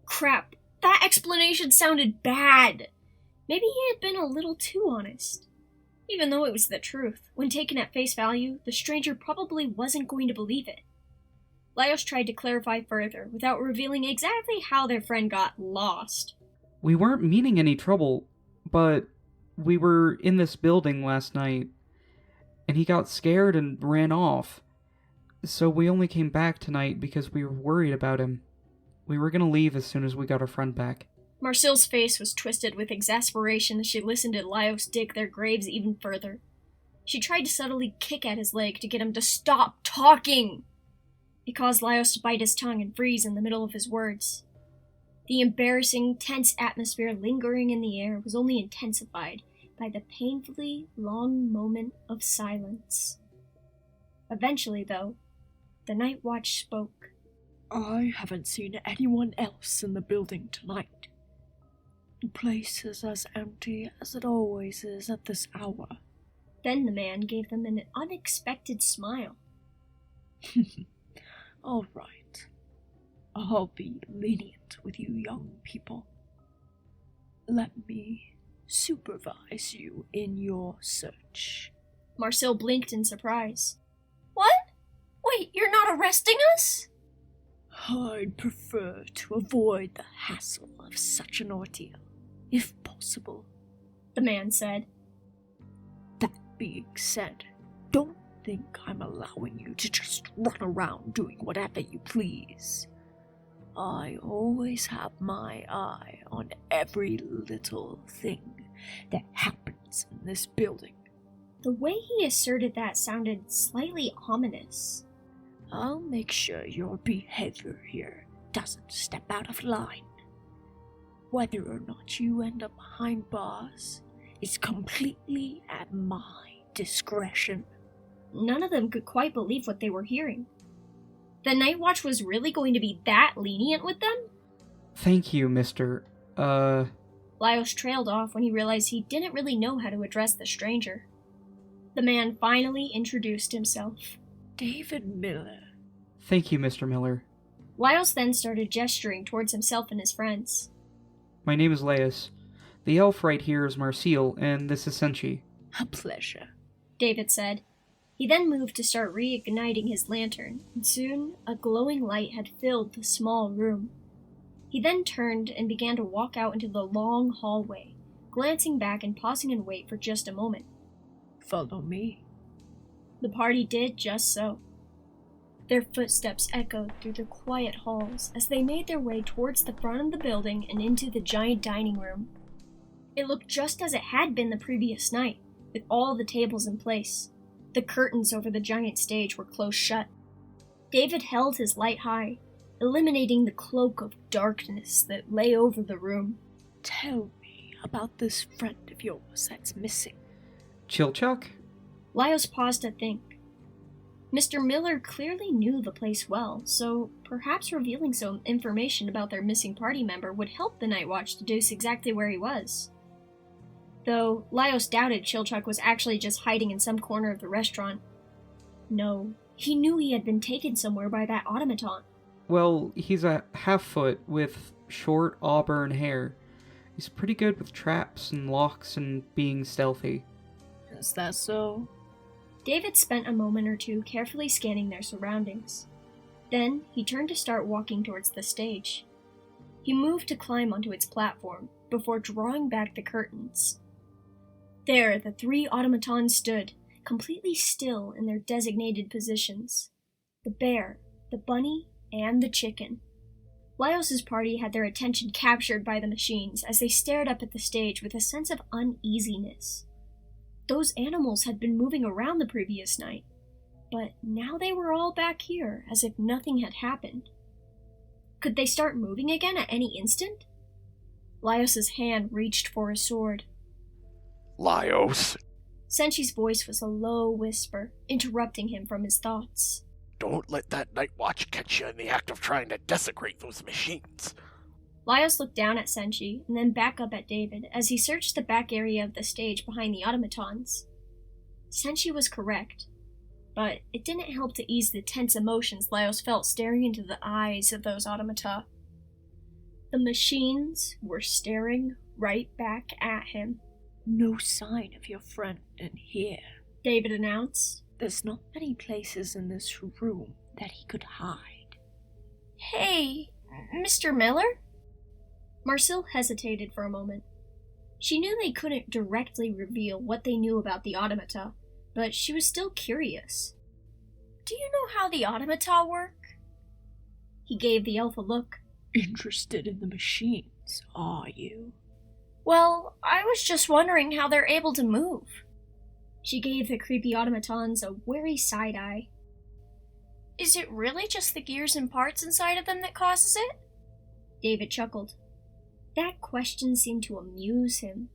Crap, that explanation sounded bad. Maybe he had been a little too honest. Even though it was the truth, when taken at face value, the stranger probably wasn't going to believe it. Laios tried to clarify further, without revealing exactly how their friend got lost. We weren't meaning any trouble, but we were in this building last night, and he got scared and ran off. So we only came back tonight because we were worried about him. We were gonna leave as soon as we got our friend back. Marcel's face was twisted with exasperation as she listened to Laios dig their graves even further. She tried to subtly kick at his leg to get him to stop talking. It caused Laios to bite his tongue and freeze in the middle of his words. The embarrassing, tense atmosphere lingering in the air was only intensified by the painfully long moment of silence. Eventually, though, the Night Watch spoke. I haven't seen anyone else in the building tonight. The place is as empty as it always is at this hour. Then the man gave them an unexpected smile. All right. I'll be lenient with you young people. Let me supervise you in your search. Marcel blinked in surprise. What? Wait, you're not arresting us? I'd prefer to avoid the hassle of such an ordeal, if possible. The man said. That being said, don't think I'm allowing you to just run around doing whatever you please. I always have my eye on every little thing that happens in this building. The way he asserted that sounded slightly ominous. I'll make sure your behavior here doesn't step out of line. Whether or not you end up behind bars is completely at my discretion. None of them could quite believe what they were hearing. The Night Watch was really going to be that lenient with them? Thank you, Mr. Laios trailed off when he realized he didn't really know how to address the stranger. The man finally introduced himself. David Miller. Thank you, Mr. Miller. Laios then started gesturing towards himself and his friends. My name is Laios. The elf right here is Marcel, and this is Senshi. A pleasure, David said. He then moved to start reigniting his lantern, and soon a glowing light had filled the small room. He then turned and began to walk out into the long hallway, glancing back and pausing in wait for just a moment. Follow me. The party did just so. Their footsteps echoed through the quiet halls as they made their way towards the front of the building and into the giant dining room. It looked just as it had been the previous night, with all the tables in place. The curtains over the giant stage were closed shut. David held his light high, eliminating the cloak of darkness that lay over the room. Tell me about this friend of yours that's missing. Chilchuck? Laios paused to think. Mr. Miller clearly knew the place well, so perhaps revealing some information about their missing party member would help the Night Watch deduce exactly where he was. Though Laios doubted Chilchuck was actually just hiding in some corner of the restaurant. No, he knew he had been taken somewhere by that automaton. Well, he's a half-foot with short auburn hair. He's pretty good with traps and locks and being stealthy. Is that so? David spent a moment or two carefully scanning their surroundings. Then he turned to start walking towards the stage. He moved to climb onto its platform before drawing back the curtains. There, the three automatons stood, completely still in their designated positions. The bear, the bunny, and the chicken. Laios' party had their attention captured by the machines as they stared up at the stage with a sense of uneasiness. Those animals had been moving around the previous night, but now they were all back here as if nothing had happened. Could they start moving again at any instant? Laios' hand reached for his sword. Laios, Senshi's voice was a low whisper, interrupting him from his thoughts. don't let that Night Watch catch you in the act of trying to desecrate those machines. Laios looked down at Senshi and then back up at David as he searched the back area of the stage behind the automatons. Senshi was correct, but it didn't help to ease the tense emotions Laios felt staring into the eyes of those automata. The machines were staring right back at him. No sign of your friend in here. David announced. There's not many places in this room that he could hide. Hey, Mr. Miller? Marcel hesitated for a moment. She knew they couldn't directly reveal what they knew about the automata, but she was still curious. Do you know how the automata work? He gave the elf a look. Interested in the machines, are you? Well, I was just wondering how they're able to move. She gave the creepy automatons a wary side-eye. Is it really just the gears and parts inside of them that causes it? David chuckled. That question seemed to amuse him.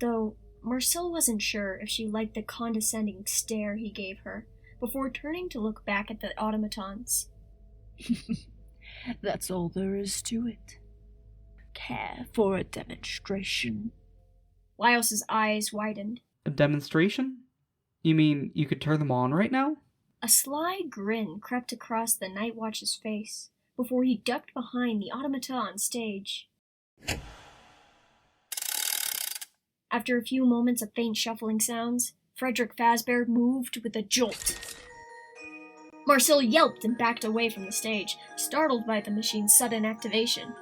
Though Marcel wasn't sure if she liked the condescending stare he gave her, before turning to look back at the automatons. That's all there is to it. Care for a demonstration? Lyos's eyes widened. A demonstration? You mean you could turn them on right now? A sly grin crept across the Night Watch's face before he ducked behind the automata on stage. After a few moments of faint shuffling sounds, Frederick Fazbear moved with a jolt. Marcel yelped and backed away from the stage, startled by the machine's sudden activation.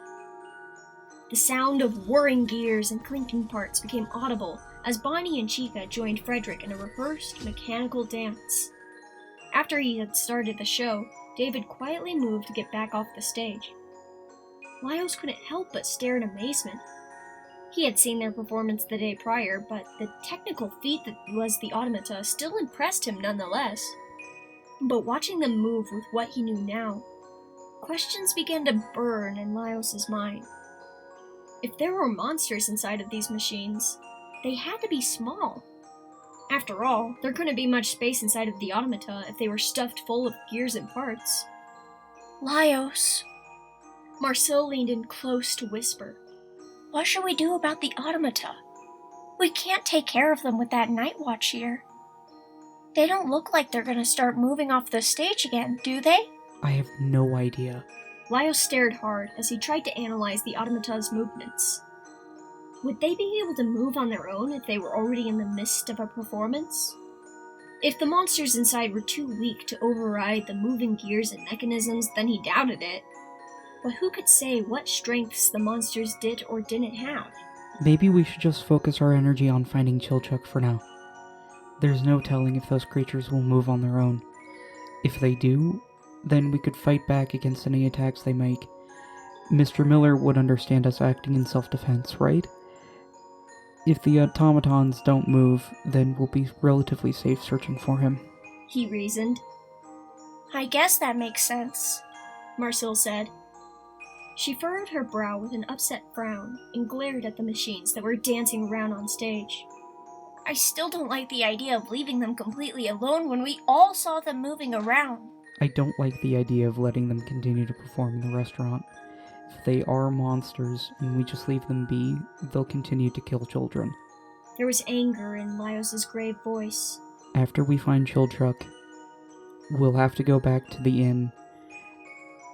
The sound of whirring gears and clinking parts became audible as Bonnie and Chica joined Frederick in a rehearsed mechanical dance. After he had started the show, David quietly moved to get back off the stage. Lyos couldn't help but stare in amazement. He had seen their performance the day prior, but the technical feat that was the automata still impressed him nonetheless. But watching them move with what he knew now, questions began to burn in Lyos's mind. If there were monsters inside of these machines, they had to be small. After all, there couldn't be much space inside of the automata if they were stuffed full of gears and parts. Lyos, Marcel leaned in close to whisper. what should we do about the automata? We can't take care of them with that Night Watch here. They don't look like they're gonna start moving off the stage again, do they? I have no idea. Lyos stared hard as he tried to analyze the automata's movements. Would they be able to move on their own if they were already in the midst of a performance? If the monsters inside were too weak to override the moving gears and mechanisms, then he doubted it. But who could say what strengths the monsters did or didn't have? Maybe we should just focus our energy on finding Chilchuck for now. There's no telling if those creatures will move on their own. If they do, then we could fight back against any attacks they make. Mr. Miller would understand us acting in self-defense, right? If the automatons don't move, then we'll be relatively safe searching for him. He reasoned. I guess that makes sense. Marcel said. She furrowed her brow with an upset frown and glared at the machines that were dancing around on stage. I still don't like the idea of leaving them completely alone when we all saw them moving around. I don't like the idea of letting them continue to perform in the restaurant. If they are monsters and we just leave them be, they'll continue to kill children. There was anger in Lyos's grave voice. After we find Chilchuck, we'll have to go back to the inn,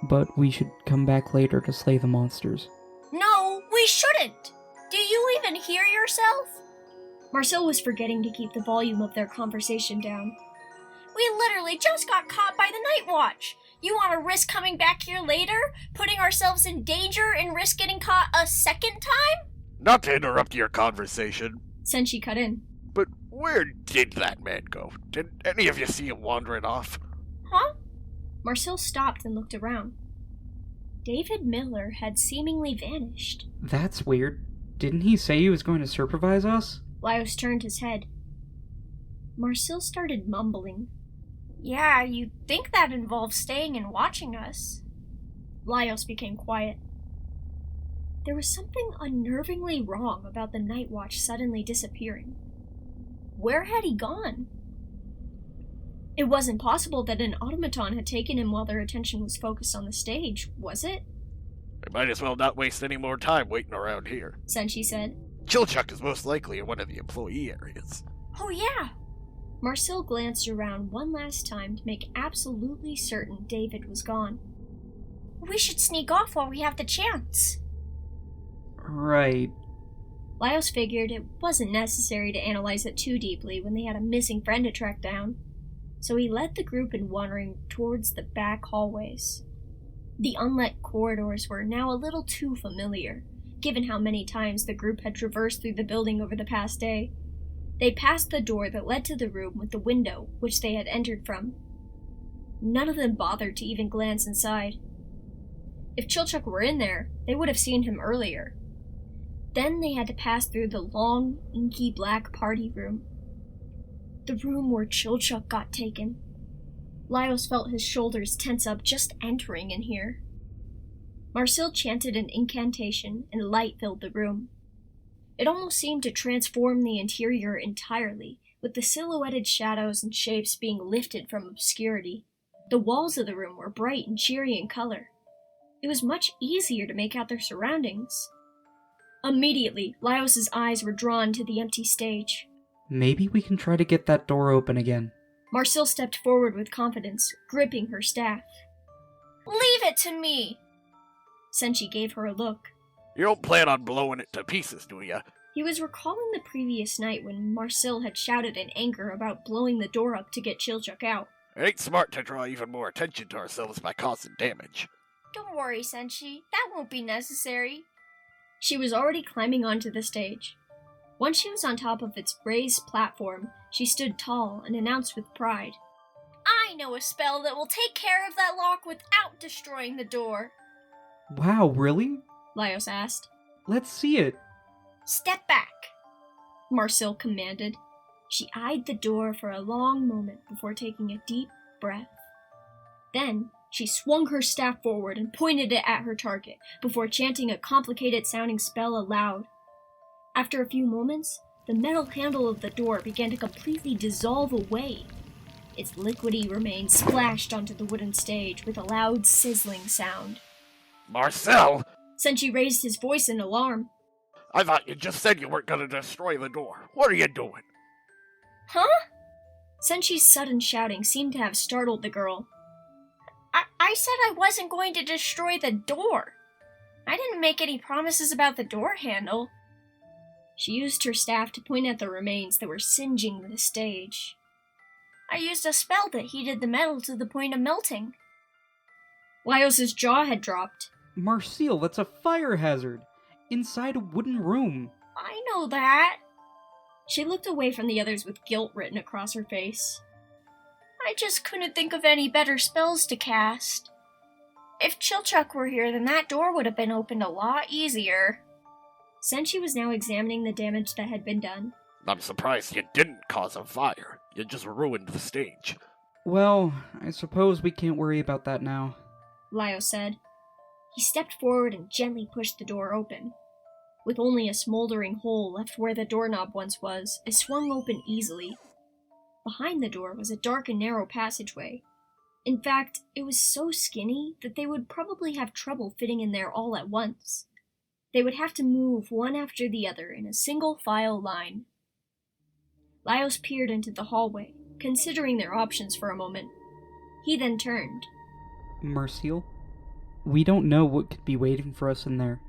but we should come back later to slay the monsters. No, we shouldn't! Do you even hear yourself? Marcel was forgetting to keep the volume of their conversation down. We literally just got caught by the Night Watch. You want to risk coming back here later? Putting ourselves in danger and risk getting caught a second time? Not to interrupt your conversation, Senshi cut in. but where did that man go? Did any of you see him wandering off? Huh? Marcel stopped and looked around. David Miller had seemingly vanished. That's weird. Didn't he say he was going to supervise us? Lyos turned his head. Marcel started mumbling. Yeah, you'd think that involves staying and watching us. Lyos became quiet. There was something unnervingly wrong about the Night Watch suddenly disappearing. Where had he gone? It wasn't possible that an automaton had taken him while their attention was focused on the stage, was it? We might as well not waste any more time waiting around here. Senshi said. Chilchuck is most likely in one of the employee areas. Oh yeah! Marcel glanced around one last time to make absolutely certain David was gone. We should sneak off while we have the chance. Right. Lyos figured it wasn't necessary to analyze it too deeply when they had a missing friend to track down, so he led the group in wandering towards the back hallways. The unlit corridors were now a little too familiar, given how many times the group had traversed through the building over the past day. They passed the door that led to the room with the window which they had entered from. None of them bothered to even glance inside. If Chilchuck were in there, they would have seen him earlier. Then they had to pass through the long, inky black party room. The room where Chilchuck got taken. Lyos felt his shoulders tense up just entering in here. Marcel chanted an incantation and light filled the room. It almost seemed to transform the interior entirely, with the silhouetted shadows and shapes being lifted from obscurity. The walls of the room were bright and cheery in color. it was much easier to make out their surroundings. Immediately, Laios' eyes were drawn to the empty stage. Maybe we can try to get that door open again. Marcel stepped forward with confidence, gripping her staff. Leave it to me! Senshi gave her a look. You don't plan on blowing it to pieces, do ya? He was recalling the previous night when Marcel had shouted in anger about blowing the door up to get Chilchuk out. It ain't smart to draw even more attention to ourselves by causing damage. Don't worry, Senshi. That won't be necessary. She was already climbing onto the stage. Once she was on top of its raised platform, she stood tall and announced with pride. I know a spell that will take care of that lock without destroying the door. Wow, really? Laios asked. Let's see it. Step back, Marcel commanded. She eyed the door for a long moment before taking a deep breath. Then, she swung her staff forward and pointed it at her target before chanting a complicated-sounding spell aloud. After a few moments, the metal handle of the door began to completely dissolve away. Its liquidy remains splashed onto the wooden stage with a loud sizzling sound. Marcel! Senshi raised his voice in alarm. I thought you just said you weren't gonna destroy the door. What are you doing? Huh? Senshi's sudden shouting seemed to have startled the girl. I said I wasn't going to destroy the door. I didn't make any promises about the door handle. She used her staff to point at the remains that were singeing the stage. I used a spell that heated the metal to the point of melting. Laios' jaw had dropped. Marcel, that's a fire hazard. Inside a wooden room. I know that. She looked away from the others with guilt written across her face. I just couldn't think of any better spells to cast. If Chilchuk were here, then that door would have been opened a lot easier. Senshi was now examining the damage that had been done. I'm surprised you didn't cause a fire. You just ruined the stage. Well, I suppose we can't worry about that now. Laios said. He stepped forward and gently pushed the door open. With only a smoldering hole left where the doorknob once was, it swung open easily. Behind the door was a dark and narrow passageway. In fact, it was so skinny that they would probably have trouble fitting in there all at once. They would have to move one after the other in a single file line. Laios peered into the hallway, considering their options for a moment. He then turned. Marcel? We don't know what could be waiting for us in there.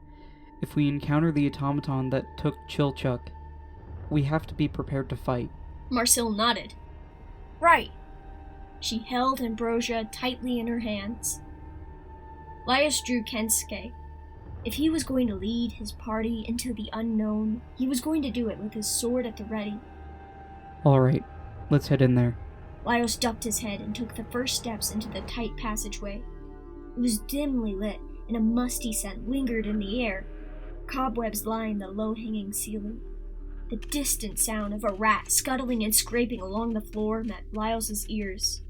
If we encounter the automaton that took Chilchuk, we have to be prepared to fight. Marcel nodded. Right. She held Ambrosia tightly in her hands. Laios drew Kensuke. If he was going to lead his party into the unknown, he was going to do it with his sword at the ready. Alright, let's head in there. Laios ducked his head and took the first steps into the tight passageway. It was dimly lit, and a musty scent lingered in the air. Cobwebs lined the low-hanging ceiling. The distant sound of a rat scuttling and scraping along the floor met Laios' ears.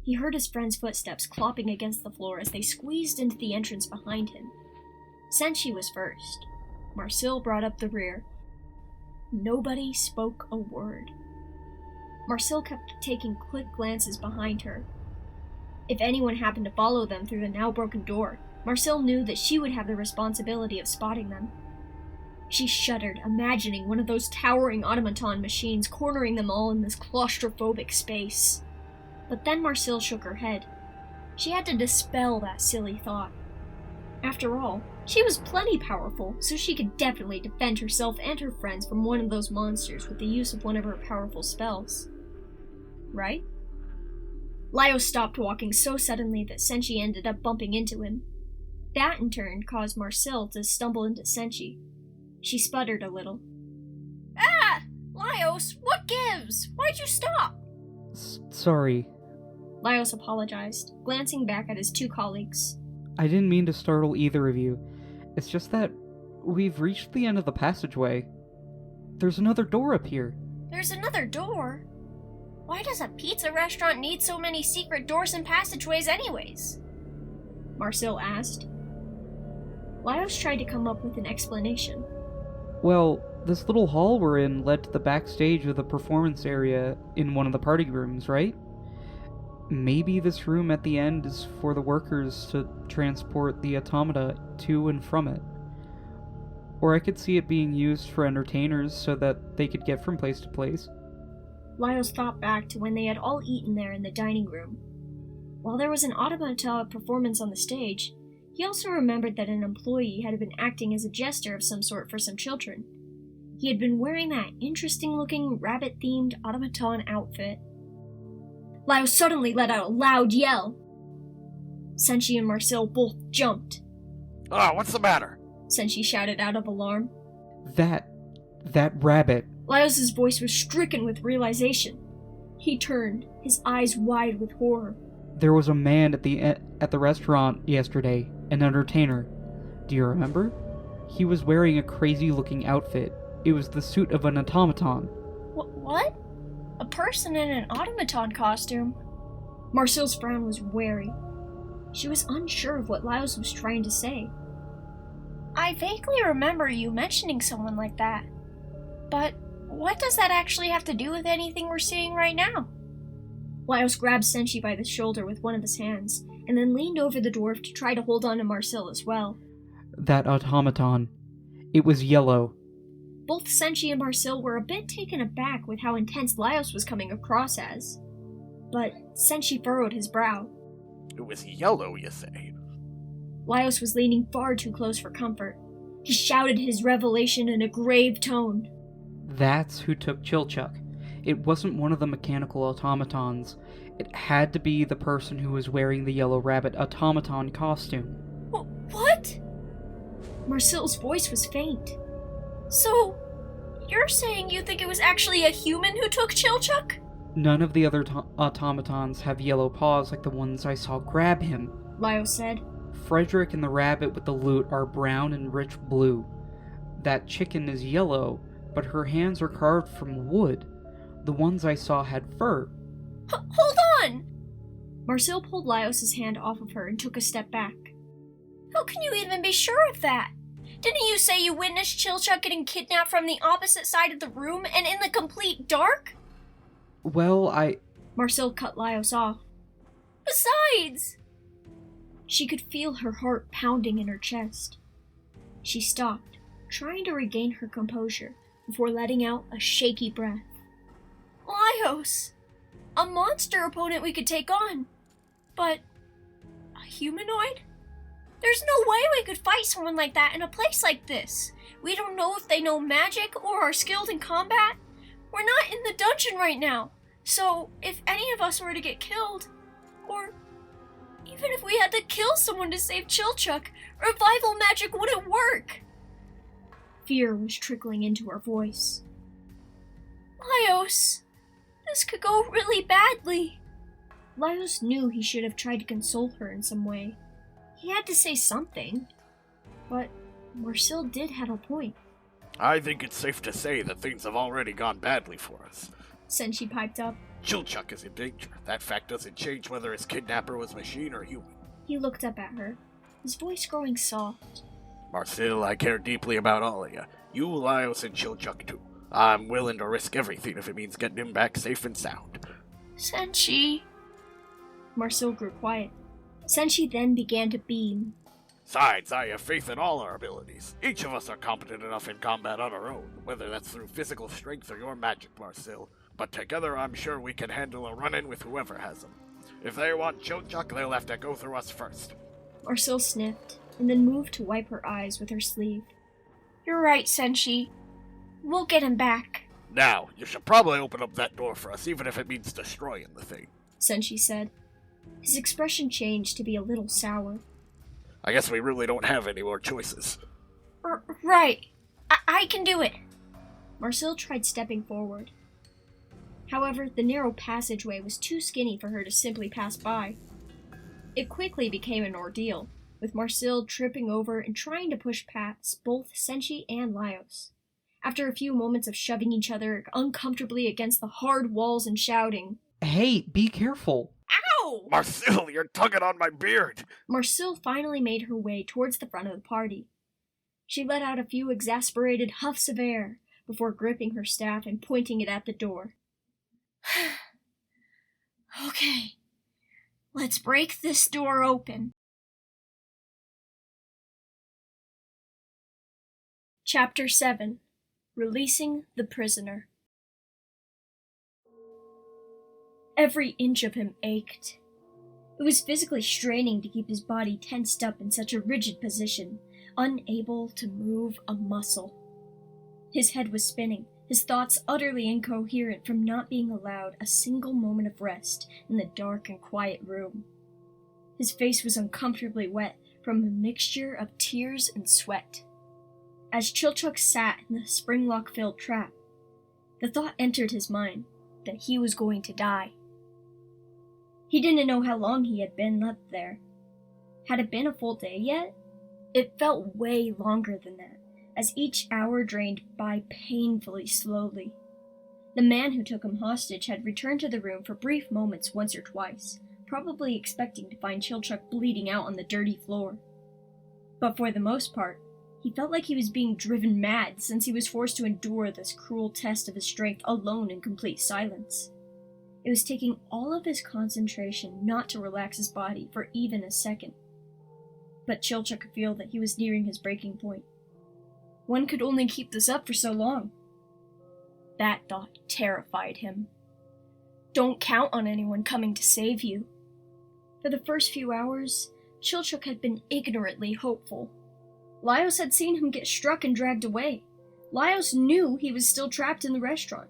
He heard his friend's footsteps clopping against the floor as they squeezed into the entrance behind him. Senshi was first. Marcel brought up the rear. Nobody spoke a word. Marcel kept taking quick glances behind her. If anyone happened to follow them through the now broken door, Marcel knew that she would have the responsibility of spotting them. She shuddered, imagining one of those towering automaton machines cornering them all in this claustrophobic space. But then Marcel shook her head. She had to dispel that silly thought. After all, she was plenty powerful, so she could definitely defend herself and her friends from one of those monsters with the use of one of her powerful spells. Right? Laios stopped walking so suddenly that Senshi ended up bumping into him. That in turn caused Marcel to stumble into Senshi. She sputtered a little. Ah! Laios, what gives? Why'd you stop? Sorry. Laios apologized, glancing back at his two colleagues. I didn't mean to startle either of you. It's just that we've reached the end of the passageway. There's another door up here. There's another door? Why does a pizza restaurant need so many secret doors and passageways anyways? Marcel asked. Laios tried to come up with an explanation. Well, this little hall we're in led to the backstage of the performance area in one of the party rooms, right? Maybe this room at the end is for the workers to transport the automata to and from it. Or I could see it being used for entertainers so that they could get from place to place. Lyles thought back to when they had all eaten there in the dining room. While there was an automata performance on the stage, he also remembered that an employee had been acting as a jester of some sort for some children. He had been wearing that interesting-looking rabbit-themed automaton outfit. Lyles suddenly let out a loud yell. Senshi and Marcel both jumped. Ah, what's the matter? Senshi shouted out of alarm. That rabbit. Lyles' voice was stricken with realization. He turned, his eyes wide with horror. There was a man at the restaurant yesterday, an entertainer. Do you remember? He was wearing a crazy-looking outfit. It was the suit of an automaton. What? A person in an automaton costume? Marcel's frown was wary. She was unsure of what Lyles was trying to say. I vaguely remember you mentioning someone like that. But what does that actually have to do with anything we're seeing right now? Lyles grabbed Senshi by the shoulder with one of his hands, and then leaned over the dwarf to try to hold on to Marcel as well. That automaton. It was yellow. Both Senshi and Marcel were a bit taken aback with how intense Lyles was coming across as. But Senshi furrowed his brow. It was yellow, you say? Lyles was leaning far too close for comfort. He shouted his revelation in a grave tone. That's who took Chilchuck. It wasn't one of the mechanical automatons. It had to be the person who was wearing the yellow rabbit automaton costume. What? Marcel's voice was faint. So, you're saying you think it was actually a human who took Chilchuck? None of the other automatons have yellow paws like the ones I saw grab him, Lyles said. Frederick and the rabbit with the lute are brown and rich blue. That chicken is yellow, but her hands are carved from wood. The ones I saw had fur. Hold on! Marcel pulled Lyles' hand off of her and took a step back. How can you even be sure of that? Didn't you say you witnessed Chilchuck getting kidnapped from the opposite side of the room and in the complete dark? Well, Marcel cut Lyles off. Besides... She could feel her heart pounding in her chest. She stopped, trying to regain her composure, before letting out a shaky breath. Lyos! A monster opponent we could take on. But... a humanoid? There's no way we could fight someone like that in a place like this. We don't know if they know magic or are skilled in combat. We're not in the dungeon right now. So, if any of us were to get killed, or even if we had to kill someone to save Chilchuck, revival magic wouldn't work. Fear was trickling into her voice. Lyos, this could go really badly. Lyos knew he should have tried to console her in some way. He had to say something. But Marcel did have a point. I think it's safe to say that things have already gone badly for us. Senshi piped up. Chilchuck is in danger. That fact doesn't change whether his kidnapper was machine or human. He looked up at her, his voice growing soft. Marcel, I care deeply about all of you. You, Lyos, and Chilchuck too. I'm willing to risk everything if it means getting him back safe and sound. Senshi. Marcel grew quiet. Senshi then began to beam. Besides, I have faith in all our abilities. Each of us are competent enough in combat on our own, whether that's through physical strength or your magic, Marcel. But together I'm sure we can handle a run-in with whoever has them. If they want Chilchuck, they'll have to go through us first. Marcel sniffed, and then moved to wipe her eyes with her sleeve. You're right, Senshi. We'll get him back. Now, you should probably open up that door for us, even if it means destroying the thing. Senshi said. His expression changed to be a little sour. I guess we really don't have any more choices. Right. I can do it. Marcel tried stepping forward. However, the narrow passageway was too skinny for her to simply pass by. It quickly became an ordeal, with Marcel tripping over and trying to push past both Senshi and Lyos. After a few moments of shoving each other uncomfortably against the hard walls and shouting, Hey, be careful! Ow! Marcel, you're tugging on my beard! Marcel finally made her way towards the front of the party. She let out a few exasperated huffs of air before gripping her staff and pointing it at the door. Okay. Let's break this door open. Chapter 7. Releasing the Prisoner. Every inch of him ached. It was physically straining to keep his body tensed up in such a rigid position, unable to move a muscle. His head was spinning, his thoughts utterly incoherent from not being allowed a single moment of rest in the dark and quiet room. His face was uncomfortably wet from a mixture of tears and sweat. As Chilchuk sat in the spring-lock-filled trap, the thought entered his mind that he was going to die. He didn't know how long he had been left there. Had it been a full day yet? It felt way longer than that, as each hour drained by painfully slowly. The man who took him hostage had returned to the room for brief moments once or twice, probably expecting to find Chilchuk bleeding out on the dirty floor. But for the most part, he felt like he was being driven mad since he was forced to endure this cruel test of his strength alone in complete silence. It was taking all of his concentration not to relax his body for even a second. But Chilchuk could feel that he was nearing his breaking point. One could only keep this up for so long. That thought terrified him. Don't count on anyone coming to save you. For the first few hours, Chilchuk had been ignorantly hopeful. Laios had seen him get struck and dragged away. Laios knew he was still trapped in the restaurant.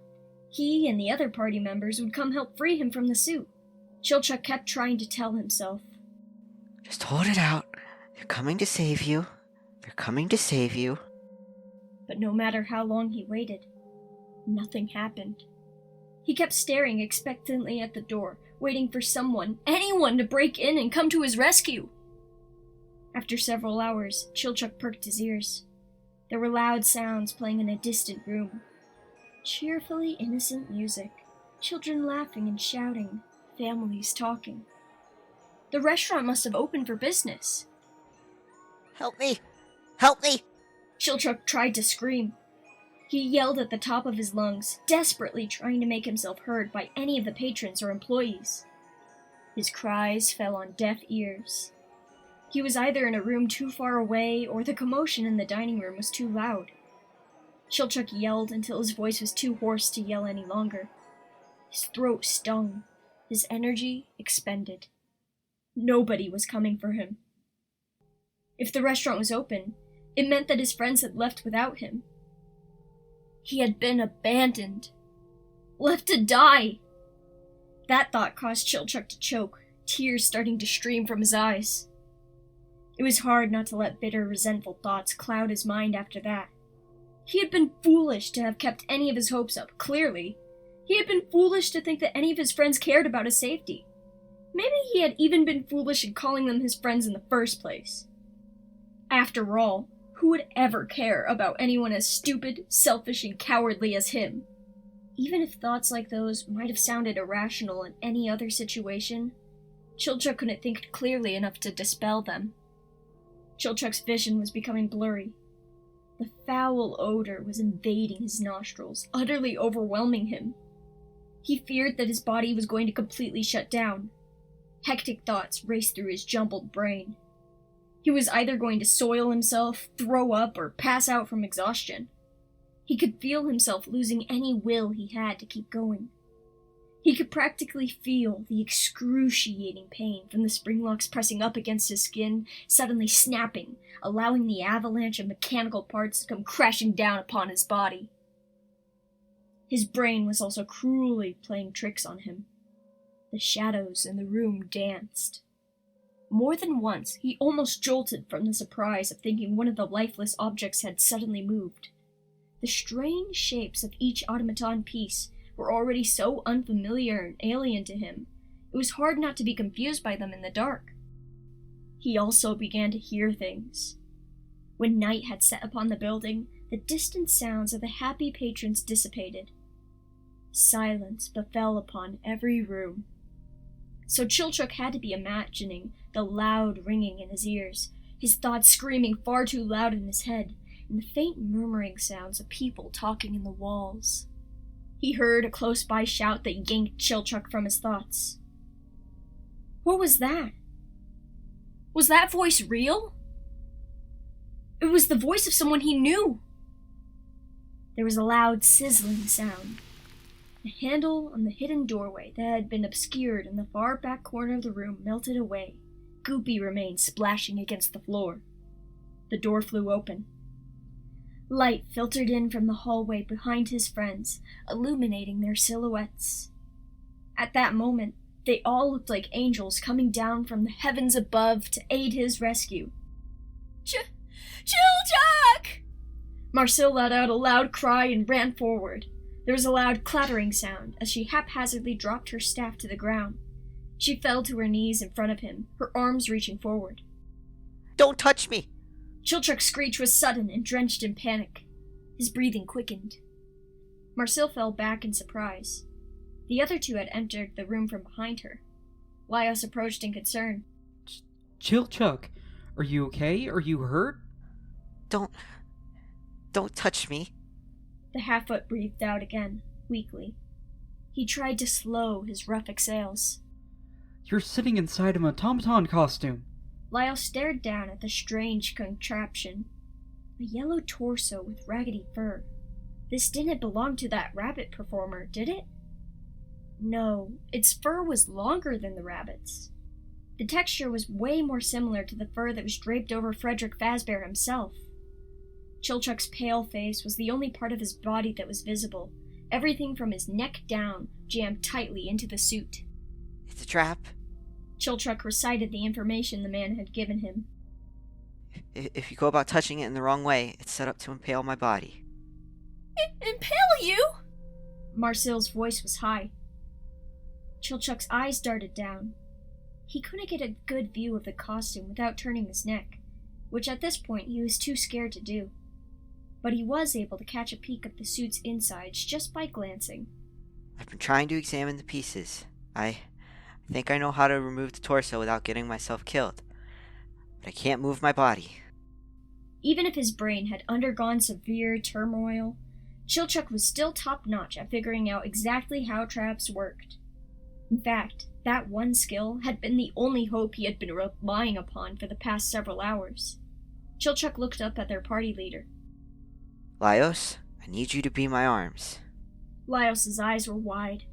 He and the other party members would come help free him from the suit. Chilchuk kept trying to tell himself, Just hold it out. They're coming to save you. They're coming to save you. But no matter how long he waited, nothing happened. He kept staring expectantly at the door, waiting for someone, anyone, to break in and come to his rescue. After several hours, Chilchuk perked his ears. There were loud sounds playing in a distant room. Cheerfully innocent music, children laughing and shouting, families talking. The restaurant must have opened for business. Help me! Help me! Chilchuk tried to scream. He yelled at the top of his lungs, desperately trying to make himself heard by any of the patrons or employees. His cries fell on deaf ears. He was either in a room too far away, or the commotion in the dining room was too loud. Chilchuk yelled until his voice was too hoarse to yell any longer. His throat stung, his energy expended. Nobody was coming for him. If the restaurant was open, it meant that his friends had left without him. He had been abandoned. Left to die. That thought caused Chilchuk to choke, tears starting to stream from his eyes. It was hard not to let bitter, resentful thoughts cloud his mind after that. He had been foolish to have kept any of his hopes up, clearly. He had been foolish to think that any of his friends cared about his safety. Maybe he had even been foolish in calling them his friends in the first place. After all, who would ever care about anyone as stupid, selfish, and cowardly as him? Even if thoughts like those might have sounded irrational in any other situation, Chilchuk couldn't think clearly enough to dispel them. Chilchuk's vision was becoming blurry. The foul odor was invading his nostrils, utterly overwhelming him. He feared that his body was going to completely shut down. Hectic thoughts raced through his jumbled brain. He was either going to soil himself, throw up, or pass out from exhaustion. He could feel himself losing any will he had to keep going. He could practically feel the excruciating pain from the spring locks pressing up against his skin, suddenly snapping, allowing the avalanche of mechanical parts to come crashing down upon his body. His brain was also cruelly playing tricks on him. The shadows in the room danced. More than once, he almost jolted from the surprise of thinking one of the lifeless objects had suddenly moved. The strange shapes of each automaton piece were already so unfamiliar and alien to him, it was hard not to be confused by them in the dark. He also began to hear things. When night had set upon the building, the distant sounds of the happy patrons dissipated. Silence befell upon every room. So Chilchuk had to be imagining the loud ringing in his ears, his thoughts screaming far too loud in his head, and the faint murmuring sounds of people talking in the walls. He heard a close-by shout that yanked Chilchuk from his thoughts. What was that? Was that voice real? It was the voice of someone he knew. There was a loud sizzling sound. The handle on the hidden doorway that had been obscured in the far back corner of the room melted away. Goopy remained splashing against the floor. The door flew open. Light filtered in from the hallway behind his friends, illuminating their silhouettes. At that moment, they all looked like angels coming down from the heavens above to aid his rescue. Chilchuck! Marcille let out a loud cry and ran forward. There was a loud clattering sound as she haphazardly dropped her staff to the ground. She fell to her knees in front of him, her arms reaching forward. Don't touch me! Chilchuck's screech was sudden and drenched in panic. His breathing quickened. Marcille fell back in surprise. The other two had entered the room from behind her. Laios approached in concern. Chilchuck, are you okay? Are you hurt? Don't touch me. The half-foot breathed out again, weakly. He tried to slow his rough exhales. You're sitting inside an automaton costume. Laios stared down at the strange contraption. A yellow torso with raggedy fur. This didn't belong to that rabbit performer, did it? No, its fur was longer than the rabbit's. The texture was way more similar to the fur that was draped over Frederick Fazbear himself. Chilchuck's pale face was the only part of his body that was visible, everything from his neck down jammed tightly into the suit. It's a trap. Chilchuck recited the information the man had given him. If you go about touching it in the wrong way, it's set up to impale my body. Impale you? Marcille's voice was high. Chilchuck's eyes darted down. He couldn't get a good view of the costume without turning his neck, which at this point he was too scared to do. But he was able to catch a peek of the suit's insides just by glancing. I've been trying to examine the pieces. I think I know how to remove the torso without getting myself killed. But I can't move my body. Even if his brain had undergone severe turmoil, Chilchuck was still top-notch at figuring out exactly how traps worked. In fact, that one skill had been the only hope he had been relying upon for the past several hours. Chilchuck looked up at their party leader. Laios, I need you to be my arms. Laios' eyes were wide.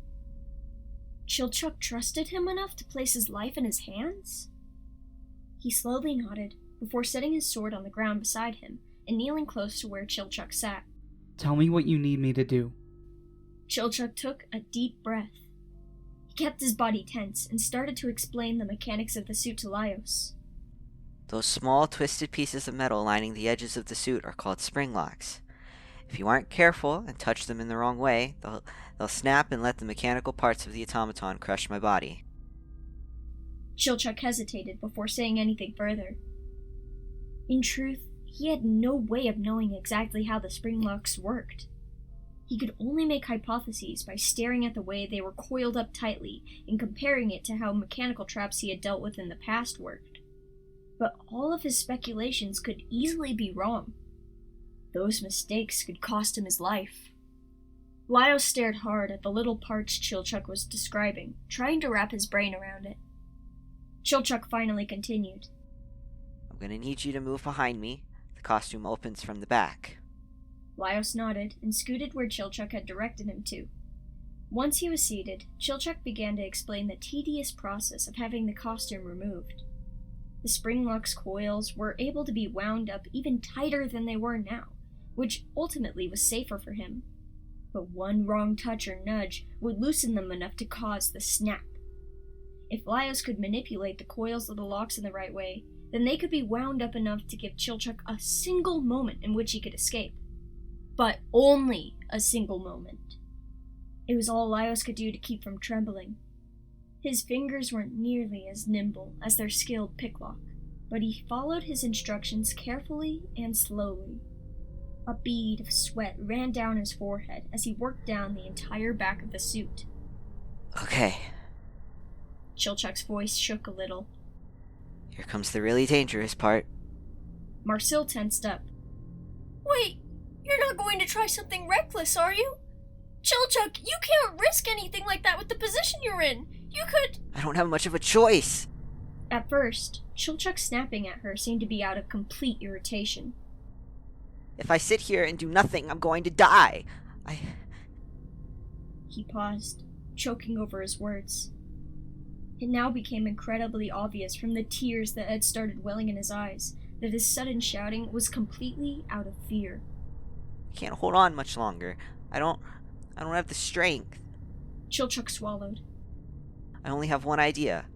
Chilchuck trusted him enough to place his life in his hands? He slowly nodded, before setting his sword on the ground beside him and kneeling close to where Chilchuck sat. Tell me what you need me to do. Chilchuck took a deep breath. He kept his body tense and started to explain the mechanics of the suit to Laios. Those small twisted pieces of metal lining the edges of the suit are called spring locks. If you aren't careful and touch them in the wrong way, they'll snap and let the mechanical parts of the automaton crush my body. Chilchuck hesitated before saying anything further. In truth, he had no way of knowing exactly how the spring locks worked. He could only make hypotheses by staring at the way they were coiled up tightly and comparing it to how mechanical traps he had dealt with in the past worked. But all of his speculations could easily be wrong. Those mistakes could cost him his life. Laios stared hard at the little parts Chilchuck was describing, trying to wrap his brain around it. Chilchuck finally continued. I'm gonna need you to move behind me. The costume opens from the back. Laios nodded and scooted where Chilchuck had directed him to. Once he was seated, Chilchuck began to explain the tedious process of having the costume removed. The spring lock's coils were able to be wound up even tighter than they were now, which ultimately was safer for him. But one wrong touch or nudge would loosen them enough to cause the snap. If Laios could manipulate the coils of the locks in the right way, then they could be wound up enough to give Chilchuck a single moment in which he could escape. But only a single moment. It was all Laios could do to keep from trembling. His fingers weren't nearly as nimble as their skilled picklock, but he followed his instructions carefully and slowly. A bead of sweat ran down his forehead as he worked down the entire back of the suit. Okay. Chilchuck's voice shook a little. Here comes the really dangerous part. Marcille tensed up. Wait, you're not going to try something reckless, are you? Chilchuck, you can't risk anything like that with the position you're in. You could... I don't have much of a choice. At first, Chilchuck snapping at her seemed to be out of complete irritation. If I sit here and do nothing, I'm going to die. He paused, choking over his words. It now became incredibly obvious from the tears that had started welling in his eyes that his sudden shouting was completely out of fear. I can't hold on much longer. I don't have the strength. Chilchuck swallowed. I only have one idea.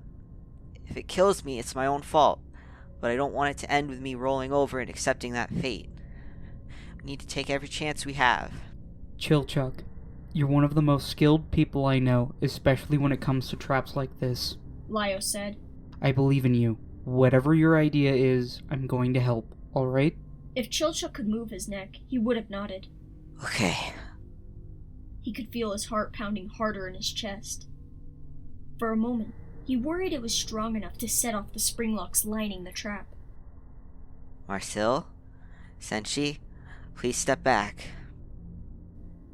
If it kills me, it's my own fault. But I don't want it to end with me rolling over and accepting that fate. We need to take every chance we have. Chilchuck, you're one of the most skilled people I know, especially when it comes to traps like this. Lio said. I believe in you. Whatever your idea is, I'm going to help, alright? If Chilchuck could move his neck, he would have nodded. Okay. He could feel his heart pounding harder in his chest. For a moment, he worried it was strong enough to set off the spring locks lining the trap. Marcel? Senshi? Please step back.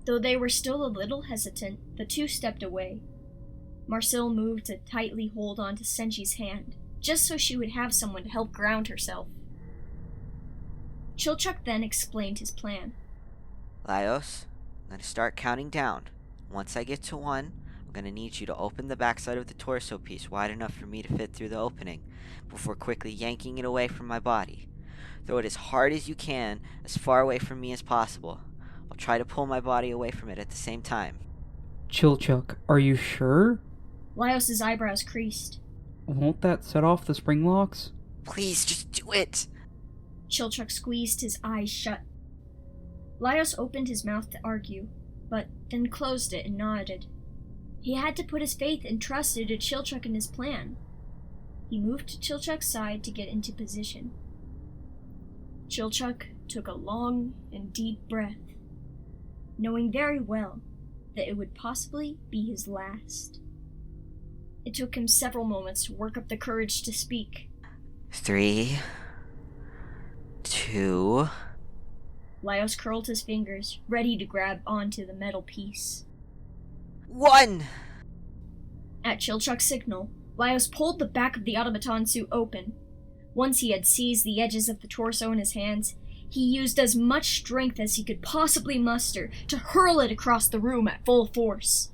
Though they were still a little hesitant, the two stepped away. Marcel moved to tightly hold on to Senshi's hand, just so she would have someone to help ground herself. Chilchuck then explained his plan. Laios, I'm going to start counting down. Once I get to 1, I'm going to need you to open the backside of the torso piece wide enough for me to fit through the opening, before quickly yanking it away from my body. Throw it as hard as you can, as far away from me as possible. I'll try to pull my body away from it at the same time. Chilchuck, are you sure? Laios' eyebrows creased. Won't that set off the spring locks? Please, just do it! Chilchuck squeezed his eyes shut. Laios opened his mouth to argue, but then closed it and nodded. He had to put his faith and trust into Chilchuck and his plan. He moved to Chilchuck's side to get into position. Chilchuck took a long and deep breath, knowing very well that it would possibly be his last. It took him several moments to work up the courage to speak. 3, 2... Laios curled his fingers, ready to grab onto the metal piece. 1! At Chilchuck's signal, Laios pulled the back of the automaton suit open. Once he had seized the edges of the torso in his hands, he used as much strength as he could possibly muster to hurl it across the room at full force.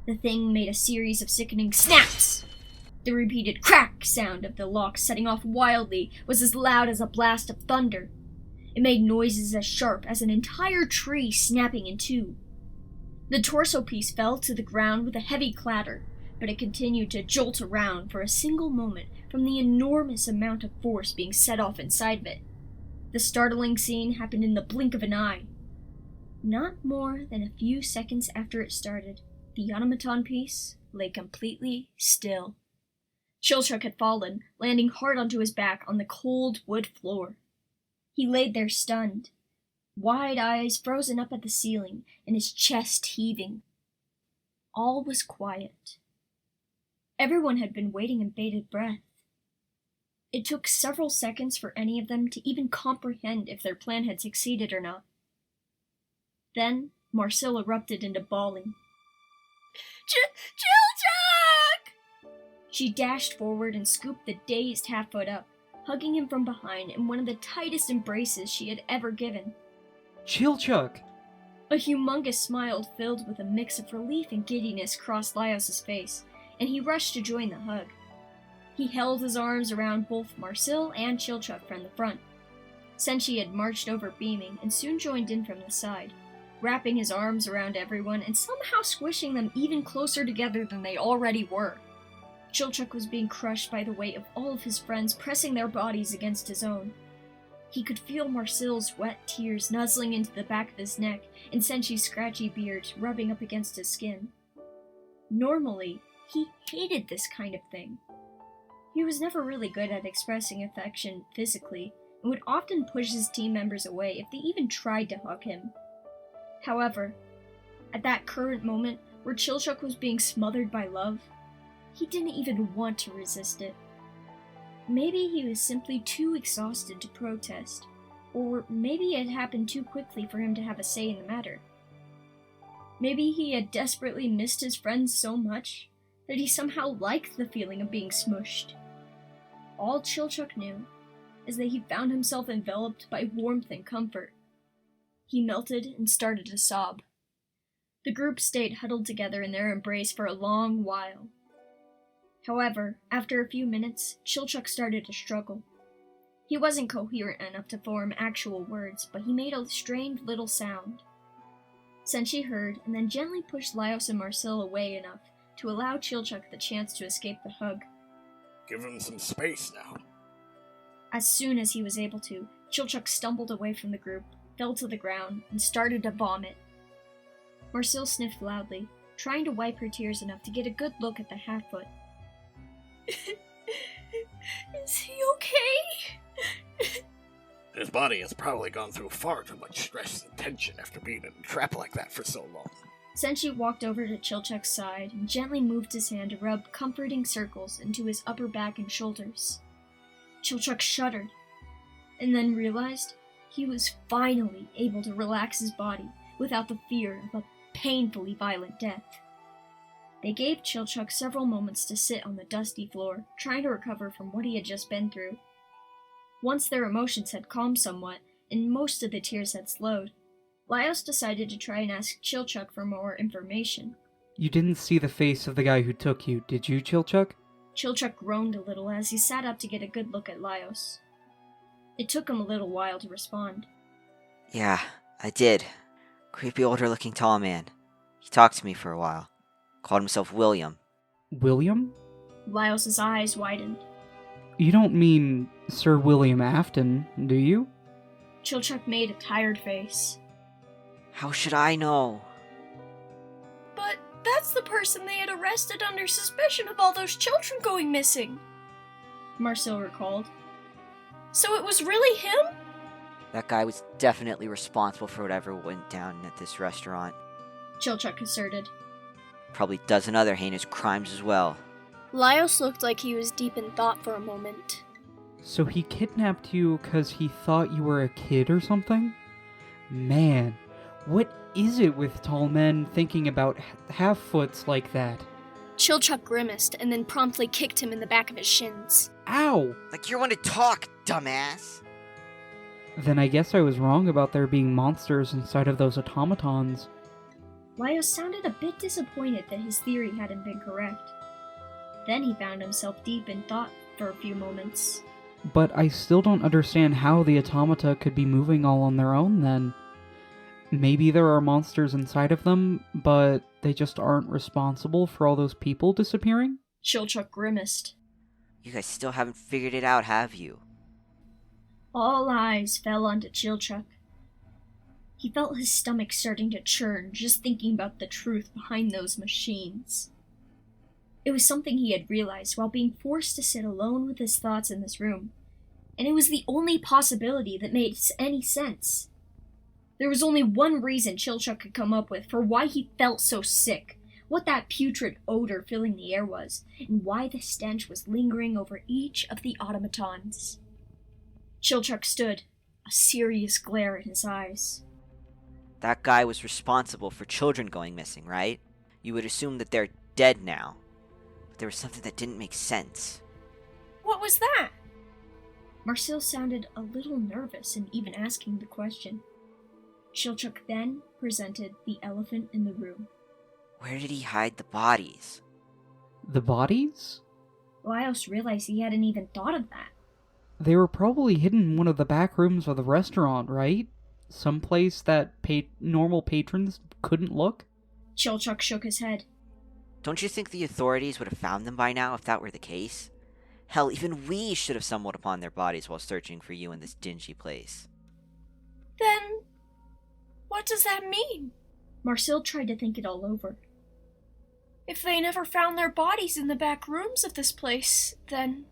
The thing made a series of sickening snaps. The repeated crack sound of the lock setting off wildly was as loud as a blast of thunder. It made noises as sharp as an entire tree snapping in two. The torso piece fell to the ground with a heavy clatter, but it continued to jolt around for a single moment from the enormous amount of force being set off inside of it. The startling scene happened in the blink of an eye. Not more than a few seconds after it started, the automaton piece lay completely still. Chilchuck had fallen, landing hard onto his back on the cold wood floor. He laid there stunned, wide eyes frozen up at the ceiling and his chest heaving. All was quiet. Everyone had been waiting in bated breath. It took several seconds for any of them to even comprehend if their plan had succeeded or not. Then Marcel erupted into bawling. Chilchuck! She dashed forward and scooped the dazed half-foot up, hugging him from behind in one of the tightest embraces she had ever given. Chilchuck! A humongous smile filled with a mix of relief and giddiness crossed Laios' face, and he rushed to join the hug. He held his arms around both Marcel and Chilchuck from the front. Senshi had marched over beaming and soon joined in from the side, wrapping his arms around everyone and somehow squishing them even closer together than they already were. Chilchuck was being crushed by the weight of all of his friends pressing their bodies against his own. He could feel Marcel's wet tears nuzzling into the back of his neck and Senshi's scratchy beard rubbing up against his skin. Normally, he hated this kind of thing. He was never really good at expressing affection physically, and would often push his team members away if they even tried to hug him. However, at that current moment where Chilchuck was being smothered by love, he didn't even want to resist it. Maybe he was simply too exhausted to protest, or maybe it happened too quickly for him to have a say in the matter. Maybe he had desperately missed his friends so much that he somehow liked the feeling of being smushed. All Chilchuck knew is that he found himself enveloped by warmth and comfort. He melted and started to sob. The group stayed huddled together in their embrace for a long while. However, after a few minutes, Chilchuck started to struggle. He wasn't coherent enough to form actual words, but he made a strange little sound. Senshi heard and then gently pushed Laios and Marcel away enough to allow Chilchuck the chance to escape the hug. Give him some space now. As soon as he was able to, Chilchuck stumbled away from the group, fell to the ground, and started to vomit. Marcel sniffed loudly, trying to wipe her tears enough to get a good look at the half-foot. Is he okay? His body has probably gone through far too much stress and tension after being in a trap like that for so long. Senshi walked over to Chilchuck's side and gently moved his hand to rub comforting circles into his upper back and shoulders. Chilchuck shuddered, and then realized he was finally able to relax his body without the fear of a painfully violent death. They gave Chilchuck several moments to sit on the dusty floor, trying to recover from what he had just been through. Once their emotions had calmed somewhat, and most of the tears had slowed, Laios decided to try and ask Chilchuck for more information. You didn't see the face of the guy who took you, did you, Chilchuck? Chilchuck groaned a little as he sat up to get a good look at Laios. It took him a little while to respond. Yeah, I did. Creepy older-looking tall man. He talked to me for a while. Called himself William. William? Laios' eyes widened. You don't mean Sir William Afton, do you? Chilchuck made a tired face. How should I know? But that's the person they had arrested under suspicion of all those children going missing. Marcel recalled. So it was really him? That guy was definitely responsible for whatever went down at this restaurant. Chilchuck asserted. Probably dozen other heinous crimes as well. Laios looked like he was deep in thought for a moment. So he kidnapped you because he thought you were a kid or something? Man, what is it with tall men thinking about half-foots like that? Chilchuck grimaced and then promptly kicked him in the back of his shins. Ow! Like you're one to talk, dumbass! Then I guess I was wrong about there being monsters inside of those automatons. Laios sounded a bit disappointed that his theory hadn't been correct. Then he found himself deep in thought for a few moments. But I still don't understand how the automata could be moving all on their own then. Maybe there are monsters inside of them, but they just aren't responsible for all those people disappearing? Chilchuck grimaced. You guys still haven't figured it out, have you? All eyes fell onto Chilchuck. He felt his stomach starting to churn just thinking about the truth behind those machines. It was something he had realized while being forced to sit alone with his thoughts in this room, and it was the only possibility that made any sense. There was only one reason Chilchuck could come up with for why he felt so sick, what that putrid odor filling the air was, and why the stench was lingering over each of the automatons. Chilchuck stood, a serious glare in his eyes. That guy was responsible for children going missing, right? You would assume that they're dead now. But there was something that didn't make sense. What was that? Marcel sounded a little nervous in even asking the question. Chilchuck then presented the elephant in the room. Where did he hide the bodies? The bodies? Laios realized he hadn't even thought of that. They were probably hidden in one of the back rooms of the restaurant, right? Someplace that normal patrons couldn't look? Chilchuck shook his head. Don't you think the authorities would have found them by now if that were the case? Hell, even we should have stumbled upon their bodies while searching for you in this dingy place. Then, what does that mean? Marcel tried to think it all over. If they never found their bodies in the back rooms of this place, then...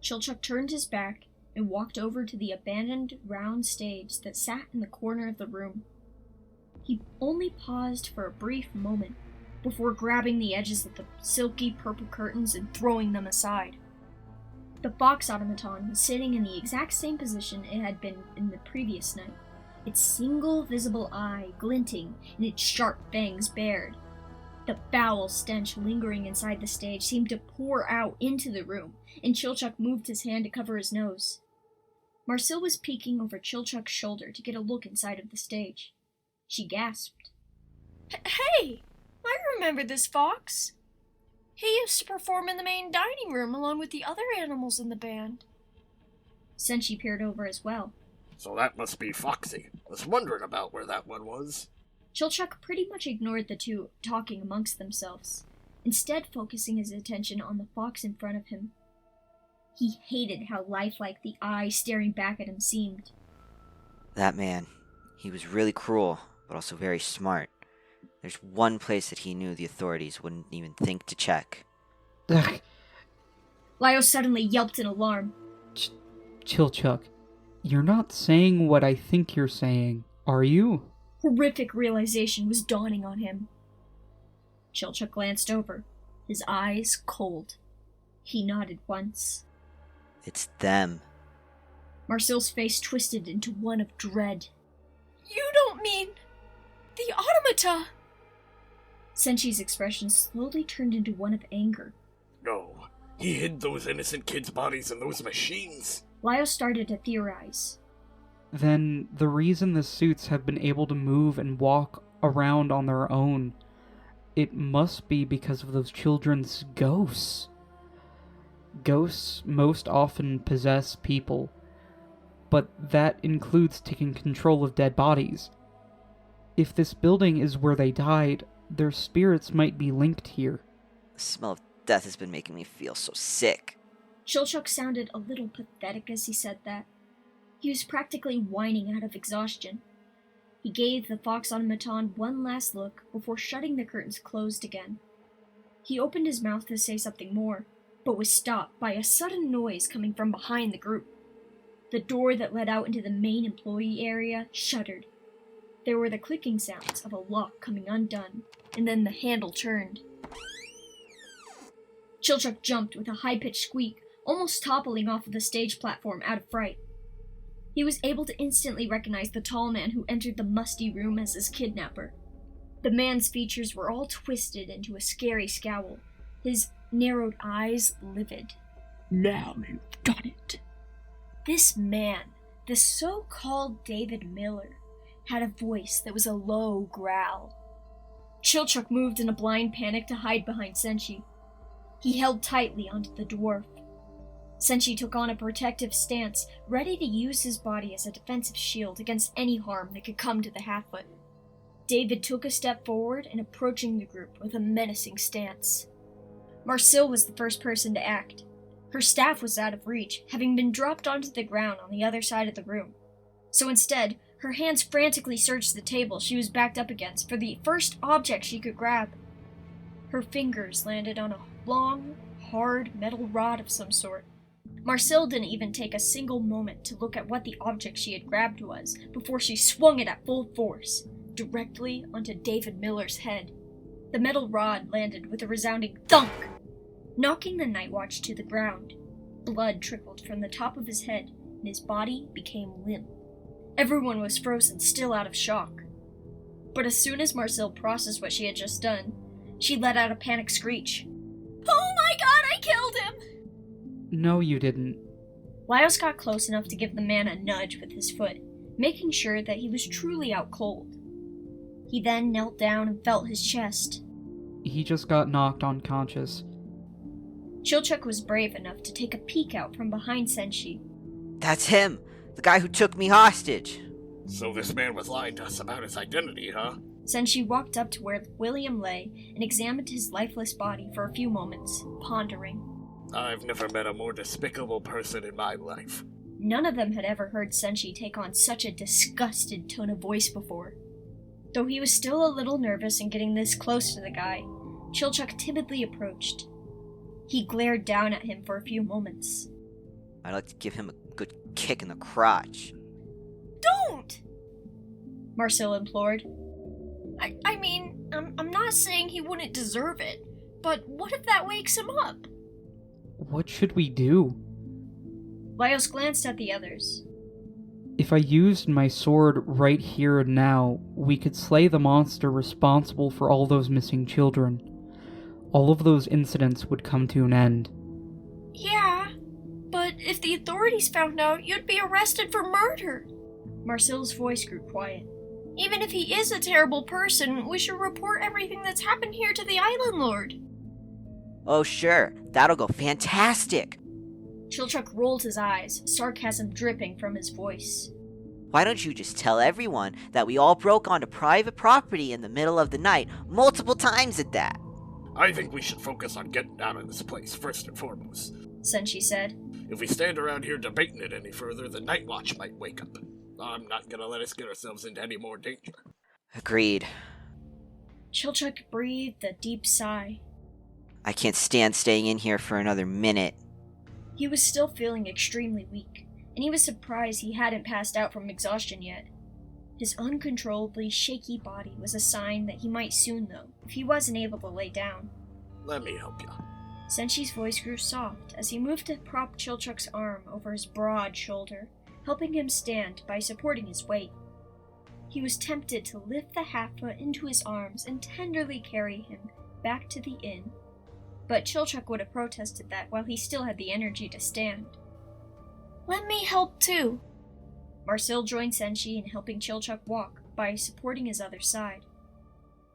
Chilchuck turned his back and walked over to the abandoned round stage that sat in the corner of the room. He only paused for a brief moment before grabbing the edges of the silky purple curtains and throwing them aside. The fox automaton was sitting in the exact same position it had been in the previous night, its single visible eye glinting and its sharp fangs bared. The foul stench lingering inside the stage seemed to pour out into the room, and Chilchuck moved his hand to cover his nose. Marcille was peeking over Chilchuck's shoulder to get a look inside of the stage. She gasped. Hey! I remember this fox. He used to perform in the main dining room along with the other animals in the band. Senshi peered over as well. So that must be Foxy. Was wondering about where that one was. Chilchuck pretty much ignored the two talking amongst themselves, instead focusing his attention on the fox in front of him. He hated how lifelike the eye staring back at him seemed. That man, he was really cruel, but also very smart. There's one place that he knew the authorities wouldn't even think to check. Ugh. Lio suddenly yelped in alarm. Chilchuck, you're not saying what I think you're saying, are you? Horrific realization was dawning on him. Chilchuck glanced over, his eyes cold. He nodded once. It's them. Marcille's face twisted into one of dread. You don't mean the automata? Senshi's expression slowly turned into one of anger. No, he hid those innocent kids' bodies in those machines. Lio started to theorize. Then the reason the suits have been able to move and walk around on their own, it must be because of those children's ghosts. Ghosts most often possess people, but that includes taking control of dead bodies. If this building is where they died, their spirits might be linked here. The smell of death has been making me feel so sick. Chilchuck sounded a little pathetic as he said that. He was practically whining out of exhaustion. He gave the fox automaton one last look before shutting the curtains closed again. He opened his mouth to say something more, but was stopped by a sudden noise coming from behind the group. The door that led out into the main employee area shuddered. There were the clicking sounds of a lock coming undone, and then the handle turned. Chilchuck jumped with a high-pitched squeak, almost toppling off of the stage platform out of fright. He was able to instantly recognize the tall man who entered the musty room as his kidnapper. The man's features were all twisted into a scary scowl, his narrowed eyes livid. Now you've done it. This man, the so-called David Miller, had a voice that was a low growl. Chilchuck moved in a blind panic to hide behind Senshi. He held tightly onto the dwarf. Senshi took on a protective stance, ready to use his body as a defensive shield against any harm that could come to the halffoot. David took a step forward and approaching the group with a menacing stance. Marcille was the first person to act. Her staff was out of reach, having been dropped onto the ground on the other side of the room. So instead, her hands frantically searched the table she was backed up against for the first object she could grab. Her fingers landed on a long, hard metal rod of some sort. Marcille didn't even take a single moment to look at what the object she had grabbed was before she swung it at full force, directly onto David Miller's head. The metal rod landed with a resounding thunk, knocking the Night Watch to the ground. Blood trickled from the top of his head, and his body became limp. Everyone was frozen still out of shock. But as soon as Marcille processed what she had just done, she let out a panicked screech. Oh my god, I killed him! No, you didn't. Laios got close enough to give the man a nudge with his foot, making sure that he was truly out cold. He then knelt down and felt his chest. He just got knocked unconscious. Chilchuck was brave enough to take a peek out from behind Senshi. That's him! The guy who took me hostage! So this man was lying to us about his identity, huh? Senshi walked up to where William lay and examined his lifeless body for a few moments, pondering. I've never met a more despicable person in my life. None of them had ever heard Senshi take on such a disgusted tone of voice before. Though he was still a little nervous in getting this close to the guy, Chilchuck timidly approached. He glared down at him for a few moments. I'd like to give him a good kick in the crotch. Don't! Marcille implored. I mean, I'm not saying he wouldn't deserve it, but what if that wakes him up? What should we do? Laios glanced at the others. If I used my sword right here and now, we could slay the monster responsible for all those missing children. All of those incidents would come to an end. Yeah, but if the authorities found out, you'd be arrested for murder. Marcel's voice grew quiet. Even if he is a terrible person, we should report everything that's happened here to the Island Lord. Oh sure, that'll go fantastic! Chilchuck rolled his eyes, sarcasm dripping from his voice. Why don't you just tell everyone that we all broke onto private property in the middle of the night, multiple times at that? I think we should focus on getting out of this place first and foremost. Senshi said. If we stand around here debating it any further, the Night Watch might wake up. I'm not gonna let us get ourselves into any more danger. Agreed. Chilchuck breathed a deep sigh. I can't stand staying in here for another minute. He was still feeling extremely weak, and he was surprised he hadn't passed out from exhaustion yet. His uncontrollably shaky body was a sign that he might soon, though, if he wasn't able to lay down. Let me help you. Senshi's voice grew soft as he moved to prop Chilchuck's arm over his broad shoulder, helping him stand by supporting his weight. He was tempted to lift the half-foot into his arms and tenderly carry him back to the inn, but Chilchuck would have protested that while he still had the energy to stand. Let me help too. Marcel joined Senshi in helping Chilchuck walk by supporting his other side.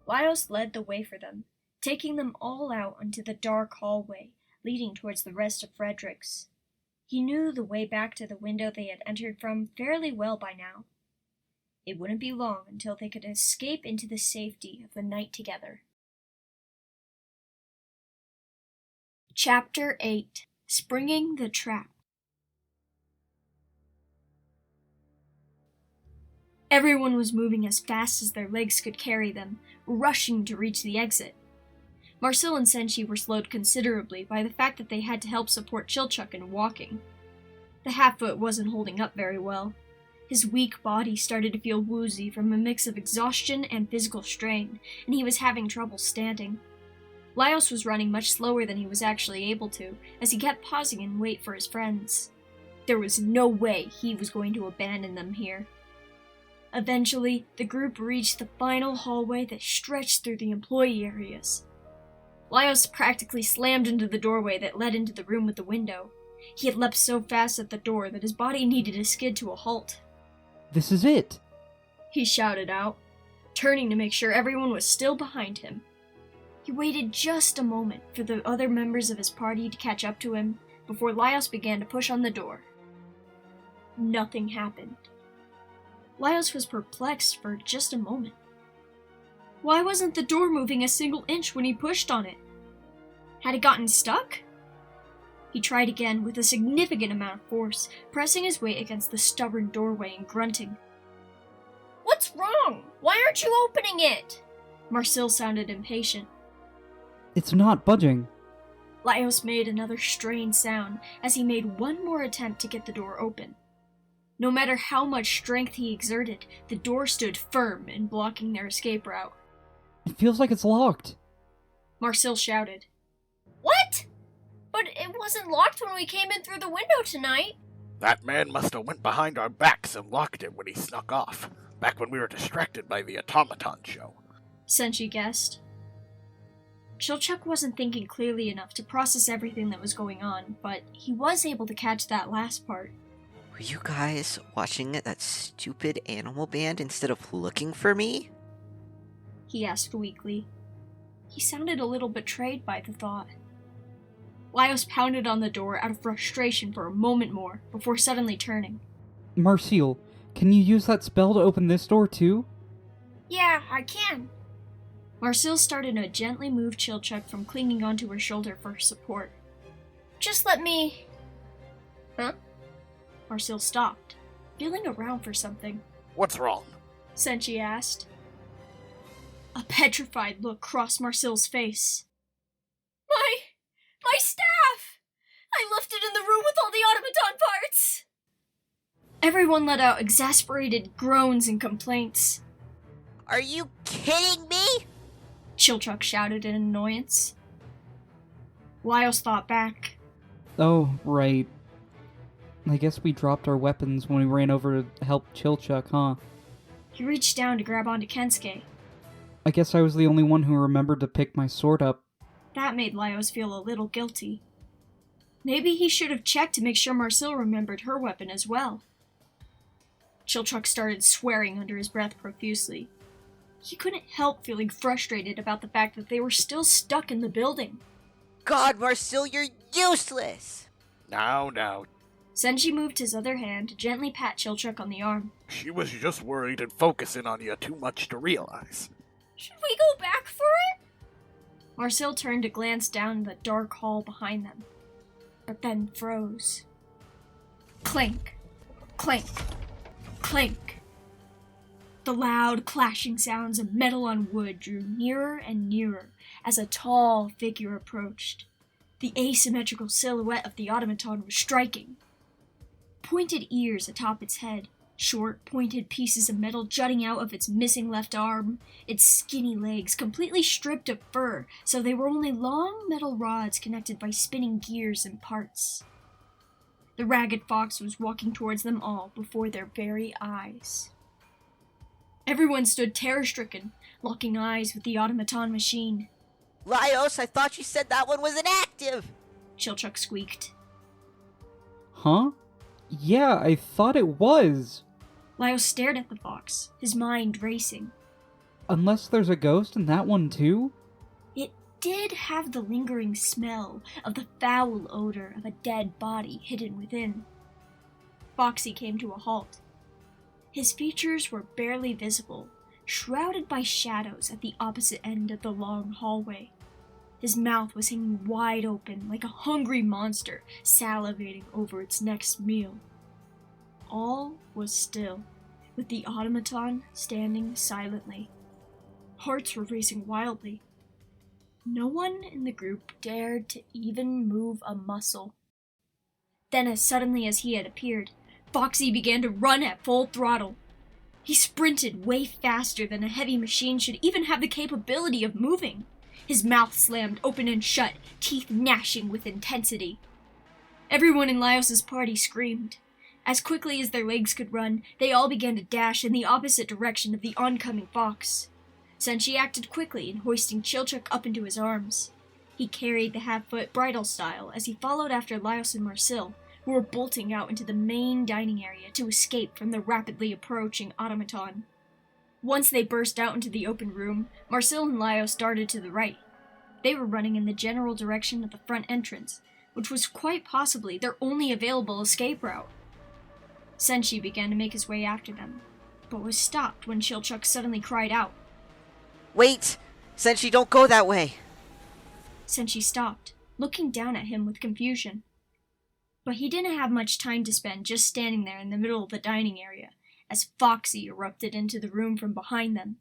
Laios led the way for them, taking them all out onto the dark hallway leading towards the rest of Frederick's. He knew the way back to the window they had entered from fairly well by now. It wouldn't be long until they could escape into the safety of the night together. Chapter 8. Springing the Trap. Everyone was moving as fast as their legs could carry them, rushing to reach the exit. Marcel and Senshi were slowed considerably by the fact that they had to help support Chilchuck in walking. The half-foot wasn't holding up very well. His weak body started to feel woozy from a mix of exhaustion and physical strain, and he was having trouble standing. Laios was running much slower than he was actually able to, as he kept pausing and wait for his friends. There was no way he was going to abandon them here. Eventually, the group reached the final hallway that stretched through the employee areas. Laios practically slammed into the doorway that led into the room with the window. He had leapt so fast at the door that his body needed to skid to a halt. This is it! He shouted out, turning to make sure everyone was still behind him. He waited just a moment for the other members of his party to catch up to him before Laios began to push on the door. Nothing happened. Laios was perplexed for just a moment. Why wasn't the door moving a single inch when he pushed on it? Had it gotten stuck? He tried again with a significant amount of force, pressing his weight against the stubborn doorway and grunting. What's wrong? Why aren't you opening it? Marcel sounded impatient. It's not budging. Laios made another strained sound as he made one more attempt to get the door open. No matter how much strength he exerted, the door stood firm in blocking their escape route. It feels like it's locked. Marcel shouted. What? But it wasn't locked when we came in through the window tonight. That man must have went behind our backs and locked it when he snuck off, back when we were distracted by the automaton show. Senshi guessed. Chilchuck wasn't thinking clearly enough to process everything that was going on, but he was able to catch that last part. Were you guys watching that stupid animal band instead of looking for me? He asked weakly. He sounded a little betrayed by the thought. Laios pounded on the door out of frustration for a moment more, before suddenly turning. Marcel, can you use that spell to open this door too? Yeah, I can. Marcel started to gently move Chilchuck from clinging onto her shoulder for support. Just let me... Huh? Marcel stopped, feeling around for something. What's wrong? Senshi asked. A petrified look crossed Marcel's face. My staff! I left it in the room with all the automaton parts! Everyone let out exasperated groans and complaints. Are you kidding me? Chilchuck shouted in annoyance. Laios thought back. Oh, right. I guess we dropped our weapons when we ran over to help Chilchuck, huh? He reached down to grab onto Kensuke. I guess I was the only one who remembered to pick my sword up. That made Laios feel a little guilty. Maybe he should have checked to make sure Marcille remembered her weapon as well. Chilchuck started swearing under his breath profusely. He couldn't help feeling frustrated about the fact that they were still stuck in the building. God, Marcille, you're useless! Now. Senshi moved his other hand to gently pat Chilchuck on the arm. She was just worried and focusing on you too much to realize. Should we go back for it? Marcille turned to glance down the dark hall behind them, but then froze. Clink, clink, clink. The loud clashing sounds of metal on wood drew nearer and nearer as a tall figure approached. The asymmetrical silhouette of the automaton was striking. Pointed ears atop its head, short, pointed pieces of metal jutting out of its missing left arm, its skinny legs completely stripped of fur, so they were only long metal rods connected by spinning gears and parts. The ragged fox was walking towards them all before their very eyes. Everyone stood terror-stricken, locking eyes with the automaton machine. Laios, I thought you said that one was inactive! Chilchuck squeaked. Huh? Yeah, I thought it was. Laios stared at the fox, his mind racing. Unless there's a ghost in that one too? It did have the lingering smell of the foul odor of a dead body hidden within. Foxy came to a halt. His features were barely visible, shrouded by shadows at the opposite end of the long hallway. His mouth was hanging wide open like a hungry monster salivating over its next meal. All was still, with the automaton standing silently. Hearts were racing wildly. No one in the group dared to even move a muscle. Then, as suddenly as he had appeared, Foxy began to run at full throttle. He sprinted way faster than a heavy machine should even have the capability of moving. His mouth slammed open and shut, teeth gnashing with intensity. Everyone in Laios' party screamed. As quickly as their legs could run, they all began to dash in the opposite direction of the oncoming fox. Senshi acted quickly in hoisting Chilchuck up into his arms. He carried the half-foot bridal style as he followed after Laios and Marcille, who were bolting out into the main dining area to escape from the rapidly approaching automaton. Once they burst out into the open room, Marcille and Laios darted to the right. They were running in the general direction of the front entrance, which was quite possibly their only available escape route. Senshi began to make his way after them, but was stopped when Chilchuck suddenly cried out. Wait! Senshi, don't go that way! Senshi stopped, looking down at him with confusion. But he didn't have much time to spend just standing there in the middle of the dining area, as Foxy erupted into the room from behind them.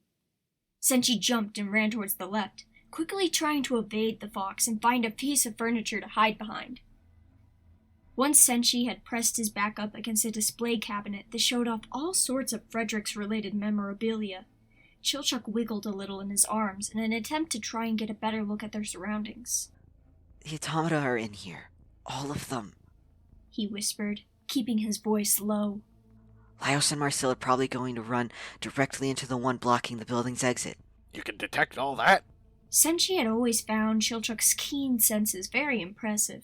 Senshi jumped and ran towards the left, quickly trying to evade the fox and find a piece of furniture to hide behind. Once Senshi had pressed his back up against a display cabinet that showed off all sorts of Frederick's-related memorabilia, Chilchuck wiggled a little in his arms in an attempt to try and get a better look at their surroundings. The automata are in here. All of them. He whispered, keeping his voice low. Laios and Marcille are probably going to run directly into the one blocking the building's exit. You can detect all that? Senshi had always found Chilchuck's keen senses very impressive.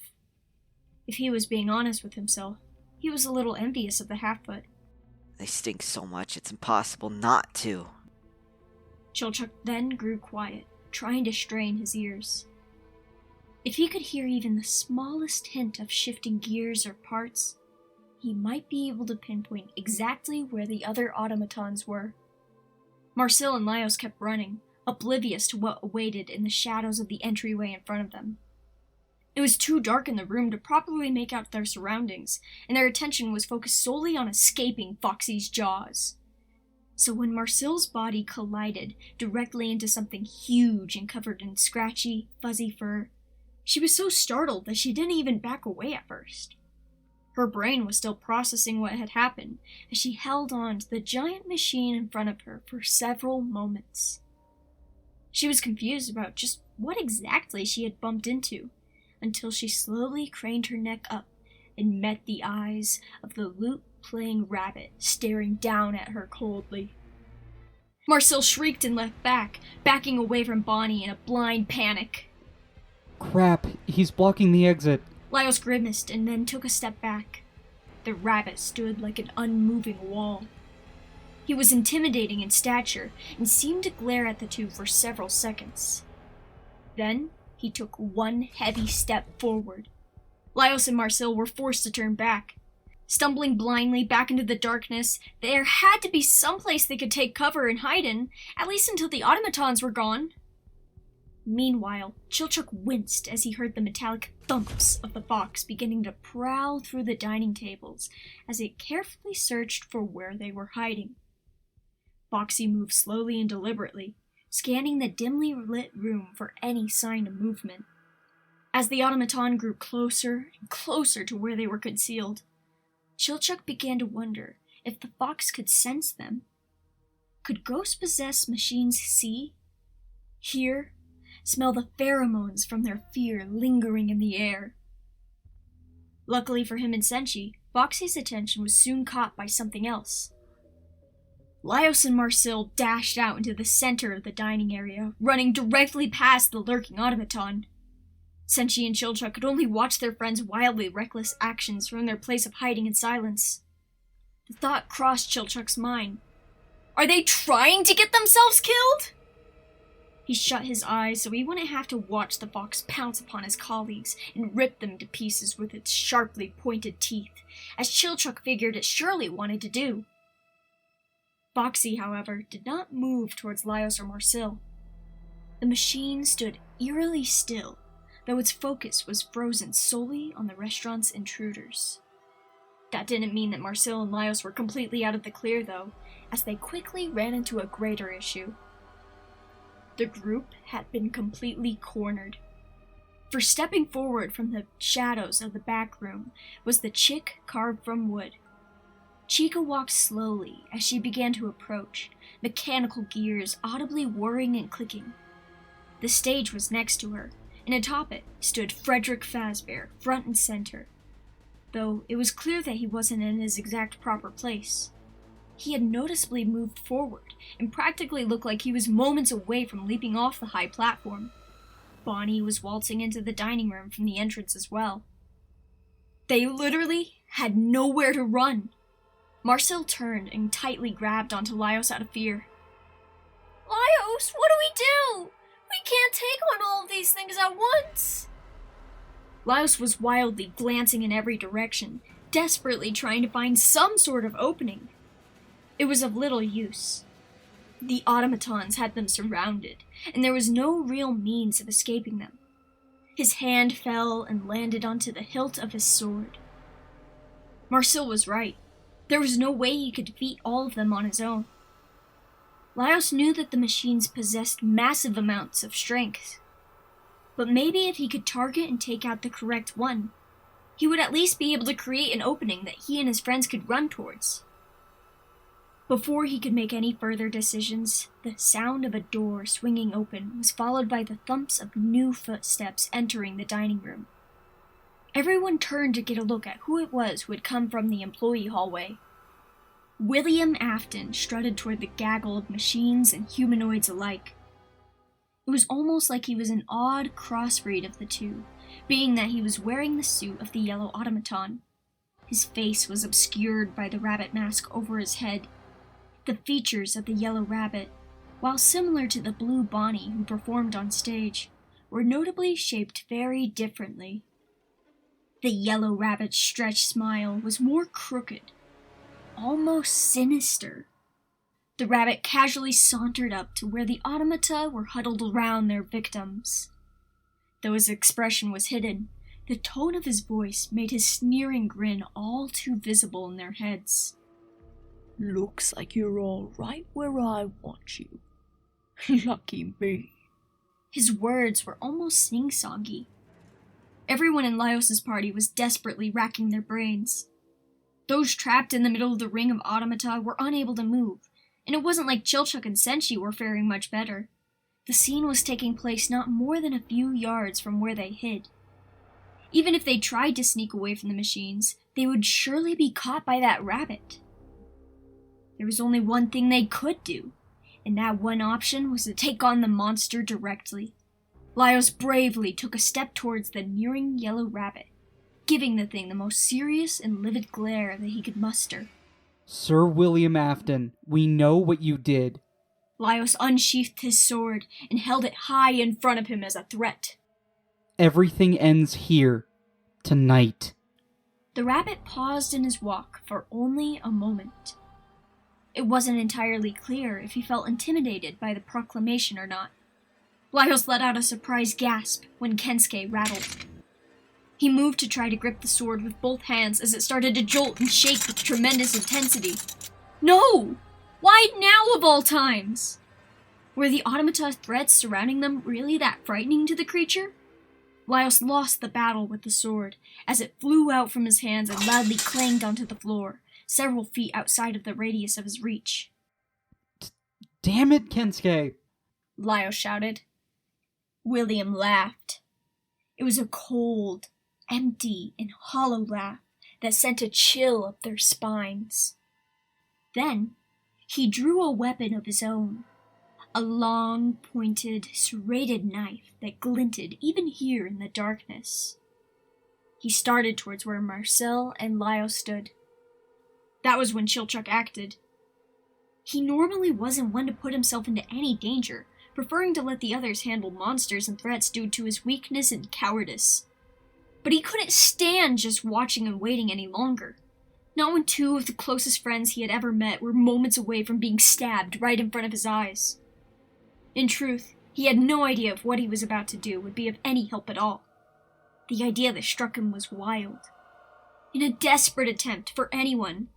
If he was being honest with himself, he was a little envious of the half-foot. They stink so much, it's impossible not to. Chilchuck then grew quiet, trying to strain his ears. If he could hear even the smallest hint of shifting gears or parts, he might be able to pinpoint exactly where the other automatons were. Marcille and Laios kept running, oblivious to what awaited in the shadows of the entryway in front of them. It was too dark in the room to properly make out their surroundings, and their attention was focused solely on escaping Foxy's jaws. So when Marcille's body collided directly into something huge and covered in scratchy, fuzzy fur, she was so startled that she didn't even back away at first. Her brain was still processing what had happened as she held on to the giant machine in front of her for several moments. She was confused about just what exactly she had bumped into, until she slowly craned her neck up and met the eyes of the lute-playing rabbit staring down at her coldly. Marcel shrieked and leapt back, backing away from Bonnie in a blind panic. Crap, he's blocking the exit. Laios grimaced and then took a step back. The rabbit stood like an unmoving wall. He was intimidating in stature and seemed to glare at the two for several seconds. Then he took one heavy step forward. Laios and Marcel were forced to turn back. Stumbling blindly back into the darkness, there had to be some place they could take cover and hide in, at least until the automatons were gone. Meanwhile, Chilchuk winced as he heard the metallic thumps of the fox beginning to prowl through the dining tables as it carefully searched for where they were hiding. Foxy moved slowly and deliberately, scanning the dimly lit room for any sign of movement. As the automaton grew closer and closer to where they were concealed, Chilchuk began to wonder if the fox could sense them. Could ghost-possessed machines see, hear, smell the pheromones from their fear lingering in the air? Luckily for him and Senshi, Foxy's attention was soon caught by something else. Laios and Marcel dashed out into the center of the dining area, running directly past the lurking automaton. Senshi and Chilchuk could only watch their friends' wildly reckless actions from their place of hiding in silence. The thought crossed Chilchuk's mind. Are they trying to get themselves killed? He shut his eyes so he wouldn't have to watch the fox pounce upon his colleagues and rip them to pieces with its sharply pointed teeth, as Chilchuk figured it surely wanted to do. Foxy, however, did not move towards Laios or Marcel. The machine stood eerily still, though its focus was frozen solely on the restaurant's intruders. That didn't mean that Marcel and Laios were completely out of the clear, though, as they quickly ran into a greater issue. The group had been completely cornered. For stepping forward from the shadows of the back room was the chick carved from wood. Chica walked slowly as she began to approach, mechanical gears audibly whirring and clicking. The stage was next to her, and atop it stood Frederick Fazbear, front and center, though it was clear that he wasn't in his exact proper place. He had noticeably moved forward, and practically looked like he was moments away from leaping off the high platform. Bonnie was waltzing into the dining room from the entrance as well. They literally had nowhere to run. Marcel turned and tightly grabbed onto Laios out of fear. Laios, what do we do? We can't take on all of these things at once. Laios was wildly glancing in every direction, desperately trying to find some sort of opening. It was of little use. The automatons had them surrounded, and there was no real means of escaping them. His hand fell and landed onto the hilt of his sword. Marcel was right. There was no way he could defeat all of them on his own. Laios knew that the machines possessed massive amounts of strength. But maybe if he could target and take out the correct one, he would at least be able to create an opening that he and his friends could run towards. Before he could make any further decisions, the sound of a door swinging open was followed by the thumps of new footsteps entering the dining room. Everyone turned to get a look at who it was who had come from the employee hallway. William Afton strutted toward the gaggle of machines and humanoids alike. It was almost like he was an odd crossbreed of the two, being that he was wearing the suit of the yellow automaton. His face was obscured by the rabbit mask over his head. The features of the yellow rabbit, while similar to the blue Bonnie who performed on stage, were notably shaped very differently. The yellow rabbit's stretched smile was more crooked, almost sinister. The rabbit casually sauntered up to where the automata were huddled around their victims. Though his expression was hidden, the tone of his voice made his sneering grin all too visible in their heads. Looks like you're all right where I want you. Lucky me. His words were almost sing-songy. Everyone in Laios' party was desperately racking their brains. Those trapped in the middle of the ring of automata were unable to move, and it wasn't like Chilchuk and Senshi were faring much better. The scene was taking place not more than a few yards from where they hid. Even if they tried to sneak away from the machines, they would surely be caught by that rabbit. There was only one thing they could do, and that one option was to take on the monster directly. Laios bravely took a step towards the nearing yellow rabbit, giving the thing the most serious and livid glare that he could muster. Sir William Afton, we know what you did. Laios unsheathed his sword and held it high in front of him as a threat. Everything ends here. Tonight. The rabbit paused in his walk for only a moment. It wasn't entirely clear if he felt intimidated by the proclamation or not. Laios let out a surprised gasp when Kensuke rattled. He moved to try to grip the sword with both hands as it started to jolt and shake with tremendous intensity. No! Why now of all times? Were the automata threats surrounding them really that frightening to the creature? Laios lost the battle with the sword as it flew out from his hands and loudly clanged onto the floor, several feet outside of the radius of his reach. Damn it, Kensuke! Laios shouted. William laughed. It was a cold, empty, and hollow laugh that sent a chill up their spines. Then, he drew a weapon of his own, a long, pointed, serrated knife that glinted even here in the darkness. He started towards where Marcel and Laios stood. That was when Chilchuck acted. He normally wasn't one to put himself into any danger, preferring to let the others handle monsters and threats due to his weakness and cowardice. But he couldn't stand just watching and waiting any longer. Not when two of the closest friends he had ever met were moments away from being stabbed right in front of his eyes. In truth, he had no idea if what he was about to do would be of any help at all. The idea that struck him was wild. In a desperate attempt for anyone,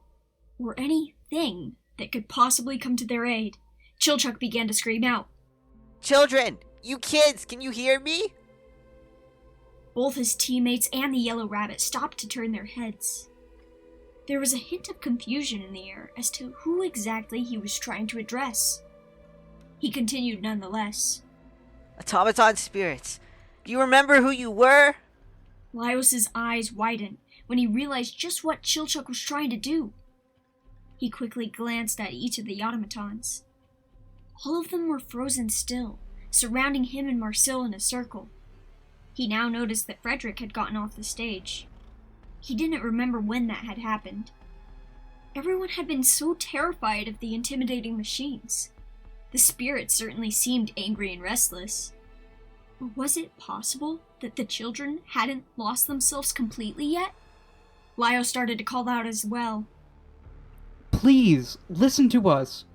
or anything, that could possibly come to their aid, Chilchuck began to scream out. Children! You kids! Can you hear me? Both his teammates and the yellow rabbit stopped to turn their heads. There was a hint of confusion in the air as to who exactly he was trying to address. He continued nonetheless. Automaton spirits, do you remember who you were? Laios' eyes widened when he realized just what Chilchuck was trying to do. He quickly glanced at each of the automatons. All of them were frozen still, surrounding him and Marcel in a circle. He now noticed that Frederick had gotten off the stage. He didn't remember when that had happened. Everyone had been so terrified of the intimidating machines. The spirits certainly seemed angry and restless. But was it possible that the children hadn't lost themselves completely yet? Laios started to call out as well. Please, listen to us.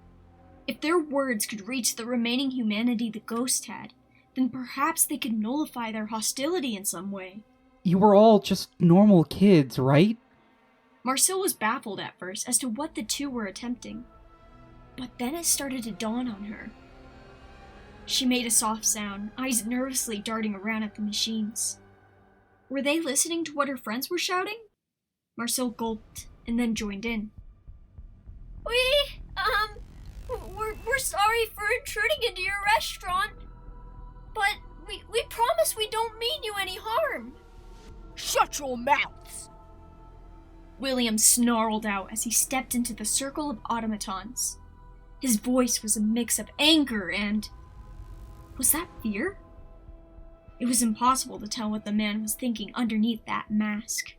If their words could reach the remaining humanity the ghost had, then perhaps they could nullify their hostility in some way. You were all just normal kids, right? Marcel was baffled at first as to what the two were attempting. But then it started to dawn on her. She made a soft sound, eyes nervously darting around at the machines. Were they listening to what her friends were shouting? Marcel gulped and then joined in. We're sorry for intruding into your restaurant, but we promise we don't mean you any harm. Shut your mouths! William snarled out as he stepped into the circle of automatons. His voice was a mix of anger and... was that fear? It was impossible to tell what the man was thinking underneath that mask.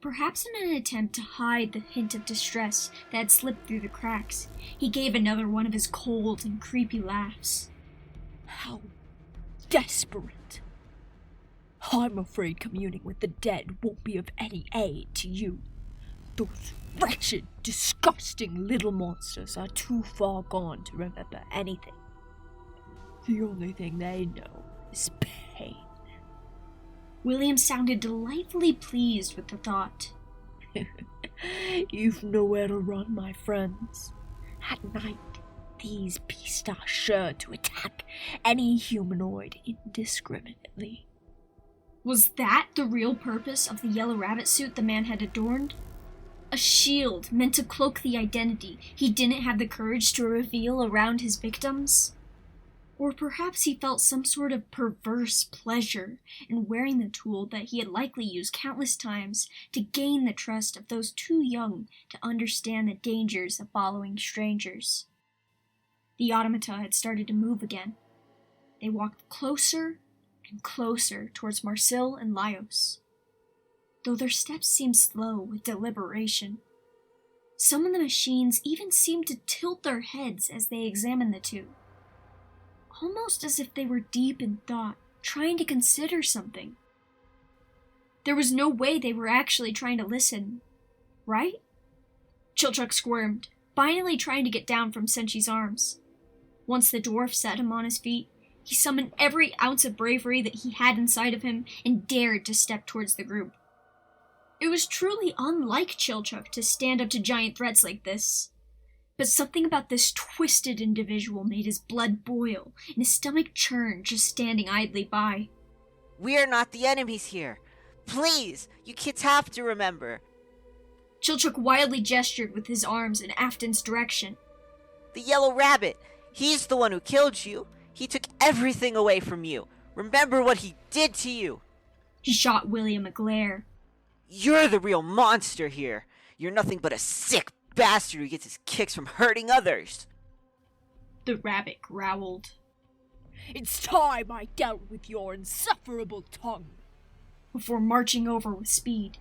Perhaps in an attempt to hide the hint of distress that had slipped through the cracks, he gave another one of his cold and creepy laughs. How desperate. I'm afraid communing with the dead won't be of any aid to you. Those wretched, disgusting little monsters are too far gone to remember anything. The only thing they know is pain. William sounded delightfully pleased with the thought. You've nowhere to run, my friends. At night, these beasts are sure to attack any humanoid indiscriminately. Was that the real purpose of the yellow rabbit suit the man had adorned? A shield meant to cloak the identity he didn't have the courage to reveal around his victims? Or perhaps he felt some sort of perverse pleasure in wearing the tool that he had likely used countless times to gain the trust of those too young to understand the dangers of following strangers. The automata had started to move again. They walked closer and closer towards Marcel and Laios, though their steps seemed slow with deliberation. Some of the machines even seemed to tilt their heads as they examined the two, almost as if they were deep in thought, trying to consider something. There was no way they were actually trying to listen, right? Chilchuk squirmed, finally trying to get down from Senchi's arms. Once the dwarf set him on his feet, he summoned every ounce of bravery that he had inside of him and dared to step towards the group. It was truly unlike Chilchuk to stand up to giant threats like this. But something about this twisted individual made his blood boil and his stomach churn just standing idly by. We are not the enemies here. Please, you kids have to remember. Chilchuk wildly gestured with his arms in Afton's direction. The yellow rabbit, he's the one who killed you. He took everything away from you. Remember what he did to you. He shot William a glare. You're the real monster here. You're nothing but a sick bastard who gets his kicks from hurting others. The rabbit growled. It's time I dealt with your insufferable tongue. Before marching over with speed.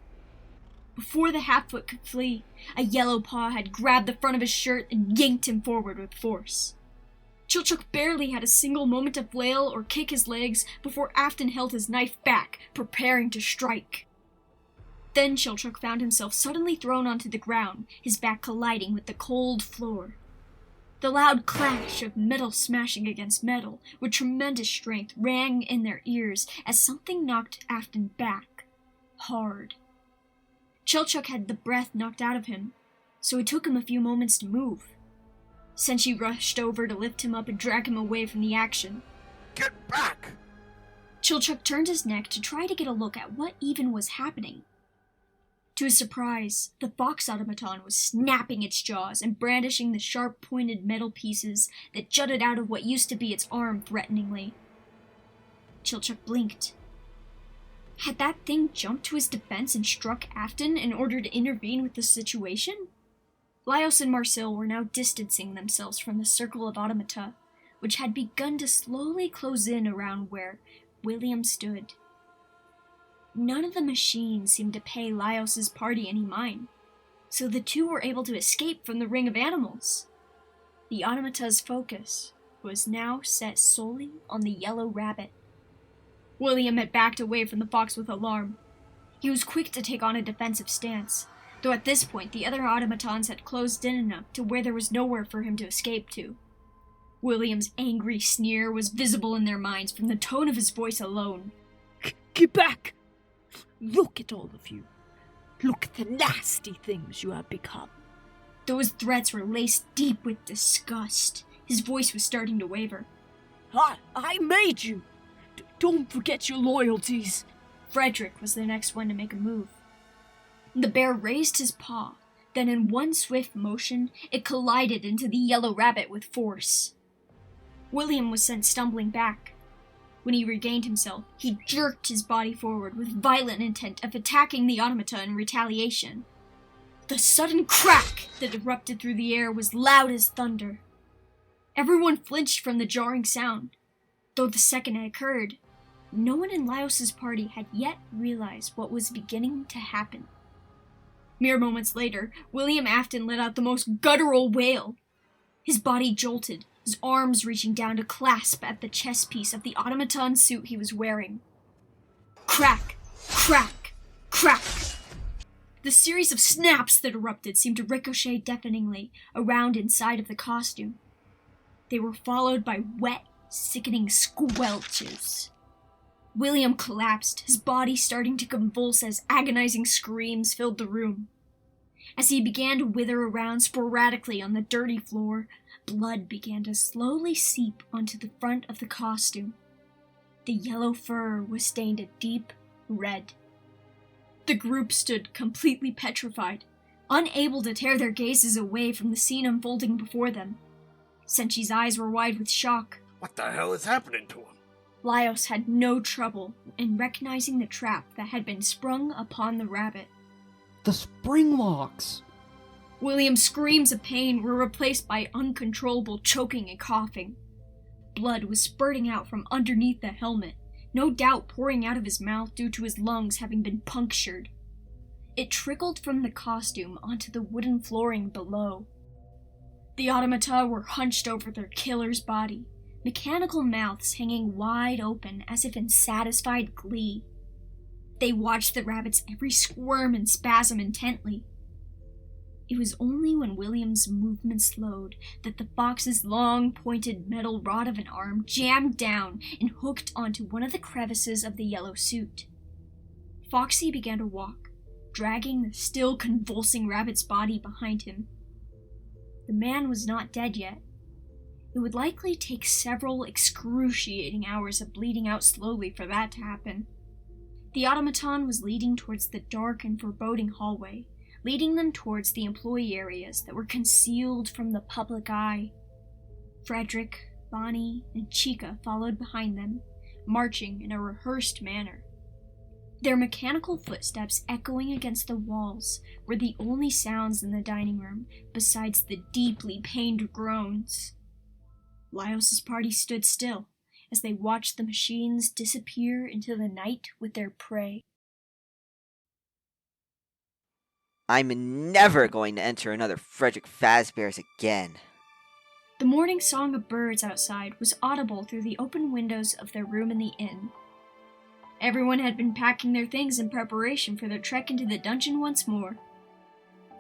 Before the half-foot could flee, a yellow paw had grabbed the front of his shirt and yanked him forward with force. Chilchuk barely had a single moment to flail or kick his legs before Afton held his knife back, preparing to strike. Then Chilchuk found himself suddenly thrown onto the ground, his back colliding with the cold floor. The loud clash of metal smashing against metal with tremendous strength rang in their ears as something knocked Afton back, hard. Chilchuk had the breath knocked out of him, so it took him a few moments to move. Senshi rushed over to lift him up and drag him away from the action. Get back! Chilchuk turned his neck to try to get a look at what even was happening. To his surprise, the fox automaton was snapping its jaws and brandishing the sharp-pointed metal pieces that jutted out of what used to be its arm threateningly. Chilchuk blinked. Had that thing jumped to his defense and struck Afton in order to intervene with the situation? Laios and Marcel were now distancing themselves from the circle of automata, which had begun to slowly close in around where William stood. None of the machines seemed to pay Laios' party any mind, so the two were able to escape from the ring of animals. The automata's focus was now set solely on the yellow rabbit. William had backed away from the fox with alarm. He was quick to take on a defensive stance, though at this point the other automatons had closed in enough to where there was nowhere for him to escape to. William's angry sneer was visible in their minds from the tone of his voice alone. Get back! Look at all of you. Look at the nasty things you have become. Those threats were laced deep with disgust. His voice was starting to waver. I made you! Don't forget your loyalties. Frederick was the next one to make a move. The bear raised his paw, then in one swift motion, it collided into the yellow rabbit with force. William was sent stumbling back. When he regained himself, he jerked his body forward with violent intent of attacking the automata in retaliation. The sudden crack that erupted through the air was loud as thunder. Everyone flinched from the jarring sound. Though the second it occurred, no one in Laios' party had yet realized what was beginning to happen. Mere moments later, William Afton let out the most guttural wail. His body jolted, his arms reaching down to clasp at the chest piece of the automaton suit he was wearing. Crack! Crack! Crack! The series of snaps that erupted seemed to ricochet deafeningly around inside of the costume. They were followed by wet, sickening squelches. William collapsed, his body starting to convulse as agonizing screams filled the room. As he began to wither around sporadically on the dirty floor, blood began to slowly seep onto the front of the costume. The yellow fur was stained a deep red. The group stood completely petrified, unable to tear their gazes away from the scene unfolding before them. Senchi's eyes were wide with shock, What the hell is happening to him? Laios had no trouble in recognizing the trap that had been sprung upon the rabbit. The spring locks! William's screams of pain were replaced by uncontrollable choking and coughing. Blood was spurting out from underneath the helmet, no doubt pouring out of his mouth due to his lungs having been punctured. It trickled from the costume onto the wooden flooring below. The automata were hunched over their killer's body, mechanical mouths hanging wide open as if in satisfied glee. They watched the rabbit's every squirm and spasm intently. It was only when William's movement slowed that the fox's long, pointed metal rod of an arm jammed down and hooked onto one of the crevices of the yellow suit. Foxy began to walk, dragging the still convulsing rabbit's body behind him. The man was not dead yet. It would likely take several excruciating hours of bleeding out slowly for that to happen. The automaton was leading towards the dark and foreboding hallway, leading them towards the employee areas that were concealed from the public eye. Frederick, Bonnie, and Chica followed behind them, marching in a rehearsed manner. Their mechanical footsteps echoing against the walls were the only sounds in the dining room, besides the deeply pained groans. Laios' party stood still as they watched the machines disappear into the night with their prey. I'm never going to enter another Frederick Fazbear's again. The morning song of birds outside was audible through the open windows of their room in the inn. Everyone had been packing their things in preparation for their trek into the dungeon once more.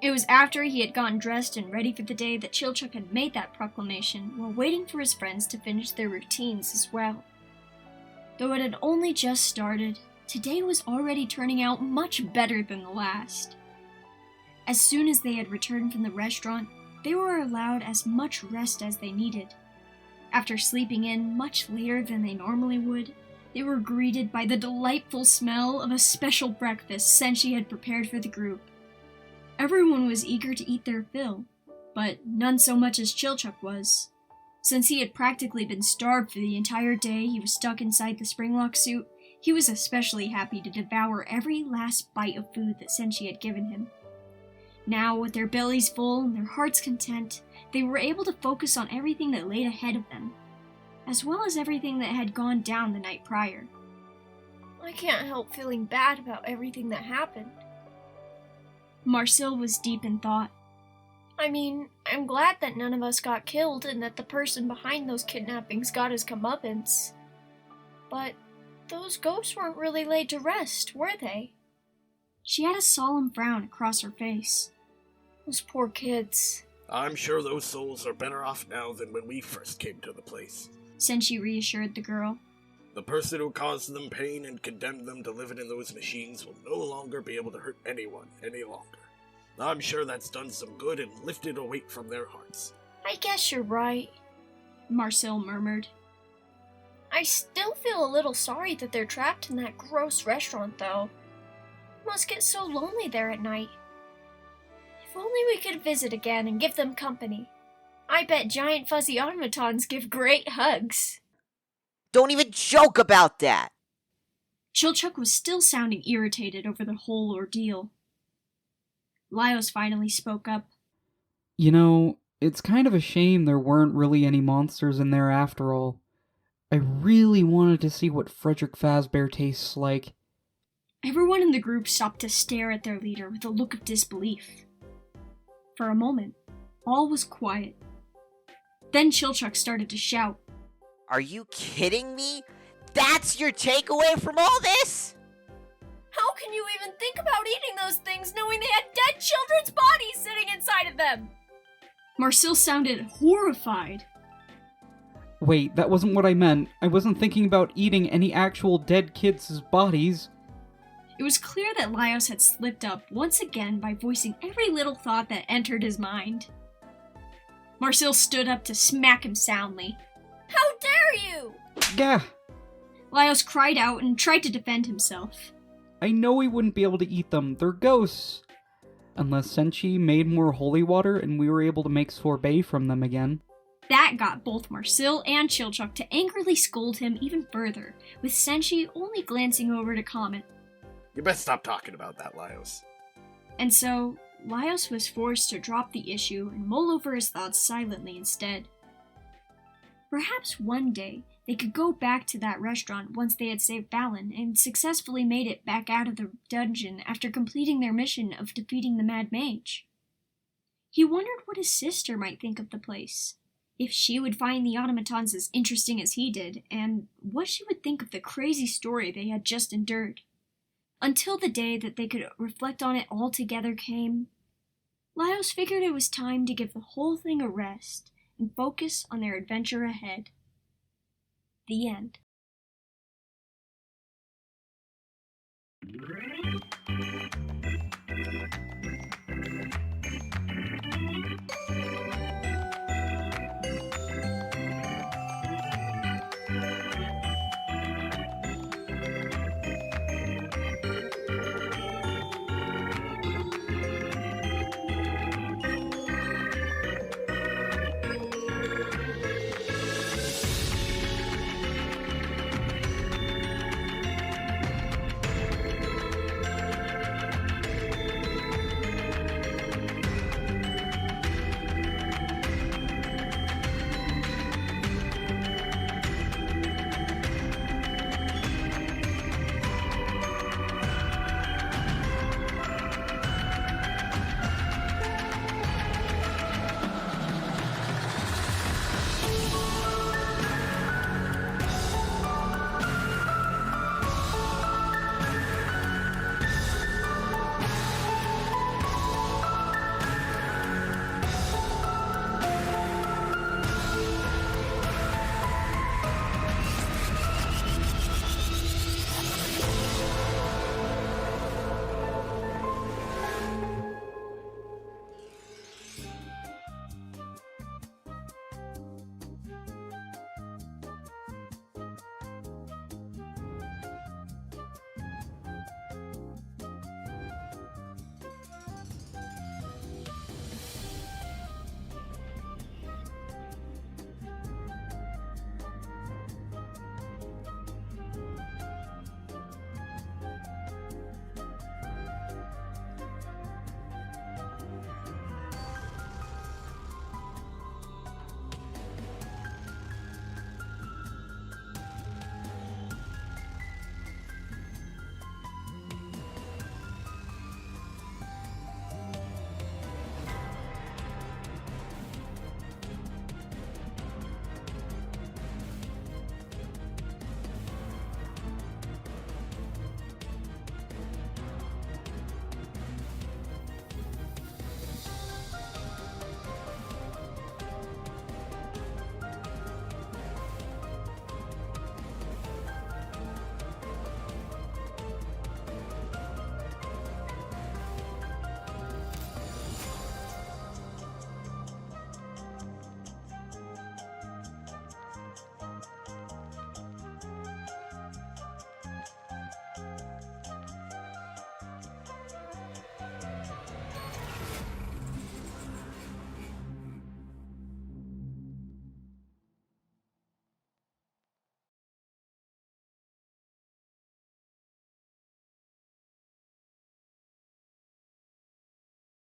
It was after he had gotten dressed and ready for the day that Chilchuck had made that proclamation while waiting for his friends to finish their routines as well. Though it had only just started, today was already turning out much better than the last. As soon as they had returned from the restaurant, they were allowed as much rest as they needed. After sleeping in much later than they normally would, they were greeted by the delightful smell of a special breakfast Senshi had prepared for the group. Everyone was eager to eat their fill, but none so much as Chilchuck was. Since he had practically been starved for the entire day he was stuck inside the springlock suit, he was especially happy to devour every last bite of food that Senshi had given him. Now, with their bellies full and their hearts content, they were able to focus on everything that laid ahead of them, as well as everything that had gone down the night prior. I can't help feeling bad about everything that happened. Marcel was deep in thought. I mean, I'm glad that none of us got killed and that the person behind those kidnappings got his comeuppance. But those ghosts weren't really laid to rest, were they? She had a solemn frown across her face. Those poor kids. I'm sure those souls are better off now than when we first came to the place. Senshi reassured the girl. The person who caused them pain and condemned them to living in those machines will no longer be able to hurt anyone any longer. I'm sure that's done some good and lifted a weight from their hearts. I guess you're right, Marcel murmured. I still feel a little sorry that they're trapped in that gross restaurant, though. It must get so lonely there at night. If only we could visit again and give them company. I bet giant fuzzy automatons give great hugs. Don't even joke about that! Chilchuck was still sounding irritated over the whole ordeal. Laios finally spoke up. You know, it's kind of a shame there weren't really any monsters in there after all. I really wanted to see what Frederick Fazbear tastes like. Everyone in the group stopped to stare at their leader with a look of disbelief. For a moment, all was quiet. Then Chilchuck started to shout. Are you kidding me? That's your takeaway from all this? How can you even think about eating those things knowing they had dead children's bodies sitting inside of them? Marcel sounded horrified. Wait, that wasn't what I meant. I wasn't thinking about eating any actual dead kids' bodies. It was clear that Laios had slipped up once again by voicing every little thought that entered his mind. Marcel stood up to smack him soundly. How dare you! Gah! Laios cried out and tried to defend himself. I know we wouldn't be able to eat them. They're ghosts. Unless Senshi made more holy water and we were able to make sorbet from them again. That got both Marcel and Chilchuck to angrily scold him even further, with Senshi only glancing over to comment. You best stop talking about that, Laios. And so, Laios was forced to drop the issue and mull over his thoughts silently instead. Perhaps one day they could go back to that restaurant once they had saved Balin and successfully made it back out of the dungeon after completing their mission of defeating the Mad Mage. He wondered what his sister might think of the place, if she would find the automatons as interesting as he did, and what she would think of the crazy story they had just endured. Until the day that they could reflect on it all together came, Laios figured it was time to give the whole thing a rest and focus on their adventure ahead. The end.